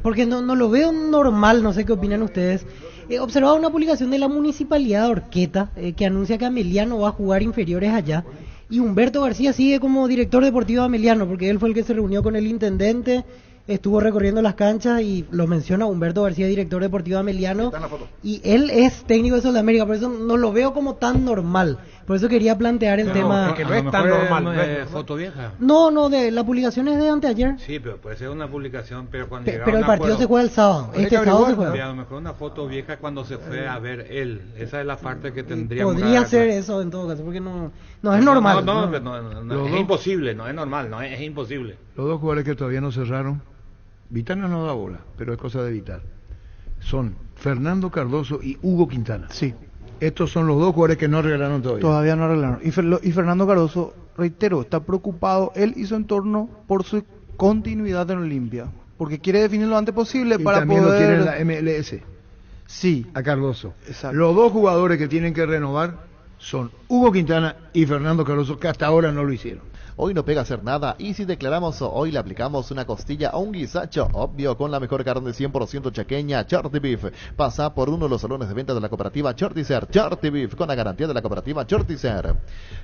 porque no lo veo normal, no sé qué opinan ustedes. Observaba una publicación de la Municipalidad de Horqueta que anuncia que Ameliano va a jugar inferiores allá y Humberto García sigue como director deportivo de Ameliano, porque él fue el que se reunió con el intendente, estuvo recorriendo las canchas y lo menciona Humberto García, director deportivo de Ameliano, y él es técnico de Sudamérica, por eso no lo veo como tan normal. Por eso quería plantear el tema. Que no es tan normal. ¿Foto vieja? No, de la publicación es de anteayer. Sí, pero puede ser una publicación, pero cuando llegaba pero el partido se juega el sábado. Sábado se juega. A lo mejor una foto vieja cuando se fue a ver él. Esa es la parte que tendría. Podría ser eso en todo caso, porque no es normal. No, es imposible, no es normal, es imposible. Los dos jugadores que todavía no cerraron, Vitana no da bola, pero es cosa de Vital. Son Fernando Cardoso y Hugo Quintana. Sí. Estos son los dos jugadores que no arreglaron todavía. Todavía no arreglaron. Y Fernando Cardoso, reitero, está preocupado él y su entorno por su continuidad en Olimpia, porque quiere definir lo antes posible y para también poder... lo quiere la MLS. Sí. A Cardoso. Exacto. Los dos jugadores que tienen que renovar son Hugo Quintana y Fernando Cardoso, que hasta ahora no lo hicieron. Hoy no pega hacer nada y si declaramos hoy le aplicamos una costilla a un guisacho, obvio, con la mejor carne 100% chaqueña, Charty Beef. Pasa por uno de los salones de venta de la cooperativa Charticer, Charty Beef, con la garantía de la cooperativa Charticer.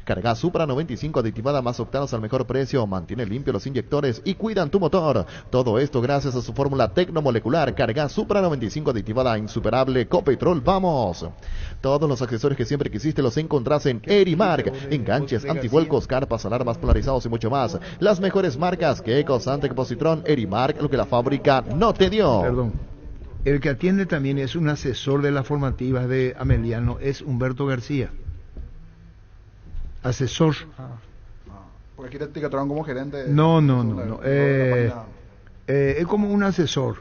Carga Supra 95 aditivada más octanos al mejor precio, mantiene limpio los inyectores y cuidan tu motor. Todo esto gracias a su fórmula tecnomolecular. Carga Supra 95 aditivada insuperable, Copetrol, vamos. Todos los accesorios que siempre quisiste los encontrás en Erimark. Enganches, antivuelcos, carpas, alarmas polarizadas y mucho más. Las mejores marcas que Eco, Santec, Positrón, Erimark, lo que la fábrica no te dio. Perdón. El que atiende también es un asesor de las formativas de Ameliano, es Humberto García. Asesor. Porque aquí te etiquetaron como gerente. No. Es como un asesor,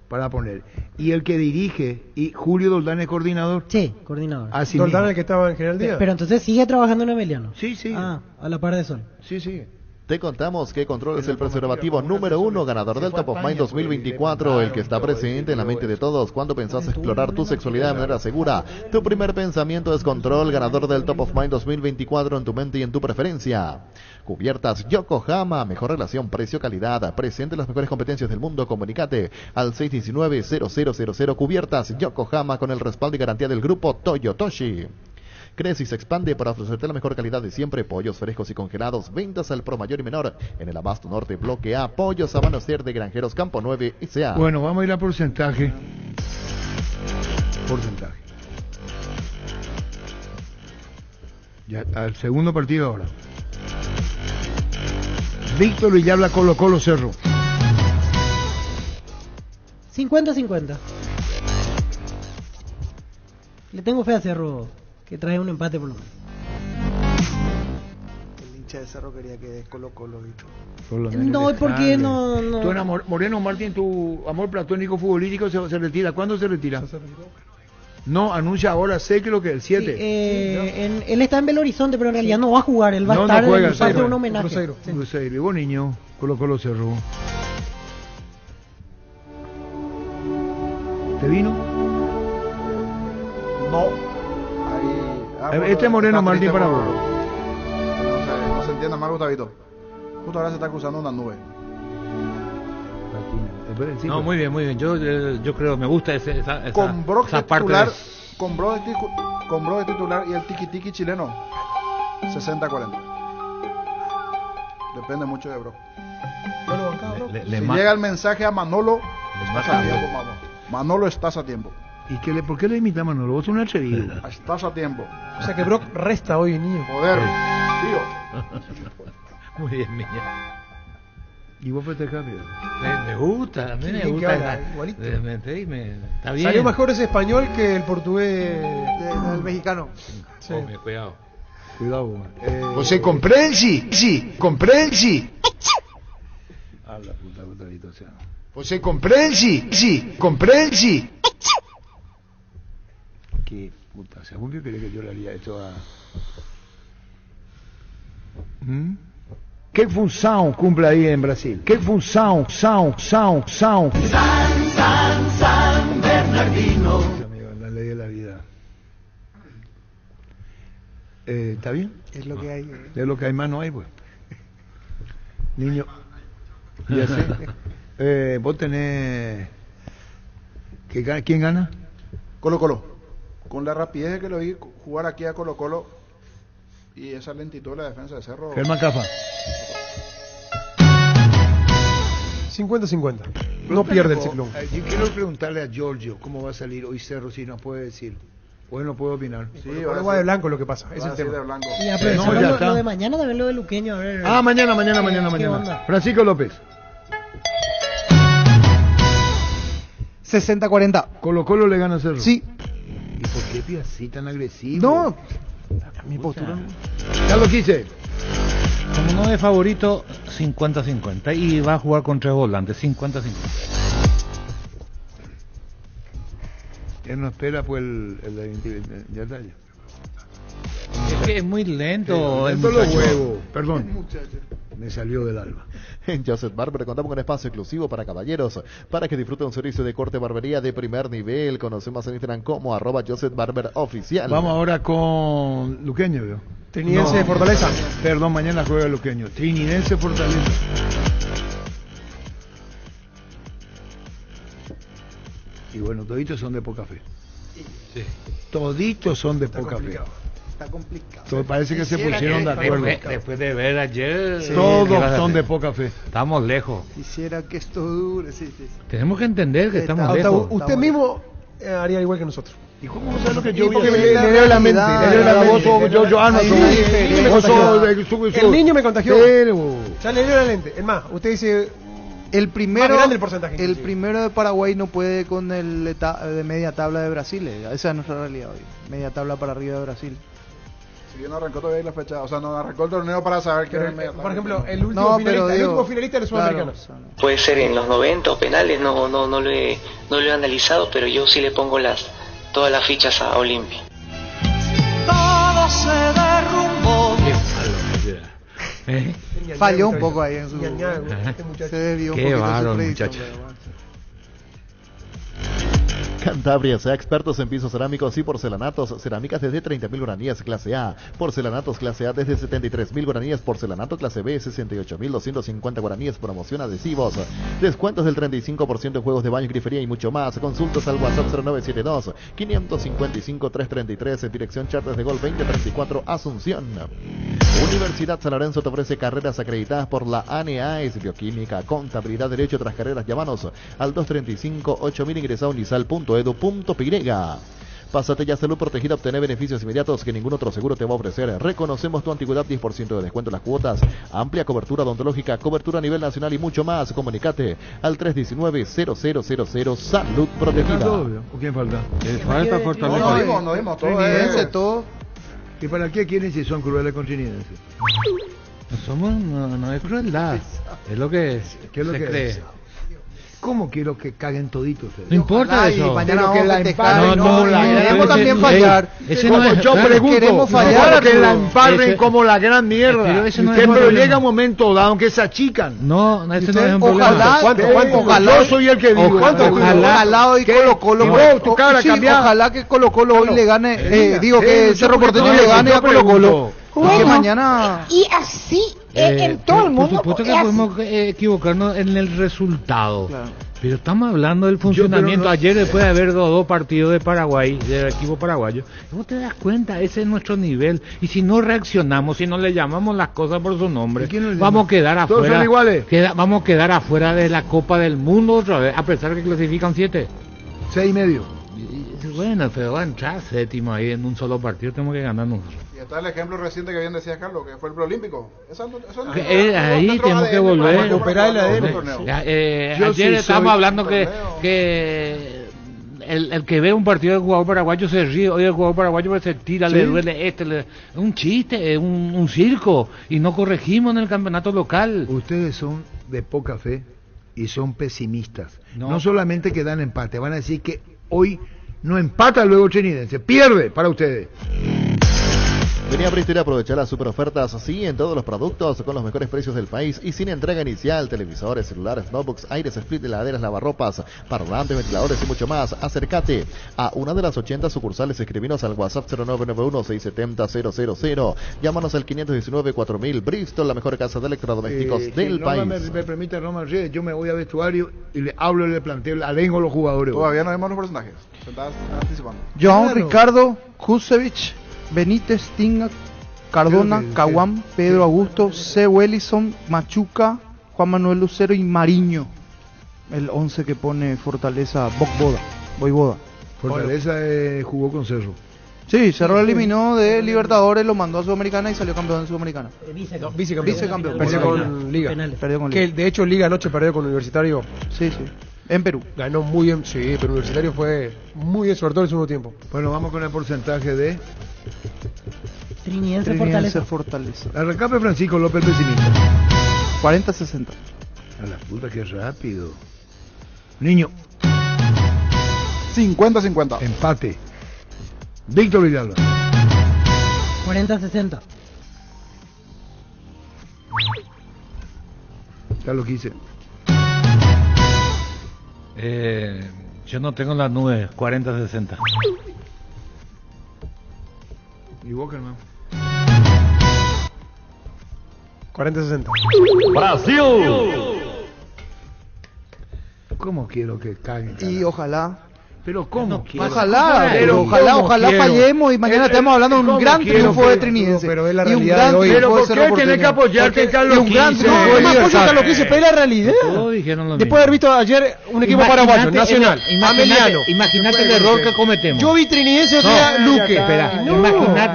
para poner. Y el que dirige, y Julio Doldán es coordinador. Sí, coordinador. Así Doldán mismo. el que estaba en General Díaz. Pero entonces sigue trabajando en Emiliano. Sí. Ah, a la par de Sol. Sí. Te contamos que Control es el preservativo número 1 ganador del Top of Mind 2024, el que está presente en la mente de todos cuando pensás explorar tu sexualidad de manera segura. Tu primer pensamiento es Control, ganador del Top of Mind 2024 en tu mente y en tu preferencia. Cubiertas Yokohama, mejor relación precio-calidad, presente las mejores competencias del mundo. Comunicate al 619-0000 Cubiertas Yokohama con el respaldo y garantía del grupo Toyotoshi. Crece y se expande para ofrecerte la mejor calidad de siempre. Pollos frescos y congelados. Ventas al pro mayor y menor. En el Abasto Norte, Bloque A. Pollos Amanecer de Granjeros Campo 9 S.A. Bueno, vamos a ir a porcentaje. Ya, al segundo partido ahora. Víctor Villalba, Colo Cerro. 50-50. Le tengo fe a Cerro, que trae un empate por lo menos. El hincha de Cerro quería que des Colo, Víctor. No, ¿por qué no? Tú Moreno Martín, tu amor platónico futbolístico se retira. ¿Cuándo se retira? No, anuncia ahora, sé que lo que es el 7. Sí, él está en Belo Horizonte, pero en realidad no va a jugar. Él va a estar juega, en parte de un homenaje. Cruzeiro. Y vos, niño, Colo Cerro. ¿Te vino? No. Este Moreno Martín para vos. No se entienda mal, Gustavito. Justo ahora se está cruzando una nube. No, muy bien. Yo creo, me gusta esa con Brock esa de parte titular, con Brock de titular y el tiki-tiki chileno, 60-40. Depende mucho de Brock. Si llega el mensaje a Manolo, estás a tiempo, Manolo, estás a tiempo. ¿Y por qué le imita a Manolo? Vos sos un atrevido. Estás a tiempo. O sea que Brock resta hoy, niño. Joder, tío. Muy bien, niña. ¿Y vos festejás bien? Me gusta, a mí me gusta. Igualito. Está bien. Salió mejor ese español que el portugués del mexicano. Sí. Cuidado. Você compreende? A la puta, Gustavito, o sea. Você compreende? Qué puta, o sea, ¿vos qué crees que yo le haría esto a... ¿Qué función cumple ahí en Brasil? ¿Qué función? San Bernardino. Amigo, la ley de la vida. ¿Está bien? Es lo que hay. Es lo que hay, más no hay, pues. Niño. Ya sé. Vos tenés... ¿Quién gana? Colo. Con la rapidez que lo vi jugar aquí a Colo y esa lentitud de la defensa de Cerro. Germán Cafa. 50-50. No pierde el ciclón. Yo quiero preguntarle a Giorgio cómo va a salir hoy Cerro, si nos puede decir. Hoy no puedo opinar. Sí, va de blanco lo que pasa. Es el tema. De blanco. Y aprovechando lo de mañana, también lo de Luqueño. A ver, mañana. Francisco López. 60-40. Colo le gana a Cerro. Sí. ¿Y por qué así tan agresivo? No. Mi postura. Ya lo quise. Como no es favorito, 50-50. Y va a jugar con 3 volantes, 50-50. Él no espera pues ya está. Es que es muy lento. Lento los huevos. Perdón. Me salió del alma. En Joseph Barber contamos con un espacio exclusivo para caballeros, para que disfruten un servicio de corte barbería de primer nivel. Conocemos en Instagram como @JosephBarberOficial. Vamos ahora con Luqueño, ¿veo? Trininense de Fortaleza. Perdón, mañana juega Luqueño. Trininense Fortaleza. Y bueno, toditos son de poca fe. Sí. Toditos son de poca fe. Está complicado. Todo parece que se pusieron de acuerdo. Después de ver ayer... Sí, todos son de poca fe. Estamos lejos. Quisiera que esto dure. Sí. Tenemos que entender que estamos lejos. Usted mismo haría igual que nosotros. ¿Y cómo sabe lo que yo vi? Le leo la mente. El niño me contagió. Ya le leo la lente. Es más, usted dice... El primero el de Paraguay no puede con el de media tabla de Brasil. Esa es nuestra realidad hoy. Media tabla para arriba de Brasil. Si bien no arrancó todavía la fecha, o sea, no arrancó el torneo para saber qué era el medio. Por ejemplo, el último finalista del Sudamericano. Puede ser en los 90 o penales, no lo he analizado, pero yo sí le pongo todas las fichas a Olimpia. Todo se derrumbó. Falló un poco ahí en su... Se desvió un Qué poquito bárbaro, su predicción, muchacho. Cantabria, sea expertos en pisos cerámicos y porcelanatos, cerámicas desde 30.000 guaraníes clase A, porcelanatos clase A desde 73.000 guaraníes, porcelanato clase B 68.250 guaraníes, promoción adhesivos, descuentos del 35% en juegos de baño y grifería y mucho más. Consultas al WhatsApp 0972 555 333 en dirección Chartres de Gol 2034 Asunción. Universidad San Lorenzo te ofrece carreras acreditadas por la ANEAES, bioquímica, contabilidad, derecho, otras carreras. Llámanos al 235-8000, ingresa a unisal.edu.py. Pásate ya Salud Protegida, obtener beneficios inmediatos que ningún otro seguro te va a ofrecer. Reconocemos tu antigüedad, 10% de descuento en las cuotas, amplia cobertura odontológica, cobertura a nivel nacional y mucho más. Comunicate al 319-0000 Salud Protegida. ¿O quién falta? Falta Fortaleza. No vimos todo. ¿Y para qué quieren si son crueles con trinidenses? No es crueldad, es lo que ¿Qué es lo se que cree. es? ¿Cómo quiero que caguen toditos ustedes? No importa eso. Y mañana Pero que que la te emparren caguen, como la queremos gran también mierda. fallar. Ese no es- Yo claro, pregunto, queremos fallar, que la Arturo. emparren Ese- como la gran mierda. Pero ese no es Que pero problema. llega un momento dado que se achican. No, ese no es un Ojalá, problema. ojalá, Yo soy el que digo. ojalá hoy Colo-Colo, tu cara sí, cambiada. ojalá que Colo-Colo hoy le gane, diga, que Cerro Porteño le gane a Colo-Colo. Y que Bueno, mañana... Y así, en todo el mundo. Por supuesto que es así. podemos equivocarnos en el resultado. Claro. Pero estamos hablando del funcionamiento. Ayer, después de haber dado 2 partidos de Paraguay, del equipo paraguayo, vos te das cuenta, ese es nuestro nivel. Y si no reaccionamos, si no le llamamos las cosas por su nombre, vamos a quedar Todos afuera. son iguales. Vamos a quedar afuera de la Copa del Mundo otra vez, a pesar que clasifican 7. 6,5. Bueno, pero va a entrar séptimo ahí en un solo partido, tenemos que ganarnos. Y está el ejemplo reciente que bien decía Carlos, que fue el preolímpico. Ahí tenemos que volver. Recuperar el ADN. Ayer estábamos hablando que el que ve un partido del jugador paraguayo se ríe, hoy el jugador paraguayo se tira, le duele un chiste, un circo, y no corregimos en el campeonato local. Ustedes son de poca fe y son pesimistas. No solamente que dan empate, van a decir que hoy no empata luego Trinidense, pierde para ustedes. Venía a Bristol y aprovechar las super ofertas así en todos los productos con los mejores precios del país y sin entrega inicial. Televisores, celulares, notebooks, aires, split, heladeras, lavarropas, parlantes, ventiladores y mucho más. Acércate a una de las 80 sucursales. Escribinos al WhatsApp 0991-670-000. Llámanos al 519-4000. Bristol, la mejor casa de electrodomésticos del país. Me permite, Román Reyes, yo me voy a vestuario y le hablo, le planteo, le alengo a los jugadores. Todavía no vemos los personajes. Se están anticipando. João Ricardo, Kusevich, Benítez, Tinga, Cardona, Caguán, Pedro Augusto, C. Wellison, Machuca, Juan Manuel Lucero y Mariño. El 11 que pone Fortaleza, Voivoda. Fortaleza jugó con Cerro. Sí, Cerro lo eliminó de Libertadores, lo mandó a Sudamericana y salió campeón de Sudamericana. Vicecampeón. Perdió con Liga. Perdió con Liga. Que de hecho Liga anoche perdió con Universitario. Sí. En Perú. Ganó muy bien, sí, pero Universitario fue muy bien, sobre todo en el segundo tiempo. Bueno, vamos con el porcentaje de Trinidense Fortaleza. Arrancame Francisco López, pesimista. 40-60. A la puta, que rápido. Niño. 50-50. Empate. Víctor Villalba. 40-60. Ya lo quise. Yo no tengo las nubes, 40-60. ¿Y vos, hermano? 40-60. ¡Brasil! ¿Cómo quiero que caigan? Y ojalá. Pero ¿cómo quiero? Ojalá fallemos y mañana estamos hablando de un gran triunfo de Trinidense. Pero es la y un realidad gran de hoy. triunfo de ¿Por Cerro qué tenés que Porteño. apoyarte en Carlos Y un gran Quince? triunfo de No me apoyo Libertad. a Carlos Quince, pero es la realidad. Todos dijeron lo Después de mismo. haber visto ayer un equipo paraguayo, Nacional, Ameliano. Imagínate el error que cometemos. Yo vi Trinidense otro día, Luque. Espera,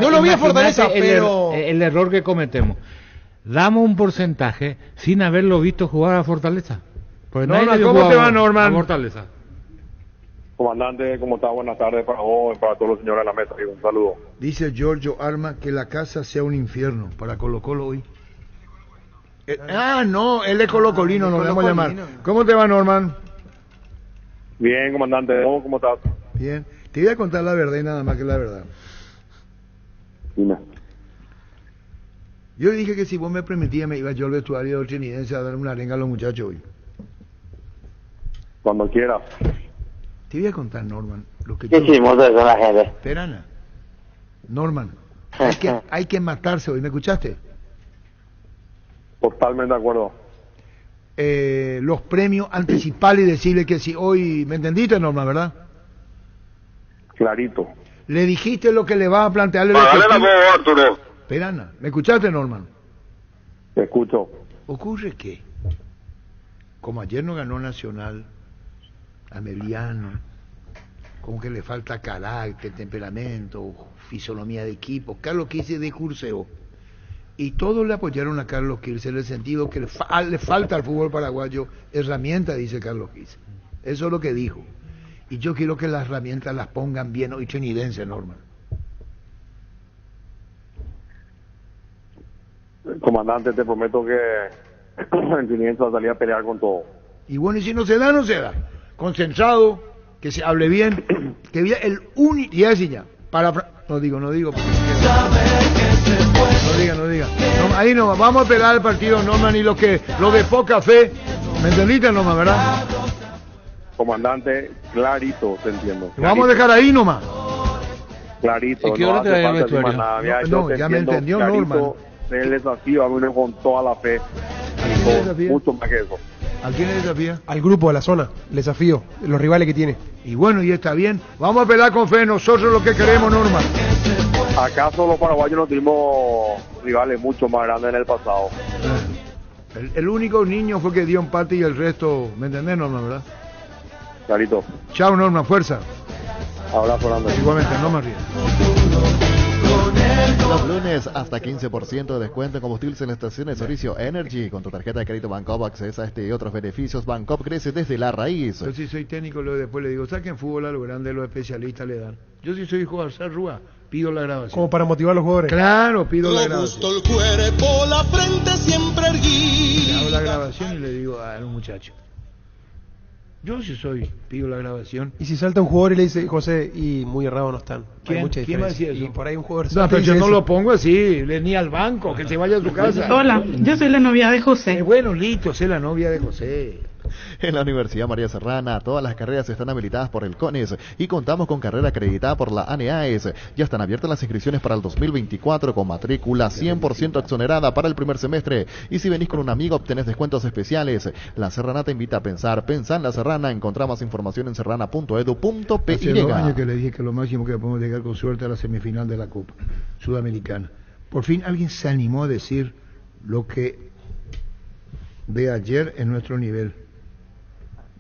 No lo vi a Fortaleza, imagínate pero... el error que cometemos. Damos un porcentaje sin haberlo visto jugar a Fortaleza. Porque nadie Norman, le vio ¿cómo jugar te va, Norman? a Fortaleza. Comandante, ¿cómo está? Buenas tardes para vos y para todos los señores de la mesa. Y un saludo. Dice Giorgio Arma que la casa sea un infierno para Colo Colo hoy. No, él es colocolino, nos vamos a llamar. ¿Cómo te va, Norman? Bien, comandante. ¿Vos cómo estás? Bien. Te voy a contar la verdad y nada más que la verdad. Dime. Yo dije que si vos me permitías me iba yo al vestuario de Trinidense a dar una arenga a los muchachos hoy. Cuando quieras. Te voy a contar, Norman, lo que ¿Qué hicimos eso la gente? Espera, Norman, hay que matarse hoy, ¿me escuchaste? Totalmente de acuerdo. Los premios anticiparle y decirle que si hoy, ¿me entendiste, Norman, verdad? Clarito. Le dijiste lo que le vas a plantearle. Dale la voz, Arturo. Espera, ¿me escuchaste, Norman? Te escucho. Ocurre que, como ayer no ganó Nacional, Ameliano, como que le falta carácter, temperamento, fisonomía de equipo. Carlos Quise de Curseo. Y todos le apoyaron a Carlos Quise en el sentido que le falta al fútbol paraguayo herramienta, dice Carlos Quise. Eso es lo que dijo. Y yo quiero que las herramientas las pongan bien hoy trinidense, Norman. Comandante, te prometo que el trinidense va a salir a pelear con todo. Y bueno, y si no se da, no se da. Concentrado, que se hable bien, que vea el único, y así ya, no digo, no diga. No, ahí no, vamos a pegar el partido, Norman, y lo de poca fe, ¿me entendiste, Norman, verdad? Comandante, clarito, te entiendo. Clarito. Vamos a dejar ahí nomás. Clarito, ¿Y qué hora te va a ir No, ya me entendió, Norman. El desafío a uno con toda la fe, mucho más que eso. ¿A quién le desafía? Al grupo de la zona, el desafío, los rivales que tiene. Y bueno, y está bien. Vamos a pelear con fe, nosotros lo que queremos, Norman. ¿Acaso los paraguayos no tuvimos rivales mucho más grandes en el pasado? El único niño fue que dio empate y el resto, ¿me entendés, Norman, verdad? Clarito. Chao, Norman, fuerza. Abrazo, Fernando. Igualmente, no me rías. Los lunes hasta 15% de descuento en combustibles en estaciones Oricio Energy. Con tu tarjeta de crédito Bancopp accesa a este y otros beneficios. Bancopp crece desde la raíz. Yo sí soy técnico, después le digo, saquen fútbol a lo grande, los especialistas le dan. Yo sí soy jugador, Rúa, pido la grabación. Como para motivar a los jugadores. Claro, pido la grabación. El cuerpo, la frente siempre erguida. Le hago la grabación y le digo a los muchachos. Yo sí pido la grabación. Y si salta un jugador y le dice, José, y muy errado no están. ¿Quién me decía eso? Y por ahí un jugador... No, pero yo no lo pongo así, ni al banco, que se vaya a su casa. Hola, yo soy la novia de José. Bueno, listo, soy la novia de José. En la Universidad María Serrana, todas las carreras están habilitadas por el CONES y contamos con carrera acreditada por la ANEAES. Ya están abiertas las inscripciones para el 2024 con matrícula 100% exonerada para el primer semestre. Y si venís con un amigo, obtenés descuentos especiales. La Serrana te invita a pensar. Pensá en la Serrana. Encontrá más información en serrana.edu.py. Hace 2 años que le dije que lo máximo que podemos llegar con suerte a la semifinal de la Copa Sudamericana. Por fin alguien se animó a decir lo que de ayer en nuestro nivel.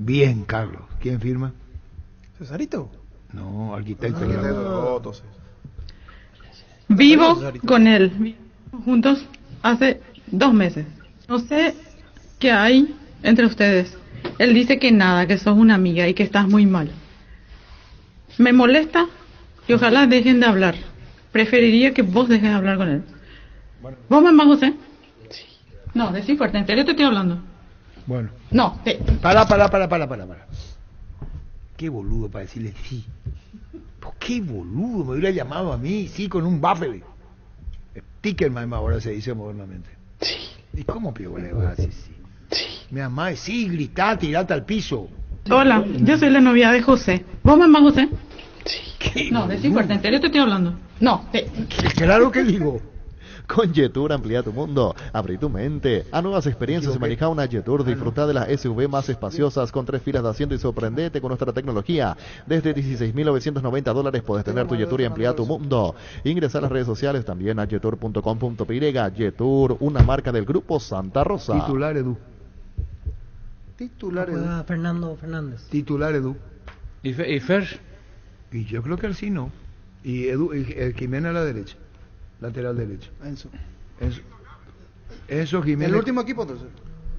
Bien, Carlos. ¿Quién firma? ¿Cesarito? No, arquitecto. Vivo con él. Juntos hace 2 meses. No sé qué hay entre ustedes. Él dice que nada, que sos una amiga y que estás muy mal. Me molesta y ojalá dejen de hablar. Preferiría que vos dejes de hablar con él. ¿Vos me amás, José? Sí. No, decí fuerte, en serio te estoy hablando. Bueno. No, Para. Qué boludo para decirle sí. Qué boludo, me hubiera llamado a mí, sí, con un Buffalo. Tickerman ahora se dice modernamente. Sí. ¿Y cómo pido le vas a decir sí? Sí. Mi mamá, sí, gritá, tirate al piso. Hola, yo soy la novia de José. ¿Vos me amás, José? Sí. No, decí fuerte, en serio te estoy hablando. No, Claro que digo. Con Yetur amplía tu mundo, abrí tu mente a nuevas experiencias y maneja una Yetur. Disfruta de las SUV más espaciosas con 3 filas de asiento y sorprendete con nuestra tecnología. Desde $16,990 puedes tener tu Yetur y ampliar tu mundo. Ingresa a las redes sociales también a yetur.com.py. Yetur, una marca del grupo Santa Rosa. Titular Edu. Fernando Fernández. Titular Edu. ¿Y Fer? Y yo creo que él sí no. Y Edu, Jiménez a la derecha. Lateral derecho. Enzo Jiménez. El último equipo, entonces.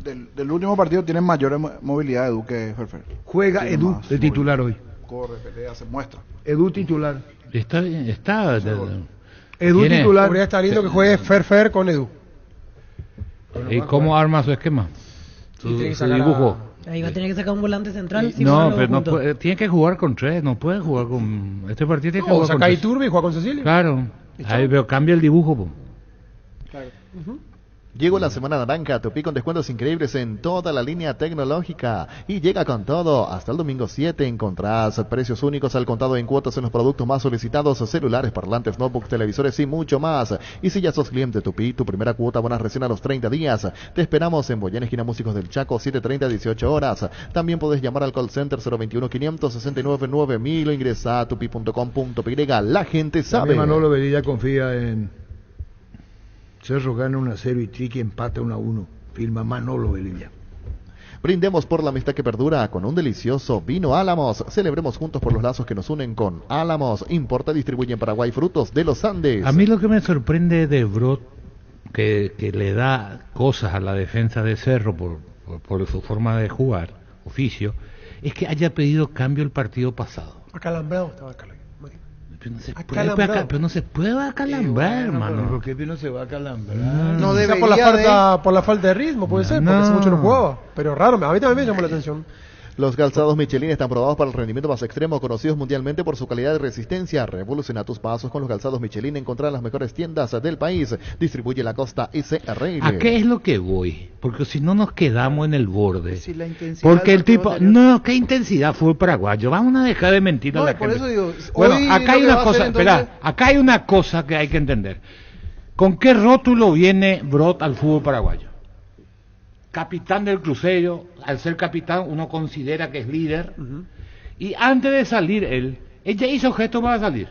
Del último partido tiene mayor movilidad Edu que Ferfer. Juega Edu de titular hoy. corre, pelea, se muestra. Edu titular. Está bien, está. Edu titular. Podría estar lindo que juegue Fer con Edu. ¿Y cómo arma su esquema? Su dibujo. Ahí va a tener que sacar un volante central. No, pero no puede, tiene que jugar con 3, no puede jugar con... Este partido tiene que jugar con 3. O saca Iturbe y juega con Cecilia. Claro, ahí veo, cambia el dibujo. Po. Claro. Llegó la semana naranja, Tupi con descuentos increíbles en toda la línea tecnológica y llega con todo. Hasta el domingo 7 encontrarás precios únicos al contado en cuotas en los productos más solicitados, celulares, parlantes, notebooks, televisores y mucho más. Y si ya sos cliente Tupi, tu primera cuota abonas recién a los 30 días. Te esperamos en Boyén, esquina Músicos del Chaco, 7:30 a 18 horas. También podés llamar al call center 021-569-9000 o ingresa a tupi.com.py. La gente sabe. Manolo Velilla confía en... Cerro gana 1-0 y Triqui empata 1-1. Firma Manolo Velilla. Brindemos por la amistad que perdura con un delicioso vino Álamos. Celebremos juntos por los lazos que nos unen con Álamos. Importa y distribuye en Paraguay frutos de los Andes. A mí lo que me sorprende de Brot, que le da cosas a la defensa de Cerro por su forma de jugar, oficio, es que haya pedido cambio el partido pasado. Acalambrado estaba Acalambrado. Pero no se puede acalambrar, hermano. ¿Por qué no se va a acalambrar? No debería por la falta de ritmo, puede ser, porque hace mucho no jugaba. Pero raro, a mí también me llamó la atención. Los calzados Michelin están probados para el rendimiento más extremo, conocidos mundialmente por su calidad y resistencia. Revoluciona tus pasos con los calzados Michelin. Encontrar las mejores tiendas del país. Distribuye la Costa SRL. ¿A qué es lo que voy? Porque si no nos quedamos en el borde. Si la intensidad porque el tipo... No, ¿qué intensidad fue el paraguayo? Vamos a dejar de mentir a la gente. Por eso digo, bueno, acá hay una cosa, acá hay una cosa que hay que entender. ¿Con qué rótulo viene Brot al fútbol paraguayo? Capitán del Cruzeiro, al ser capitán uno considera que es líder, y antes de salir él ya hizo gesto para salir,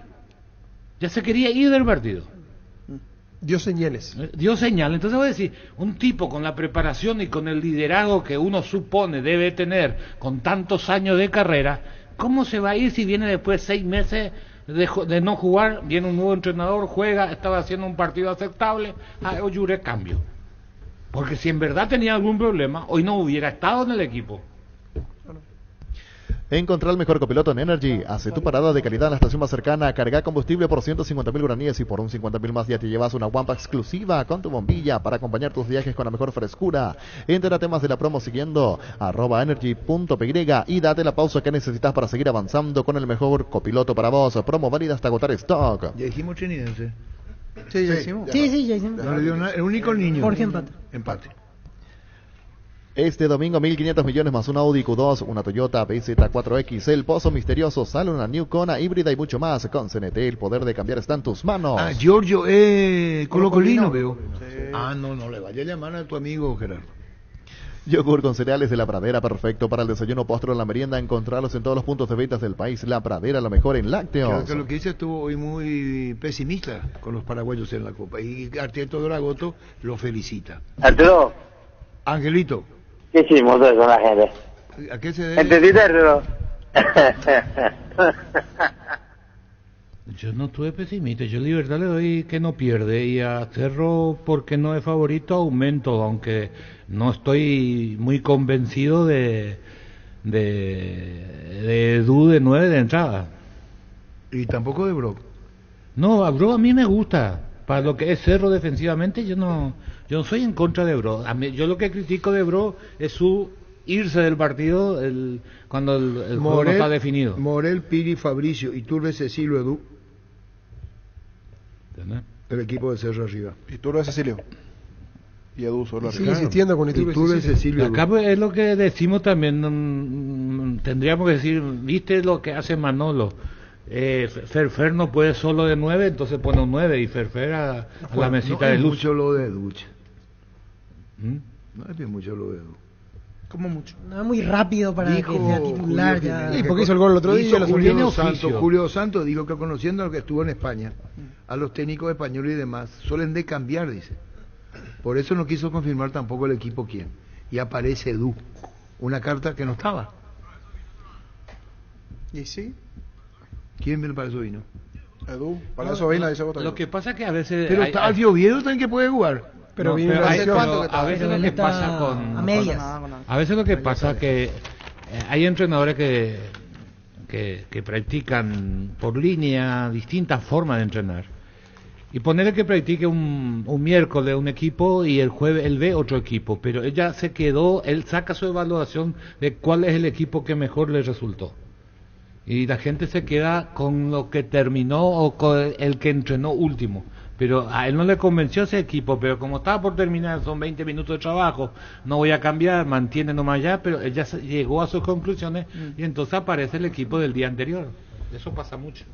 ya se quería ir del partido, dio señales, entonces voy a decir, un tipo con la preparación y con el liderazgo que uno supone debe tener con tantos años de carrera, ¿cómo se va a ir si viene después 6 meses de no jugar, viene un nuevo entrenador, juega, estaba haciendo un partido aceptable, hoy juré cambio? Porque si en verdad tenía algún problema, hoy no hubiera estado en el equipo. Encontrá el mejor copiloto en Energy. Hace tu parada de calidad en la estación más cercana. Carga combustible por 150.000 guaraníes y por un 50.000 más ya te llevas una guampa exclusiva con tu bombilla para acompañar tus viajes con la mejor frescura. Entérate más de la promo siguiendo @energy.py y date la pausa que necesitas para seguir avanzando con el mejor copiloto para vos. Promo válida hasta agotar stock. Ya dijimos trinidense. Sí, ya hicimos. Sí, ya hicimos. No le dio nada, el único niño. Jorge empate. Este domingo 1.500 millones más un Audi Q2, una Toyota BZ4X, el Pozo Misterioso, sale una New Kona híbrida y mucho más. Con CNT el poder de cambiar está en tus manos. Giorgio, colocolino veo. Sí. No le vaya a llamar a tu amigo Gerardo. Yogur con cereales de La Pradera, perfecto para el desayuno, postre o la merienda. Encontrarlos en todos los puntos de ventas del país. La Pradera, lo mejor en lácteos. Creo que lo que dice estuvo hoy muy pesimista con los paraguayos en la Copa. Y Arturo Dragoto lo felicita. Arturo. Angelito. ¿Qué hicimos con la gente? ¿A qué se debe? ¿Entendiste, Arturo? Yo no estuve pesimista, yo Libertad le doy que no pierde, y a Cerro, porque no es favorito, aumento, aunque no estoy muy convencido de Edu de 9 de entrada. ¿Y tampoco de Brock? No, a Brock a mí me gusta, para lo que es Cerro defensivamente, yo no soy en contra de Brock. Yo lo que critico de Brock es su irse del partido cuando el juego no está definido. Morel, Piri, Fabricio, Iturbe, Cecilio, Edu. ¿Entendés? El equipo de Cerro arriba. Iturbe, Cecilio. Y Edu solo arriba. Sigue insistiendo con Iturbe, Cecilio. Acá es lo que decimos también, tendríamos que decir, ¿viste lo que hace Manolo? Ferfer no puede solo de 9, entonces pone un 9 y Ferfer a la mesita de luz. No es mucho lo de Edu. No es mucho lo de Edu. Como mucho. No es muy rápido para que sea titular ya. ¿Y por qué hizo el gol el otro día? Julio Santos dijo que conociendo lo que estuvo en España, a los técnicos españoles y demás, suelen de cambiar, dice. Por eso no quiso confirmar tampoco el equipo quién. Y aparece Edu. Una carta que no estaba. ¿Y sí? ¿Quién para eso vino? Edu, para eso vino, dice Botafogo. Lo que pasa es que a veces... Pero está Alfio Oviedo también que puede jugar. Pero a veces lo que pasa con... A medias. A veces lo que pasa que hay entrenadores que que practican por línea distintas formas de entrenar. Y ponerle que practique un miércoles un equipo y el jueves él ve otro equipo, pero ella se quedó, él saca su evaluación de cuál es el equipo que mejor le resultó. Y la gente se queda con lo que terminó o con el que entrenó último. Pero a él no le convenció ese equipo, pero como estaba por terminar, son 20 minutos de trabajo, no voy a cambiar, mantiene nomás ya, pero ella llegó a sus conclusiones y entonces aparece el equipo del día anterior. Eso pasa mucho.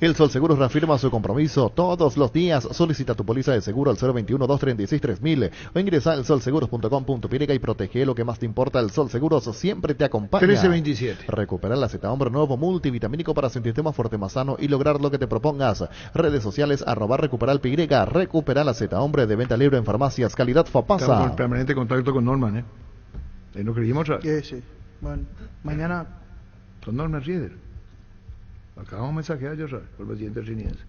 El Sol Seguros reafirma su compromiso todos los días. Solicita tu póliza de seguro al 021-236-3000 o ingresa al solseguros.com.py y protege lo que más te importa. El Sol Seguros siempre te acompaña. 1327. Recupera la Z Hombre nuevo multivitamínico para sentirte más fuerte, más sano y lograr lo que te propongas. Redes sociales @recuperalpy. Recupera la Z Hombre, de venta libre en farmacias. Calidad Fapasa. Estamos en permanente contacto con Norman, ¿no creímos? Sí. Bueno, mañana. Con Norman Rieder. Acabamos de mensajear yo, por el presidente Riniense.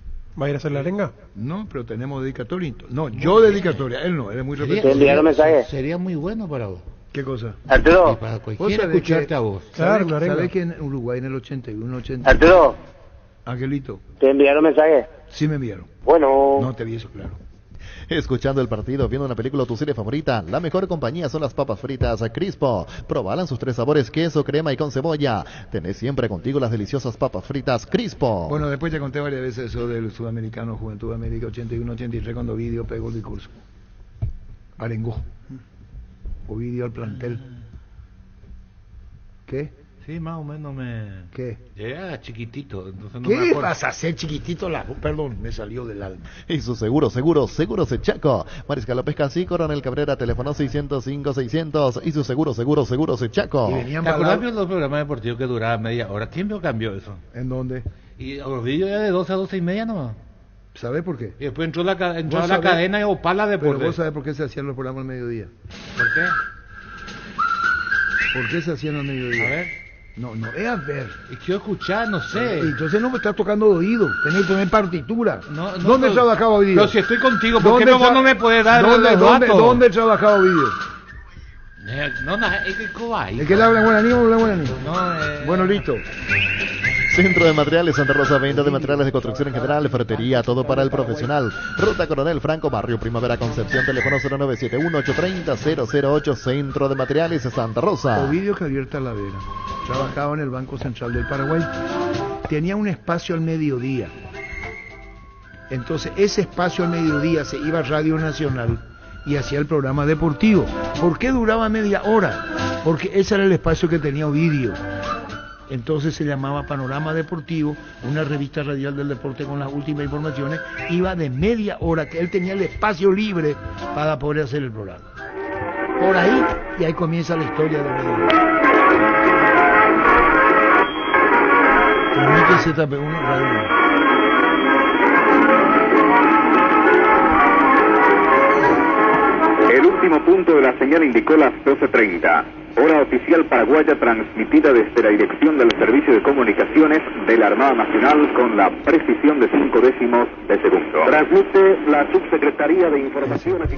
¿Va a ir a hacer la arenga? No, pero tenemos dedicatoria. No, yo dedicatoria, él no, él es muy ¿Te enviaron mensaje? Sería muy bueno para vos. ¿Qué cosa? Arturo. Y para cualquiera escucharte a vos. Claro, ¿sabes que en Uruguay en el 81, 80? Arturo. Angelito. ¿Te enviaron mensaje? Sí me enviaron. Bueno. No te vi eso, claro. Escuchando el partido, viendo una película o tu serie favorita, la mejor compañía son las papas fritas Crispo. Probalan sus 3 sabores, queso, crema y con cebolla. Tenés siempre contigo las deliciosas papas fritas Crispo. Bueno, después ya conté varias veces eso del sudamericano Juventud América 81-83 cuando Ovidio pegó el discurso. Arengó. Ovidio al plantel. ¿Qué? Sí, más o menos me... ¿Qué? Era chiquitito, entonces no ¿Qué me acuerdo. vas a hacer chiquitito? Perdón, me salió del alma. Y su seguros Chaco. Mariscal López Casí, Coronel Cabrera, teléfono 605-600. Y su seguros Chaco. ¿Te acordás de los programas deportivos que duraban media hora? ¿Quién me cambió eso? ¿En dónde? Y los vídeos ya de 12 a 12 y media nomás. ¿Sabés por qué? Y después entró la cadena y Opala Deportes. Pero vos sabés por qué se hacían los programas al mediodía. ¿Por qué? ¿Por qué se hacían al mediodía? A ver. No es a ver. Y quiero escuchar, no sé. Entonces no me estás tocando de oído. Tenés que tener partitura. No, ¿Dónde trabajaba Ovidio? Pero si estoy contigo, ¿por qué no me puedes dar los datos? ¿Dónde trabajaba Ovidio? Es que cobayo. ¿Es que él habla guaraní o habla guaraní? No, Bueno, listo. Centro de Materiales Santa Rosa, venta de materiales de construcción en general, ferretería, todo para el profesional. Ruta Coronel Franco, Barrio Primavera Concepción, teléfono 0971-830-008, Centro de Materiales Santa Rosa. Ovidio Javier Talavera trabajaba en el Banco Central del Paraguay. Tenía un espacio al mediodía. Entonces, ese espacio al mediodía se iba a Radio Nacional y hacía el programa deportivo. ¿Por qué duraba media hora? Porque ese era el espacio que tenía Ovidio. Entonces se llamaba Panorama Deportivo, una revista radial del deporte con las últimas informaciones. Iba de media hora, que él tenía el espacio libre para poder hacer el programa. Por ahí, y ahí comienza la historia de Ovidio. Transmite ZP1 Radio. El último punto de la señal indicó las 12:30. Hora oficial paraguaya transmitida desde la dirección del Servicio de Comunicaciones de la Armada Nacional con la precisión de 0,5 de segundo. Transmite la Subsecretaría de Informaciones y...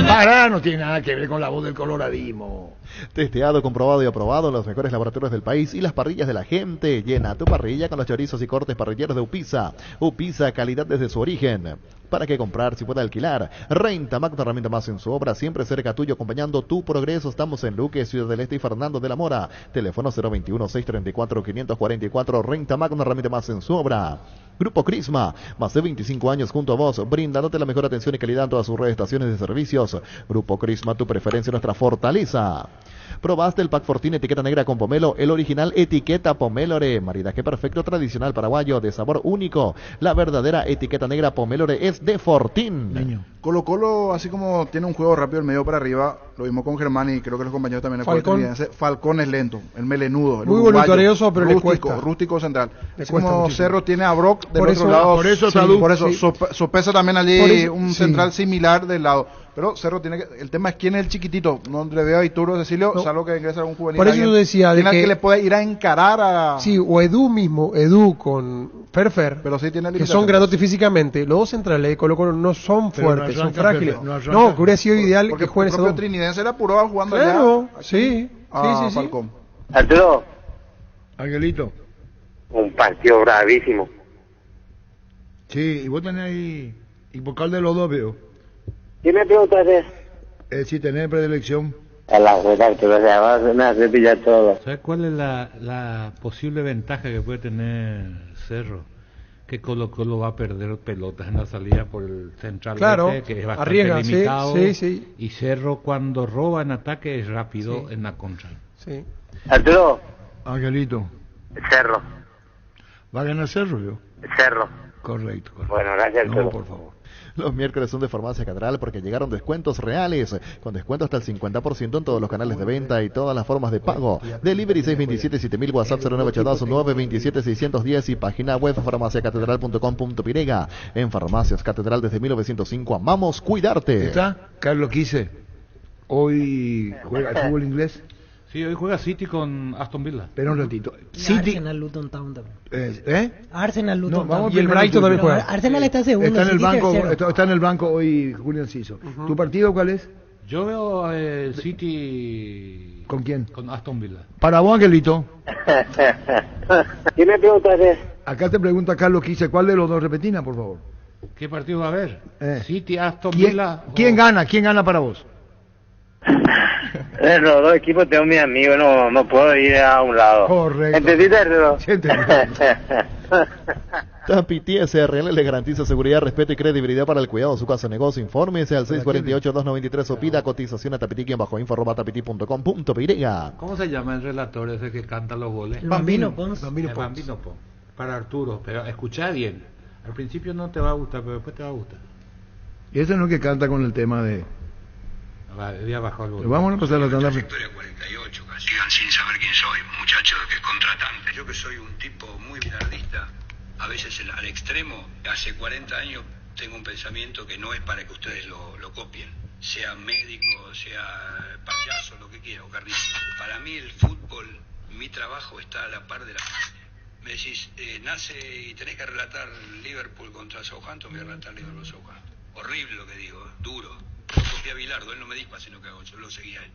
Pará, no tiene nada que ver con la voz del coloradismo. Testeado, comprobado y aprobado en los mejores laboratorios del país y las parrillas de la gente. Llena tu parrilla con los chorizos y cortes parrilleros de Upisa. Upisa, calidad desde su origen. ¿Para qué comprar si puede alquilar? Renta Magna, herramienta más en su obra, siempre cerca tuyo, acompañando tu progreso. Estamos en Luque, Ciudad del Este y Fernando de la Mora. Teléfono 021-634-544. Renta Magna, herramienta más en su obra. Grupo Crisma, más de 25 años junto a vos, brindándote la mejor atención y calidad en todas sus redes, estaciones de servicios. Grupo Crisma, tu preferencia, nuestra fortaleza. Probaste el Pack Fortín etiqueta negra con pomelo, el original etiqueta Pomelore, maridaje perfecto tradicional paraguayo de sabor único. La verdadera etiqueta negra Pomelore es de Fortín. Colo Colo, así como tiene un juego rápido del medio para arriba, lo mismo con Germán y creo que los compañeros también. Falcón es lento, el melenudo, el muy voluntarioso, pero le cuesta. Rústico central. Le así como muchísimo. Cerro tiene a Brock del Por otro eso, lado. por eso, sí, salud, por eso sí. sopesa también allí Eso, un sí. central similar del lado. Pero Cerro tiene que... El tema es quién es el chiquitito. No le veo a Ituro Cecilio, salvo que ingresa algún juvenil. Por eso yo decía de que le puede ir a encarar a... Sí, o Edu mismo, Edu con Ferfer, pero sí tiene que son grandotes físicamente. Los dos centrales de Colo Colo no son Pero fuertes, no son arranca frágiles. Ferfer, No, que hubiera sido ideal porque que jueguen el esos propio dos. Trinidense era puro jugando Claro, allá. sí, a sí, sí. Falcón. Arturo. Angelito. Un partido bravísimo. Sí, y vos tenés ahí, y por cuál de los dos veo. ¿Qué me preguntaste? Si tenés predilección. A la verdad, que se va a hacer pillar todo. ¿Sabes cuál es la posible ventaja que puede tener Cerro? Que Colo Colo va a perder pelotas en la salida por el central, claro, que es bastante arriesga, limitado, sí. Y Cerro cuando roba en ataque es rápido en la contra. Sí. Arturo. Angelito. Cerro. ¿Va a ganar Cerro, yo? Cerro. Correcto. Bueno, gracias, no, por favor. Los miércoles son de Farmacia Catedral porque llegaron descuentos reales, con descuento hasta el 50% en todos los canales de venta y todas las formas de pago. Delivery 627-7000, WhatsApp 0982-927-610 y página web farmaciacatedral.com.pirega. En Farmacias Catedral desde 1905, amamos cuidarte. ¿Está? Carlos Quise, hoy juega el fútbol inglés. Sí, hoy juega City con Aston Villa. Espera un ratito. City. Arsenal Luton Town también. No, Arsenal Luton vamos Town. Y el Brighton también juega. Arsenal está segundo. Está en el City banco, tercero. está en el banco hoy Julio Enciso. ¿Tu partido cuál es? Yo veo City. ¿Con quién? Con Aston Villa. Para vos, Angelito. ¿Qué me preguntaste? Acá te pregunta Carlos Quise, ¿cuál de los dos? Repetina, por favor. ¿Qué partido va a haber? City, Aston Villa. ¿Quién gana? ¿Quién gana para vos? Los dos equipos tengo mis amigos, no puedo ir a un lado. Correcto. ¿Entendiste, Arturo? Tapiti SRL le garantiza seguridad, respeto y credibilidad para el cuidado de su casa o negocio. Infórmese al 648-293 o pida cotización a tapiti-info@info.tapiti.com.pirega. ¿Cómo se llama el relator ese que canta los goles? Bambino Pons. Bambino Pons. Para Arturo, pero escuchá bien. Al principio no te va a gustar, pero después te va a gustar. Y ese no es que canta con el tema de... Había bajado el volumen. Vamos a pasar la tanda. Trayectoria 48, sigan sin saber quién soy, muchachos, que es contratante. Yo que soy un tipo muy bilardista, a veces al extremo, hace 40 años tengo un pensamiento que no es para que ustedes lo copien, sea médico, sea payaso, lo que quiera, o carnicero. Para mí el fútbol, mi trabajo está a la par de la... Me decís, nace y tenés que relatar Liverpool contra Southampton, voy a relatar Liverpool Southampton. Horrible lo que digo, duro. Yo copié a Bilardo, él no me dijo así lo que hago, yo lo seguía a él.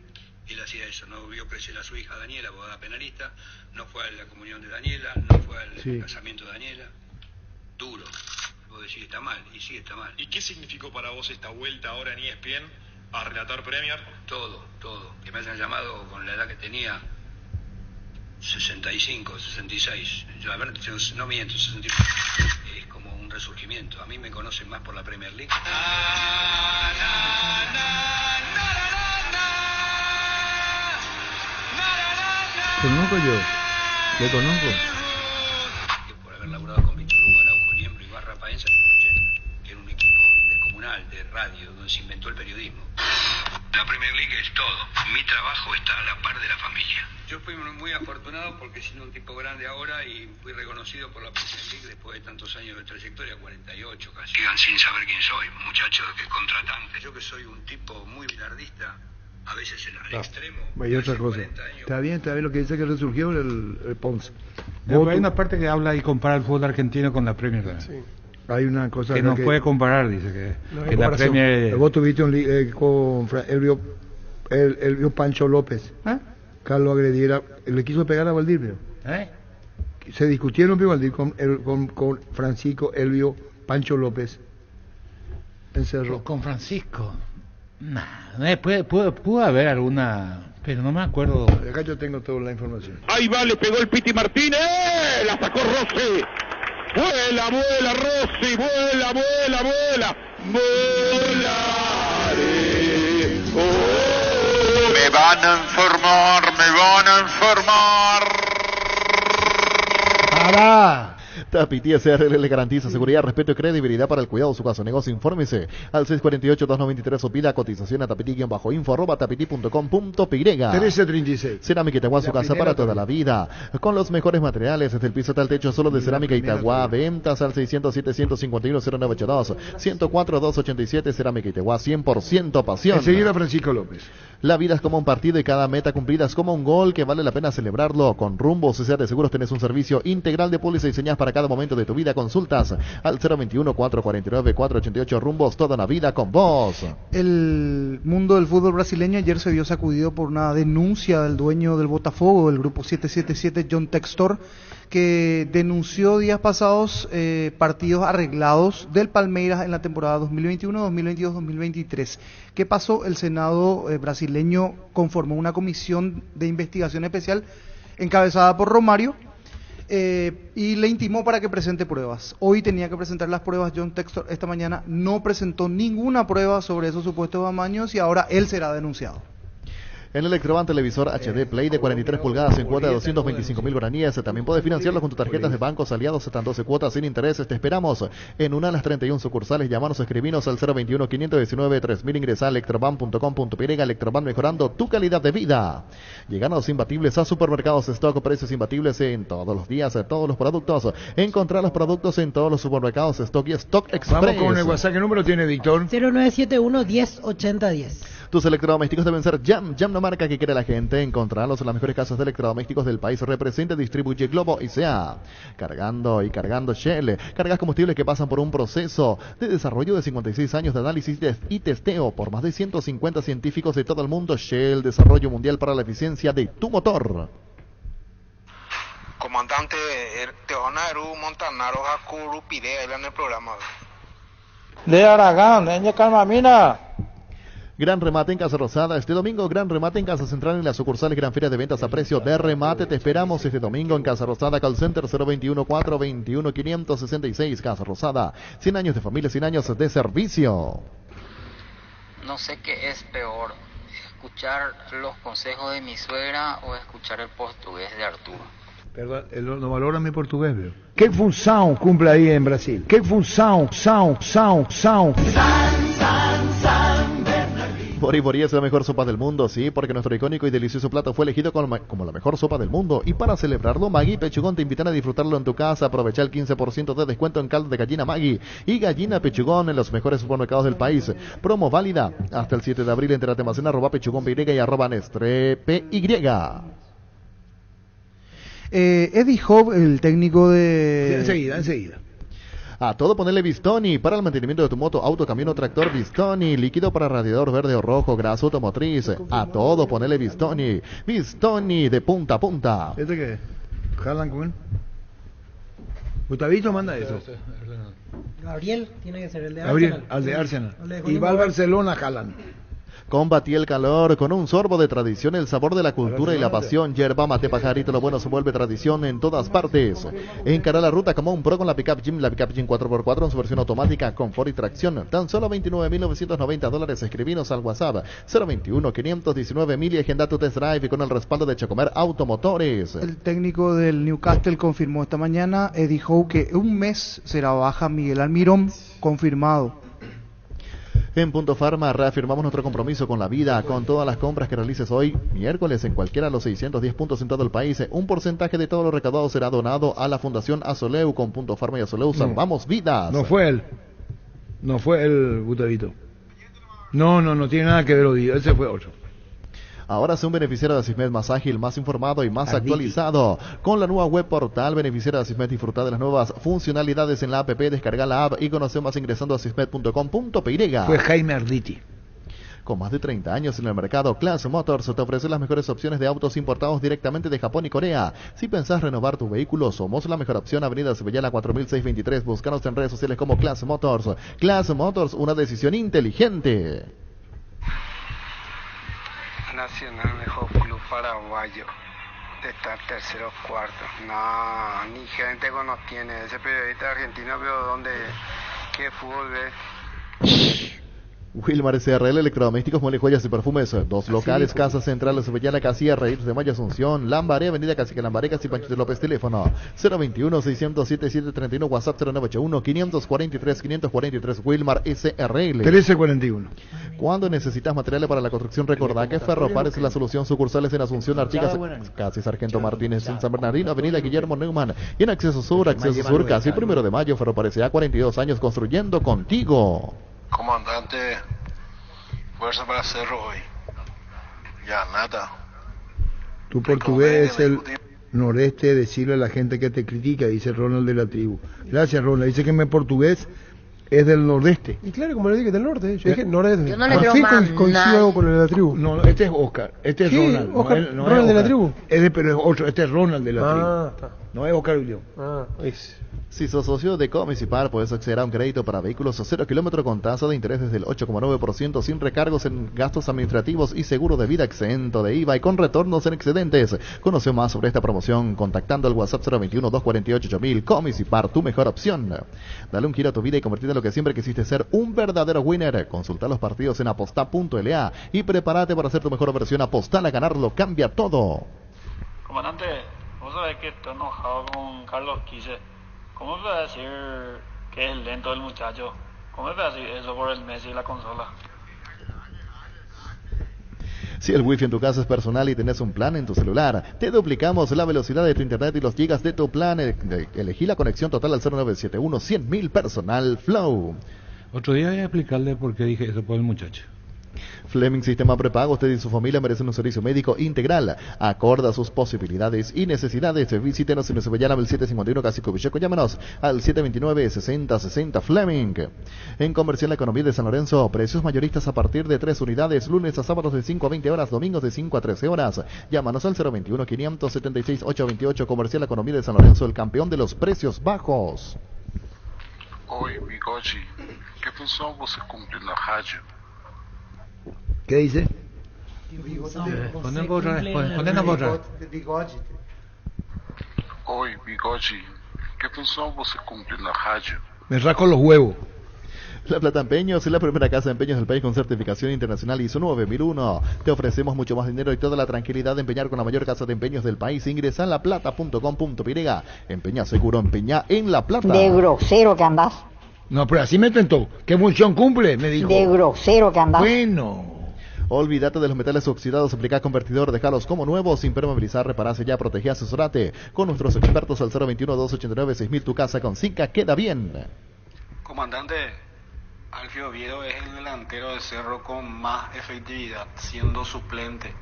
Él hacía eso, no vio crecer a su hija Daniela, abogada penalista, no fue a la comunión de Daniela, no fue al casamiento de Daniela. Duro. Vos decís, está mal, y sí está mal. ¿Y qué significó para vos esta vuelta ahora en ESPN a relatar Premier? Todo. Que me hayan llamado con la edad que tenía, 65, 66. Yo, a ver, no miento, 65. Es como un resurgimiento. A mí me conocen más por la Premier League. Conozco yo. Le conozco. Por haber laburado con Víctor Hugo, Araujo, Niembro y Barra Paenza, que era un equipo descomunal de radio, donde se inventó el periodismo. La Premier League es todo. Mi trabajo está a la par de la familia. Yo fui muy afortunado porque siendo un tipo grande ahora y fui reconocido por la Premier League después de tantos años de trayectoria, 48 casi. Sigan sin saber quién soy, muchachos, que es contratante. Yo que soy un tipo muy bilardista, a veces al extremo. Y otra cosa. Está bien lo que dice que resurgió el Pons. Hay una parte que habla y compara el fútbol argentino con la Premier League. Sí. Hay una cosa que no puede comparar, dice que la Premier... Vos tuviste con Elvio Pancho López. Carlos Agrediera, le quiso pegar a Valdir. Se discutieron Valdir con Francisco Elvio Pancho López en Cerro. Con Francisco. Pudo haber alguna, pero no me acuerdo. Acá yo tengo toda la información. Ahí va, le pegó el Piti Martínez, la sacó Rossi. Vuela Rossi, vuela. Me van a enfermar. ¡Para! Tapiti SRL le garantiza seguridad, respeto y credibilidad para el cuidado de su casa o negocio. Infórmese al 648-293 o pida cotización a tapiti-info@tapiti.com.pirega. 1336. Cerámica Itagua, su casa para toda la vida. Con los mejores materiales, desde el piso hasta el techo, solo de Cerámica Itagua. Ventas al 607-151-0982. 104-287. Cerámica Itagua, 100% pasión. Enseguida Francisco López. La vida es como un partido y cada meta cumplida es como un gol que vale la pena celebrarlo. Con Rumbo CCA de Seguros tenés un servicio integral de póliza diseñadas para cada momento de tu vida. Consultas al 021-449-488. Rumbos toda una vida con vos. El mundo del fútbol brasileño ayer se vio sacudido por una denuncia del dueño del Botafogo, del grupo 777, John Textor, que denunció días pasados partidos arreglados del Palmeiras en la temporada 2021, 2022, 2023. ¿Qué pasó? El Senado brasileño conformó una comisión de investigación especial encabezada por Romário y le intimó para que presente pruebas. Hoy tenía que presentar las pruebas. John Textor esta mañana no presentó ninguna prueba sobre esos supuestos amaños y ahora él será denunciado. En Electroban televisor HD Play de 43 pulgadas en cuota de 225.000 guaraníes. También puedes financiarlo con tus tarjetas de bancos aliados. Están 12 cuotas sin intereses. Te esperamos en una de las 31 sucursales. Llámanos o escribinos al 021-519-3000. Ingresa a electroban.com.py. Electroban, mejorando tu calidad de vida. Llegan los imbatibles a Supermercados Stock. Precios imbatibles en todos los días, en todos los productos. Encontrar los productos en todos los supermercados Stock y Stock Express. Vamos con el WhatsApp. ¿Qué número tiene, Víctor? 0971-108010. Tus electrodomésticos deben ser Jam la marca que quiere la gente. Encontrarlos en las mejores casas de electrodomésticos del país. Representa, distribuye Globo y sea cargando y cargando Shell. Cargas combustibles que pasan por un proceso de desarrollo de 56 años de análisis y testeo por más de 150 científicos de todo el mundo. Shell, desarrollo mundial para la eficiencia de tu motor. Comandante, Teonaru Montanaro Hakuru Pidea en el programa. De Aragán, de Calmamina. Gran remate en Casa Rosada este domingo. Gran remate en Casa Central en las sucursales. Gran feria de ventas a precio de remate. Te esperamos este domingo en Casa Rosada. Call Center 021-421-566. Casa Rosada. 100 años de familia, 100 años de servicio. No sé qué es peor, escuchar los consejos de mi suegra o escuchar el portugués de Arturo. Perdón, no valora mi portugués, veo. ¿Qué función cumple ahí en Brasil? ¿Qué función? Bori es la mejor sopa del mundo, sí, porque nuestro icónico y delicioso plato fue elegido como la mejor sopa del mundo. Y para celebrarlo, Maggi Pechugón te invitan a disfrutarlo en tu casa. Aprovecha el 15% de descuento en caldo de gallina Maggi y gallina Pechugón en los mejores supermercados del país. Promo válida hasta el 7 de abril. Entérate más en @pechugónpy y @nestlepy. Eddie Howe, el técnico de... Sí, enseguida. A todo ponele Bistoni para el mantenimiento de tu moto, auto, camión o tractor. Bistoni, líquido para radiador verde o rojo, grasa automotriz. A todo ponele Bistoni. Bistoni de punta a punta. ¿Este qué? ¿Jalan con él? Gustavito manda eso. Gabriel tiene que ser el de Gabriel, Arsenal. al de Arsenal. Y va al Barcelona, jalan. Combatí el calor con un sorbo de tradición, el sabor de la cultura y la pasión. Yerba mate pajarito, lo bueno se vuelve tradición en todas partes. Encara la ruta como un pro con la Pickup Jim 4x4 en su versión automática, confort y tracción. Tan solo $29,990. Escribinos al WhatsApp 021-519,000 y agenda tu test drive con el respaldo de Chocomer Automotores. El técnico del Newcastle confirmó esta mañana, dijo que un mes será baja Miguel Almirón, confirmado. En Punto Farma reafirmamos nuestro compromiso con la vida. Con todas las compras que realices hoy, miércoles, en cualquiera de los 610 puntos en todo el país, un porcentaje de todo lo recaudado será donado a la Fundación Azoleu. Con Punto Farma y Azoleu salvamos vidas. No fue él, Gustavito. No tiene nada que ver hoy. Ese fue otro. Ahora sé un beneficiario de Asismed más ágil, más informado y más actualizado. Con la nueva web portal beneficiario de Asismed, disfruta de las nuevas funcionalidades en la app, descarga la app y conoce más ingresando a asismed.com.py. Fue Jaime Arditi. Con más de 30 años en el mercado, Class Motors te ofrece las mejores opciones de autos importados directamente de Japón y Corea. Si pensás renovar tu vehículo, somos la mejor opción. Avenida Cebellala 4623. Búscanos en redes sociales como Class Motors. Class Motors, una decisión inteligente. Nacional, mejor club paraguayo. Está tercero o cuarto. No, ni gente nos tiene. Ese periodista argentino, pero ¿dónde? ¿Qué fútbol ve? Wilmar SRL, electrodomésticos, muebles, joyas y perfumes. Dos locales, Casa Central, Cebellana, Casilla, Raíz de Mayo, Asunción, Lambaré, Avenida Cacique Lambaré, Casi Panchito López, teléfono 021-607-731, WhatsApp 0981-543-543, Wilmar SRL. 1341. Cuando necesitas materiales para la construcción, recordá que Ferropar es la solución. Sucursales en Asunción, Artigas, Casi Sargento Martínez, en San Bernardino, Avenida Guillermo Neumann, y en Acceso Sur, Casi 1 de Mayo, Ferropar S.A. 42 años construyendo contigo. Comandante, fuerza para Cerro hoy. Ya, nada. Tu portugués es el... nordeste, decirle a la gente que te critica, dice Ronald de la tribu. Gracias, Ronald. Dice que mi portugués es del nordeste. Y claro, como le dije, del norte. Yo dije nordeste. Yo no le creo más coincido con el de la tribu. No, este es Oscar. Este es Ronald. Oscar, no Ronald es de la Oscar. tribu. Pero es otro. Este es Ronald de la tribu. Está. No es Oscar William. Si sos socio de Comisipar, puedes acceder a un crédito para vehículos a 0 kilómetro con tasa de interés del 8,9% sin recargos en gastos administrativos y seguro de vida exento de IVA y con retornos en excedentes. Conoce más sobre esta promoción contactando al WhatsApp 021-248-8000. Comisipar, tu mejor opción. Dale un giro a tu vida y convertirte en lo que siempre quisiste ser, un verdadero winner. Consulta los partidos en aposta.la y prepárate para hacer tu mejor versión. Apostar a ganarlo, cambia todo. Comandante, vos sabés que estoy enojado con Carlos Quise. ¿Cómo me va a decir que es lento el muchacho? ¿Cómo me va a decir eso por el Messi y la consola? Si el wifi en tu casa es personal y tenés un plan en tu celular, te duplicamos la velocidad de tu internet y los gigas de tu plan. Elegí la conexión total al 0971 100.000 personal Flow. Otro día voy a explicarle por qué dije eso por el muchacho. Fleming Sistema Prepago, usted y su familia merecen un servicio médico integral, acorde a sus posibilidades y necesidades. Visítenos en nuestro Bellanam el 751 Casico Villeco, llámanos al 729-6060 Fleming. En Comercial La Economía de San Lorenzo, precios mayoristas a partir de 3 unidades, lunes a sábados de 5 a 20 horas, domingos de 5 a 13 horas. Llámanos al 021-576-828. Comercial La Economía de San Lorenzo, el campeón de los precios bajos. Oi, Bigode, que função você cumpre na rádio? ¿Qué dice? Ponen borrar. Oi, Bigode, que função você cumpre na rádio? Me rasco los huevos. La Plata Empeños es la primera casa de empeños del país con certificación internacional ISO 9001. Te ofrecemos mucho más dinero y toda la tranquilidad de empeñar con la mayor casa de empeños del país. Ingresa en laplata.com.py. Empeña seguro, empeña en La Plata. De grosero que andás. No, pero así me tentó. ¿Qué función cumple? Me dijo. De grosero que andás. Bueno. Olvídate de los metales oxidados, aplica convertidor, dejalos como nuevos, impermeabilizar, repararse ya, protegí, asesorate. Con nuestros expertos al 021-289-6000, tu casa con Cinca queda bien. Comandante, Alfio Oviedo es el delantero de Cerro con más efectividad, siendo suplente.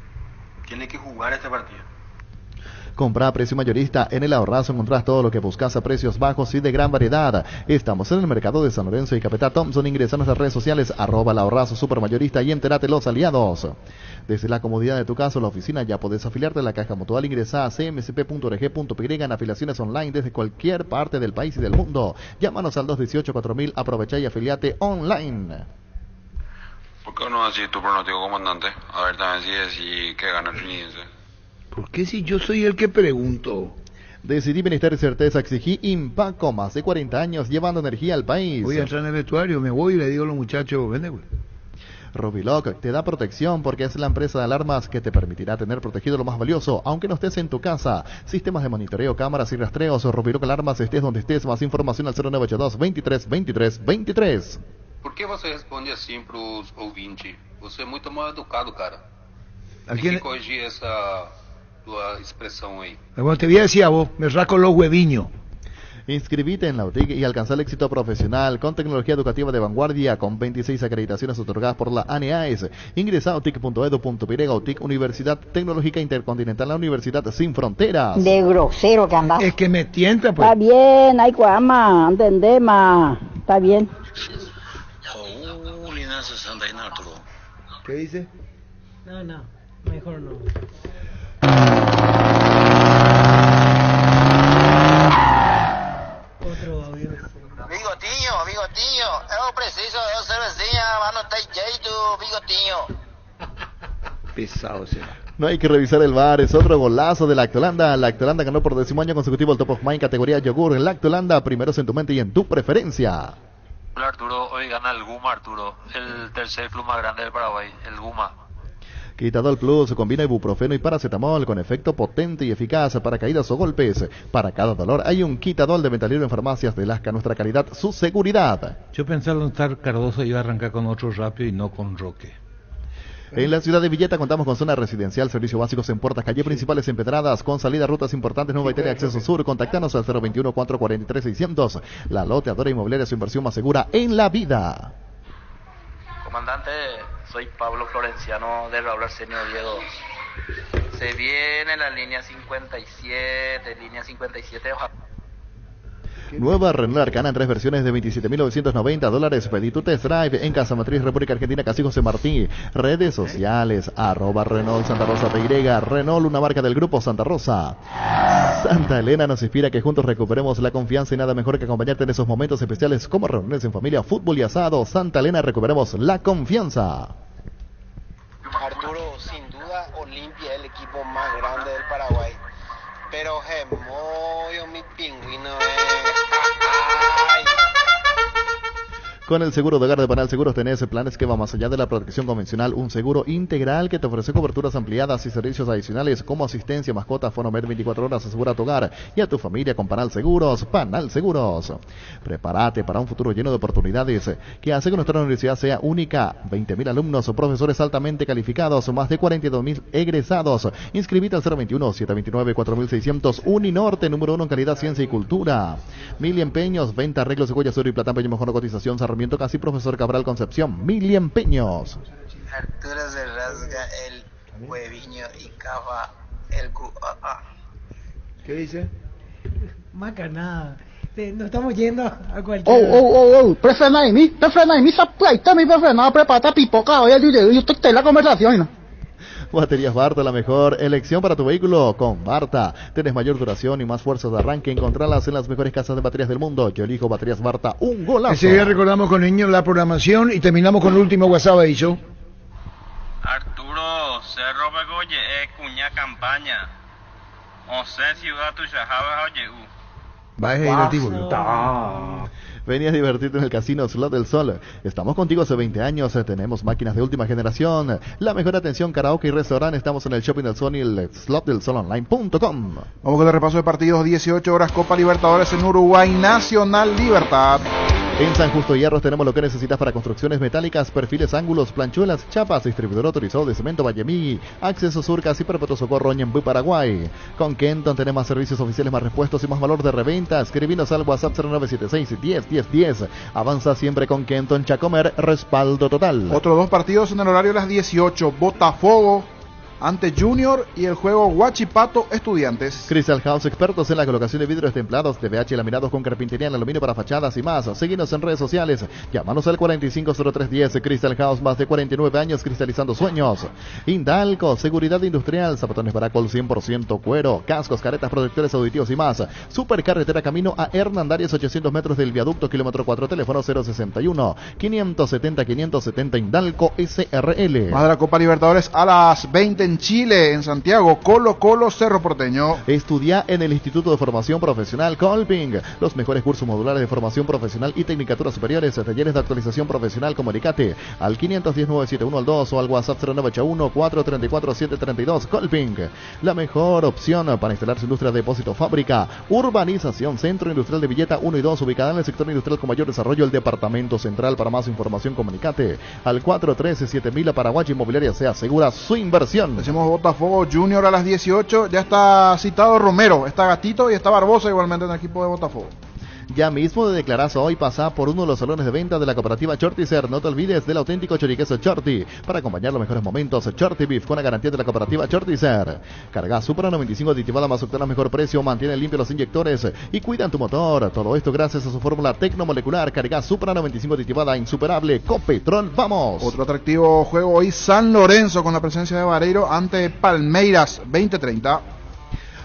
Tiene que jugar este partido. Compra a precio mayorista. En el Ahorrazo encontrás todo lo que buscas a precios bajos y de gran variedad. Estamos en el mercado de San Lorenzo y Capitán Thompson. Ingresa a nuestras redes sociales @el Ahorrazo Supermayorista y entérate los aliados. Desde la comodidad de tu casa o la oficina ya podés afiliarte a la Caja Mutual. Ingresa a cmsp.org.py en afiliaciones online desde cualquier parte del país y del mundo. Llámanos al 218-4000. Aprovecha y afiliate online. ¿Por qué no así tu pronóstico, comandante? A ver también si decís que gana el Trinidad. ¿Por qué si yo soy el que pregunto? Decidí bienestar y certeza, exigí Impaco, más de 40 años llevando energía al país. Voy a entrar en el vestuario, me voy y le digo a los muchachos, vende, güey. Robiloc te da protección porque es la empresa de alarmas que te permitirá tener protegido lo más valioso, aunque no estés en tu casa. Sistemas de monitoreo, cámaras y rastreos. Robiloc Alarmas, estés donde estés. Más información al 0982-23-23-23. Por que você responde assim pros ouvintes? Você é muito mal educado, cara. Tem que corrigir essa tua expressão aí. Bueno, te voy a decir a vos, me rasco los hueviños. Inscribite en la UTIC y alcanza el éxito profesional con tecnología educativa de vanguardia con 26 acreditaciones otorgadas por la ANEAES. Ingresa a utic.edu.py. UTIC, Universidad Tecnológica Intercontinental, la Universidad sin fronteras. De grosero que andás. Es que me tienta, pues. Está bien, hay cuama, entendé, ma. Está bien. ¿Qué dice? No, mejor no. Otro audio. Bigotinho, eu preciso de 2 cervecinhas, mas não tem jeito, Bigotinho. Pesado será. No hay que revisar el VAR, es otro golazo de Lactolanda. Lactolanda ganó por 10º año consecutivo el Top of Mind categoría yogur. Lactolanda, primeros en tu mente y en tu preferencia. Hola Arturo, hoy gana el Guma, Arturo, el tercer club más grande del Paraguay, el Guma. Quitadol Plus combina ibuprofeno y paracetamol con efecto potente y eficaz para caídas o golpes. Para cada dolor hay un Quitadol de venta libre en farmacias de Lasca. Nuestra calidad, su seguridad. Yo pensé al estar Cardoso iba a arrancar con otro rápido y no con Roque. En la ciudad de Villeta contamos con zona residencial, servicios básicos en puertas, calle principales empedradas, con salida a rutas importantes, Nueva Italia, acceso sur. Contactanos al 021-443-600. La loteadora inmobiliaria, su inversión más segura en la vida. Comandante, soy Pablo Florenciano de Raúl Arsenio Oviedo. Se viene la línea 57, ojalá. Nueva Renault Arcana en 3 versiones de $27.990. Pedí tu test drive en Casa Matriz, República Argentina, Casi José Martí. Redes sociales, @Renault Santa Rosa PY. Renault, una marca del grupo Santa Rosa. Santa Elena nos inspira que juntos recuperemos la confianza y nada mejor que acompañarte en esos momentos especiales como reuniones en familia, fútbol y asado. Santa Elena, recuperemos la confianza. Arturo, sin duda Olimpia es el equipo más grande del Paraguay. Pero Gemoyo, mi pingüino, ay. Con el seguro de hogar de Panal Seguros tenés planes que van más allá de la protección convencional, un seguro integral que te ofrece coberturas ampliadas y servicios adicionales como asistencia, mascota, Fonomed 24 horas, asegura a tu hogar y a tu familia con Panal Seguros. Panal Seguros. Prepárate para un futuro lleno de oportunidades que hace que nuestra universidad sea única. 20.000 alumnos o profesores altamente calificados, más de 42.000 egresados. Inscribite al 021-729-4600. Uninorte, número 1 en calidad, ciencia y cultura. 1000 empeños, venta, arreglos de huellas, oro y plata, empeño, mejor cotización, Casi Profesor Cabral Concepción, 1000 empeños. Arturo se rasga el hueviño y cava el ¿Qué dice? Macanada. No estamos yendo a cualquier... Prefrena de mí, sapaita, mi prefrena, prepara pipoca, oye, yo estoy la conversación, ¿no? Baterías Barta, la mejor elección para tu vehículo. Con Barta tienes mayor duración y más fuerza de arranque. Encontralas en las mejores casas de baterías del mundo. Yo elijo Baterías Barta, un golazo. Ese día recordamos con niños la programación y terminamos con el último WhatsApp ahí, ¿yo? Arturo, Cerro Begoye, cuña campaña. O sea, ciudad tuya, oye, Va a divertido. Vení a divertirte en el Casino Slot del Sol. Estamos contigo hace 20 años. Tenemos máquinas de última generación. La mejor atención, karaoke y restaurante. Estamos en el Shopping del Sol y el Slot del Sol Online.com. Vamos con el repaso de partidos. 18 horas Copa Libertadores en Uruguay. Nacional Libertad. En San Justo Hierros tenemos lo que necesitas para construcciones metálicas, perfiles, ángulos, planchuelas, chapas, distribuidor autorizado de cemento Vallemí, Acceso Surcas y Perpetuo Socorro Ñemby, Paraguay. Con Kenton tenemos más servicios oficiales, más repuestos y más valor de reventa. Escribinos al WhatsApp 0976-10-10-10. Avanza siempre con Kenton Chacomer, respaldo total. Otros 2 partidos en el horario de las 18. Botafogo ante Junior y el juego Huachipato Estudiantes. Crystal House, expertos en la colocación de vidrios templados, DVH laminados con carpintería en aluminio para fachadas y más. Seguinos en redes sociales. Llámanos al 450310. Crystal House, más de 49 años cristalizando sueños. Indalco, seguridad industrial, zapatones Baracol 100% cuero, cascos, caretas, protectores auditivos y más. Supercarretera camino a Hernandarias, 800 metros del viaducto, kilómetro 4, teléfono 061-570-570, Indalco SRL. Más de la Copa Libertadores a las 20 en Chile, en Santiago, Colo Cerro Porteño. Estudia en el Instituto de Formación Profesional Colping. Los mejores cursos modulares de formación profesional y tecnicaturas superiores, talleres de actualización profesional. Comunicate al 510-971-2 o al WhatsApp 0981-434-732. Colping, la mejor opción para instalar su industria de depósito fábrica. Urbanización Centro Industrial de Villeta 1 y 2, ubicada en el sector industrial con mayor desarrollo, el Departamento Central. Para más información, comunicate al 413-7000. Paraguay Inmobiliaria se asegura su inversión. Decimos Botafogo Junior a las 18. Ya está citado Romero, está Gatito y está Barbosa igualmente en el equipo de Botafogo. Ya mismo de declararse hoy, pasa por uno de los salones de venta de la cooperativa Chortizer. No te olvides del auténtico choriqueso Chorti. Para acompañar los mejores momentos, Chorti Beef con la garantía de la cooperativa Chortizer. Carga Supra 95 aditivada más octana, mejor precio, mantiene limpio los inyectores y cuidan tu motor. Todo esto gracias a su fórmula tecnomolecular. Carga Supra 95 aditivada, insuperable. Copetrol, vamos. Otro atractivo juego hoy, San Lorenzo con la presencia de Vareiro ante Palmeiras, 20-30.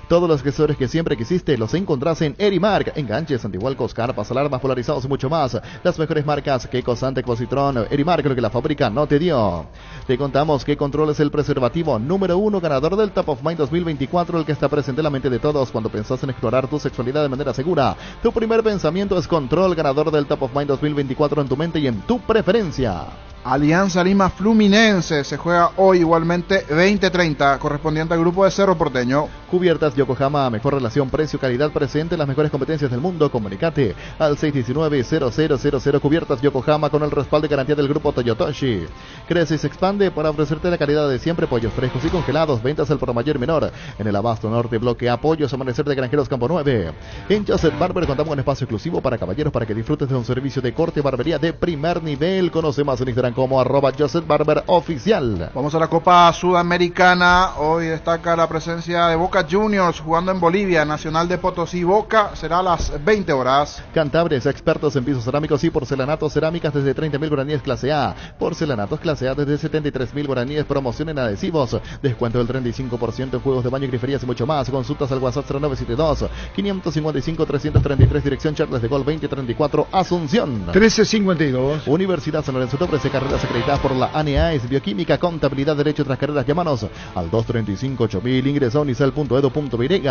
Todos los accesorios que siempre quisiste los encontrás en Erimark. Enganches, antihualcos, carpas, alarmas, polarizados y mucho más. Las mejores marcas que Ecosante, Positron, Erimark, lo que la fábrica no te dio. Te contamos que Control es el preservativo número 1 ganador del Top of Mind 2024, el que está presente en la mente de todos cuando pensás en explorar tu sexualidad de manera segura. Tu primer pensamiento es Control, ganador del Top of Mind 2024 en tu mente y en tu preferencia. Alianza Lima Fluminense se juega hoy igualmente 20-30, correspondiente al grupo de Cerro Porteño. Cubiertas Yokohama, mejor relación precio-calidad, presente en las mejores competencias del mundo. Comunicate al 619-0000. Cubiertas Yokohama con el respaldo y garantía del grupo Toyotoshi. Crece y se expande para ofrecerte la calidad de siempre, pollos frescos y congelados, ventas al por mayor y menor. En el Abasto Norte, bloque A, pollos Amanecer de Granjeros Campo 9. En Joseph Barber contamos con espacio exclusivo para caballeros para que disfrutes de un servicio de corte y barbería de primer nivel. Conoce más en Instagram Instagram como @JosephBarberOficial. Vamos a la Copa Sudamericana. Hoy destaca la presencia de Boca Juniors jugando en Bolivia. Nacional de Potosí Boca será a las 20 horas. Cantabres, expertos en pisos cerámicos y porcelanatos cerámicas desde 30.000 guaraníes clase A. Porcelanatos clase A desde 73.000 guaraníes. Promoción en adhesivos. Descuento del 35% en juegos de baño y griferías y mucho más. Consultas al WhatsApp 0972 555 333, dirección Charles de Gaulle 2034, Asunción. 1352. Universidad San Lorenzo te ofrece carreras acreditadas por la ANEAES, Bioquímica, Contabilidad, Derecho, otras carreras. Llámanos al 235-8000, ingresa a unicel.edu.y.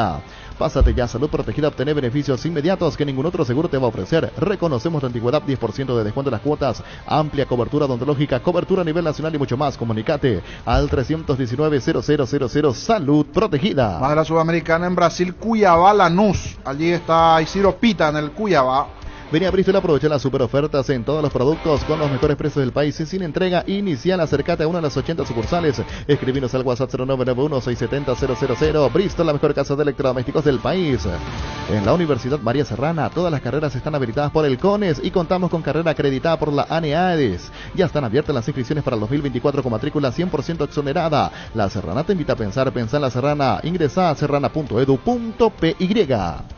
Pásate ya a Salud Protegida, obtener beneficios inmediatos que ningún otro seguro te va a ofrecer. Reconocemos tu antigüedad, 10% de descuento en las cuotas, amplia cobertura odontológica, cobertura a nivel nacional y mucho más. Comunicate al 319-0000, Salud Protegida. Más de la Sudamericana en Brasil, Cuiabá, Lanús. Allí está Isidro Pita en el Cuiabá. Vení a Bristol, aprovecha las super ofertas en todos los productos con los mejores precios del país y sin entrega inicial. Acércate a una de las 80 sucursales. Escribinos al WhatsApp 0991-670-000. Bristol, la mejor casa de electrodomésticos del país. En la Universidad María Serrana, todas las carreras están habilitadas por el CONES y contamos con carrera acreditada por la ANEADES. Ya están abiertas las inscripciones para el 2024 con matrícula 100% exonerada. La Serrana te invita a pensar en La Serrana. Ingresa a serrana.edu.py.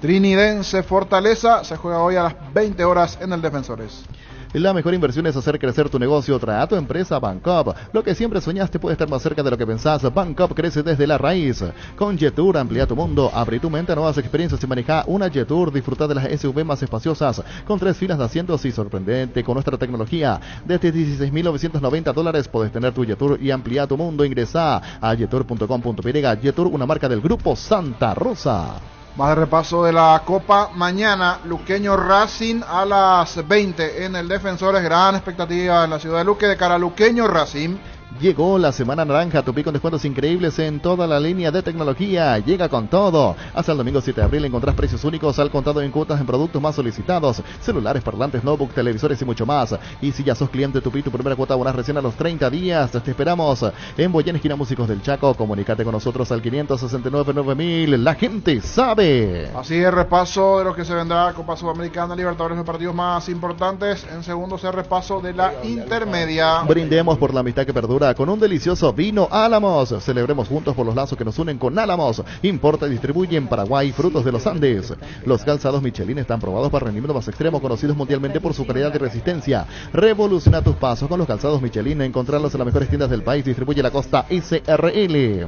Trinidense Fortaleza se juega hoy a las 20 horas en el Defensores. La mejor inversión es hacer crecer tu negocio. Trae a tu empresa Bancop. Lo que siempre soñaste puede estar más cerca de lo que pensás. Bancop crece desde la raíz. Con Jetour amplía tu mundo. Abrí tu mente a nuevas experiencias y maneja una Jetour. Disfruta de las SUV más espaciosas con 3 filas de asientos y sorprendente con nuestra tecnología. Desde $16.990 puedes tener tu Jetour y amplía tu mundo. Ingresa a jetour.com.py. Jetour, una marca del grupo Santa Rosa. Más de repaso de la Copa mañana, Luqueño Racing a las 20 en el Defensores. Gran expectativa en la ciudad de Luque de cara a Luqueño Racing. Llegó la semana naranja, Tupi con descuentos increíbles en toda la línea de tecnología. Llega con todo. Hasta el domingo 7 de abril encontrás precios únicos al contado en cuotas en productos más solicitados. Celulares, parlantes, notebook, televisores y mucho más. Y si ya sos cliente Tupi, tu primera cuota abonás recién a los 30 días. Te esperamos en Boyén, esquina Músicos del Chaco. Comunícate con nosotros al 569-9000. La gente sabe. Así es, repaso de lo que se vendrá Copa Sudamericana, Libertadores, los partidos más importantes. En segundo, el repaso de la intermedia. Brindemos por la amistad que perdura con un delicioso vino Álamos. Celebremos juntos por los lazos que nos unen con Álamos. Importa y distribuye en Paraguay frutos de los Andes. Los calzados Michelin están probados para rendimiento más extremo, conocidos mundialmente por su calidad y resistencia. Revoluciona tus pasos con los calzados Michelin. Encontrarlos en las mejores tiendas del país. Distribuye la Costa SRL.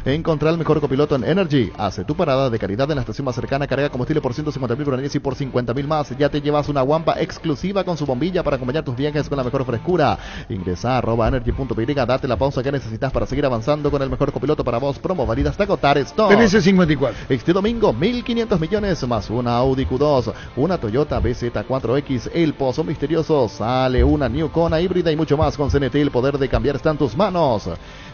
Encontrar el mejor copiloto en Energy. Hace tu parada de calidad en la estación más cercana. Carga combustible por 150.000 guaraníes y por 50.000 más. Ya te llevas una guampa exclusiva con su bombilla para acompañar tus viajes con la mejor frescura. Ingresa a @energy.py. Date la pausa que necesitas para seguir avanzando con el mejor copiloto para vos. Promo válida hasta agotar stock. 1354. Este domingo 1.500 millones más una Audi Q2, una Toyota BZ4X, el pozo misterioso, sale una New Kona híbrida y mucho más. Con CNT el poder de cambiar está en tus manos.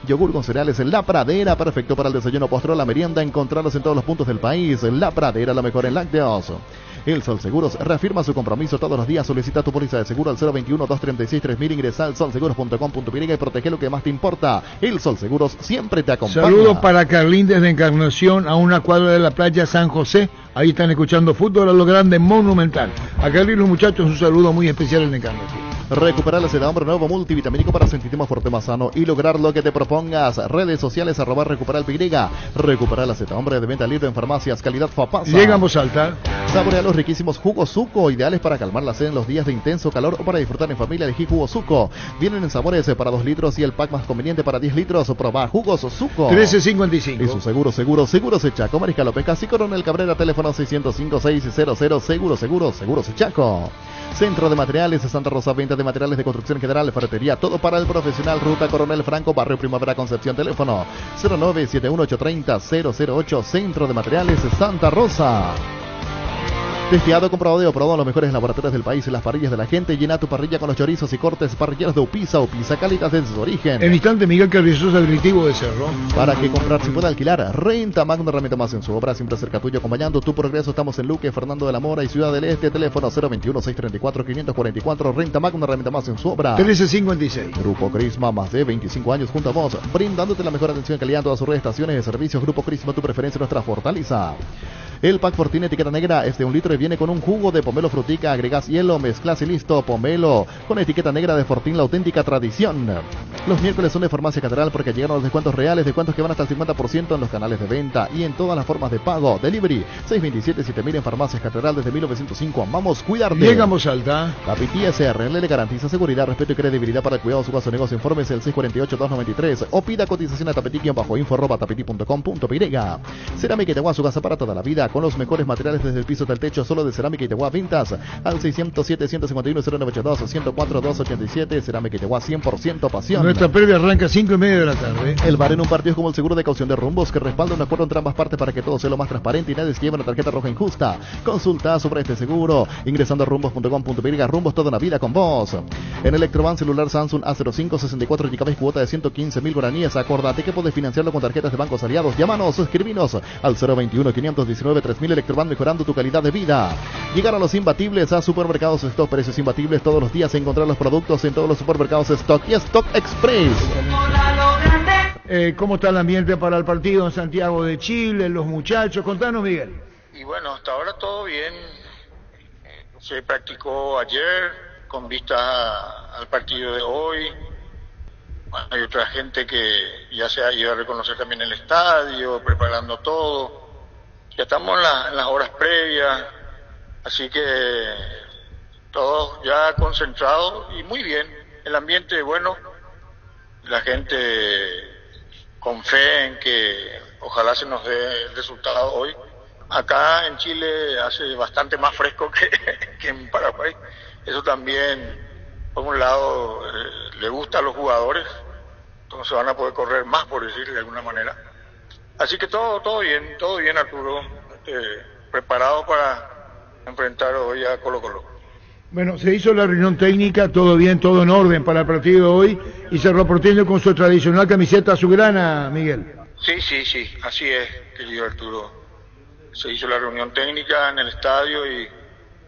Yogur con cereales en La Pradera, perfecto para el desayuno, postre o la merienda. Encontrarlos en todos los puntos del país. La Pradera, lo mejor en lácteos. El Sol Seguros reafirma su compromiso todos los días. Solicita tu póliza de seguro al 021-236-3000. Ingresa al solseguros.com.py y protege lo que más te importa. El Sol Seguros siempre te acompaña. Saludos para Carlín desde Encarnación, a una cuadra de la playa San José. Ahí están escuchando fútbol a lo grande, Monumental. A Carlín, los muchachos, un saludo muy especial en Encarnación. Recuperar la seda hombre nuevo multivitamínico para sentirte más fuerte, más sano y lograr lo que te propongas. Redes sociales @recuperalpy. Recuperar la seda hombre de venta libre en farmacias, calidad Fapasa. Llegamos a saltar. Saborea los riquísimos jugos Suco, ideales para calmar la sed en los días de intenso calor o para disfrutar en familia. Elegí jugo Suco. Vienen en sabores para 2 litros y el pack más conveniente para 10 litros. Probá jugos Suco. 1355. Y su Seguros Echaco, Mariscal Pescas y Coronel Cabrera, teléfono 605-600. Seguros Echaco. Centro de Materiales de Santa Rosa, venta de materiales de construcción general, ferretería, todo para el profesional. Ruta Coronel Franco, Barrio Primavera, Concepción, teléfono 0971830-008. Centro de Materiales de Santa Rosa. Testeado, comprobado y aprobado en los mejores laboratorios del país. En las parrillas de la gente. Llena tu parrilla con los chorizos y cortes parrilleros de Upisa. Upisa, calidad desde su origen. En instante, Miguel Carrizosa, directivo de Cerro. Para que comprar se pueda alquilar. Renta Magna, herramienta más en su obra. Siempre cerca tuyo, acompañando tu progreso. Estamos en Luque, Fernando de la Mora y Ciudad del Este. Teléfono 021-634-544. Renta Magna, herramienta más en su obra. 1356. Grupo Crisma, más de 25 años junto a vos. Brindándote la mejor atención y calidad en todas sus redes, estaciones de servicios. Grupo Crisma, tu preferencia, nuestra fortaleza. El pack Fortín etiqueta negra es de 1 litro y viene con un jugo de pomelo frutica, agregás hielo, mezclas y listo. Pomelo con etiqueta negra de Fortín, la auténtica tradición. Los miércoles son de Farmacia Catedral porque llegaron los descuentos reales, descuentos que van hasta el 50% en los canales de venta y en todas las formas de pago. Delivery 627-7000 en Farmacias Catedral desde 1905. Amamos cuidarte. Llegamos Salta. Capití SRL le garantiza seguridad, respeto y credibilidad para el cuidado de su caso de negocio. Informes el 648-293 o pida cotización a tapetí-info@info@tapetí.com.py. Cerámica Itagua, su casa para toda la vida, con los mejores materiales desde el piso hasta el techo, solo de Cerámica Itagua. Vintas al 607-151-0982, 104-287. Cerámica Itagua, 100% pasión. Nuestra previa arranca 5:30 de la tarde. El VAR en un partido es como el seguro de caución de Rumbos, que respalda un acuerdo entre ambas partes para que todo sea lo más transparente y nadie se lleve una tarjeta roja injusta. Consulta sobre este seguro ingresando a rumbos.com.py. Rumbos, toda una vida con vos. En Electroban, celular Samsung A05 64 GB, cuota de 115.000 guaraníes. Acordate que podés financiarlo con tarjetas de bancos aliados. Llámanos o escribinos al 021-519-3000. Electroban, mejorando tu calidad de vida. Llegar a los imbatibles a Supermercados Stock. Precios imbatibles todos los días. Encontrar los productos en todos los supermercados Stock y Stock Express. ¿Cómo está el ambiente para el partido en Santiago de Chile? Los muchachos, contanos, Miguel. Y bueno, hasta ahora todo bien. Se practicó ayer con vista al partido de hoy. Bueno, hay otra gente que ya se ha ido a reconocer también el estadio, preparando todo. Ya estamos en las horas previas, así que todos ya concentrados y muy bien. El ambiente bueno, la gente con fe en que ojalá se nos dé el resultado hoy. Acá en Chile hace bastante más fresco que en Paraguay. Eso también, por un lado, le gusta a los jugadores, entonces van a poder correr más, por decir de alguna manera. Así que todo bien, Arturo, preparado para enfrentar hoy a Colo-Colo. Bueno, se hizo la reunión técnica, todo bien, todo en orden para el partido de hoy y cerró Porteño con su tradicional camiseta azulgrana, Miguel. Sí, así es, querido Arturo. Se hizo la reunión técnica en el estadio y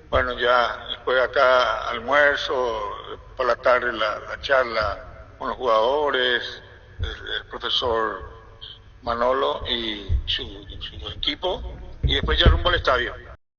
bueno, ya después acá almuerzo, por la tarde la charla con los jugadores, el profesor Manolo y su equipo, y después ya rumbo al estadio.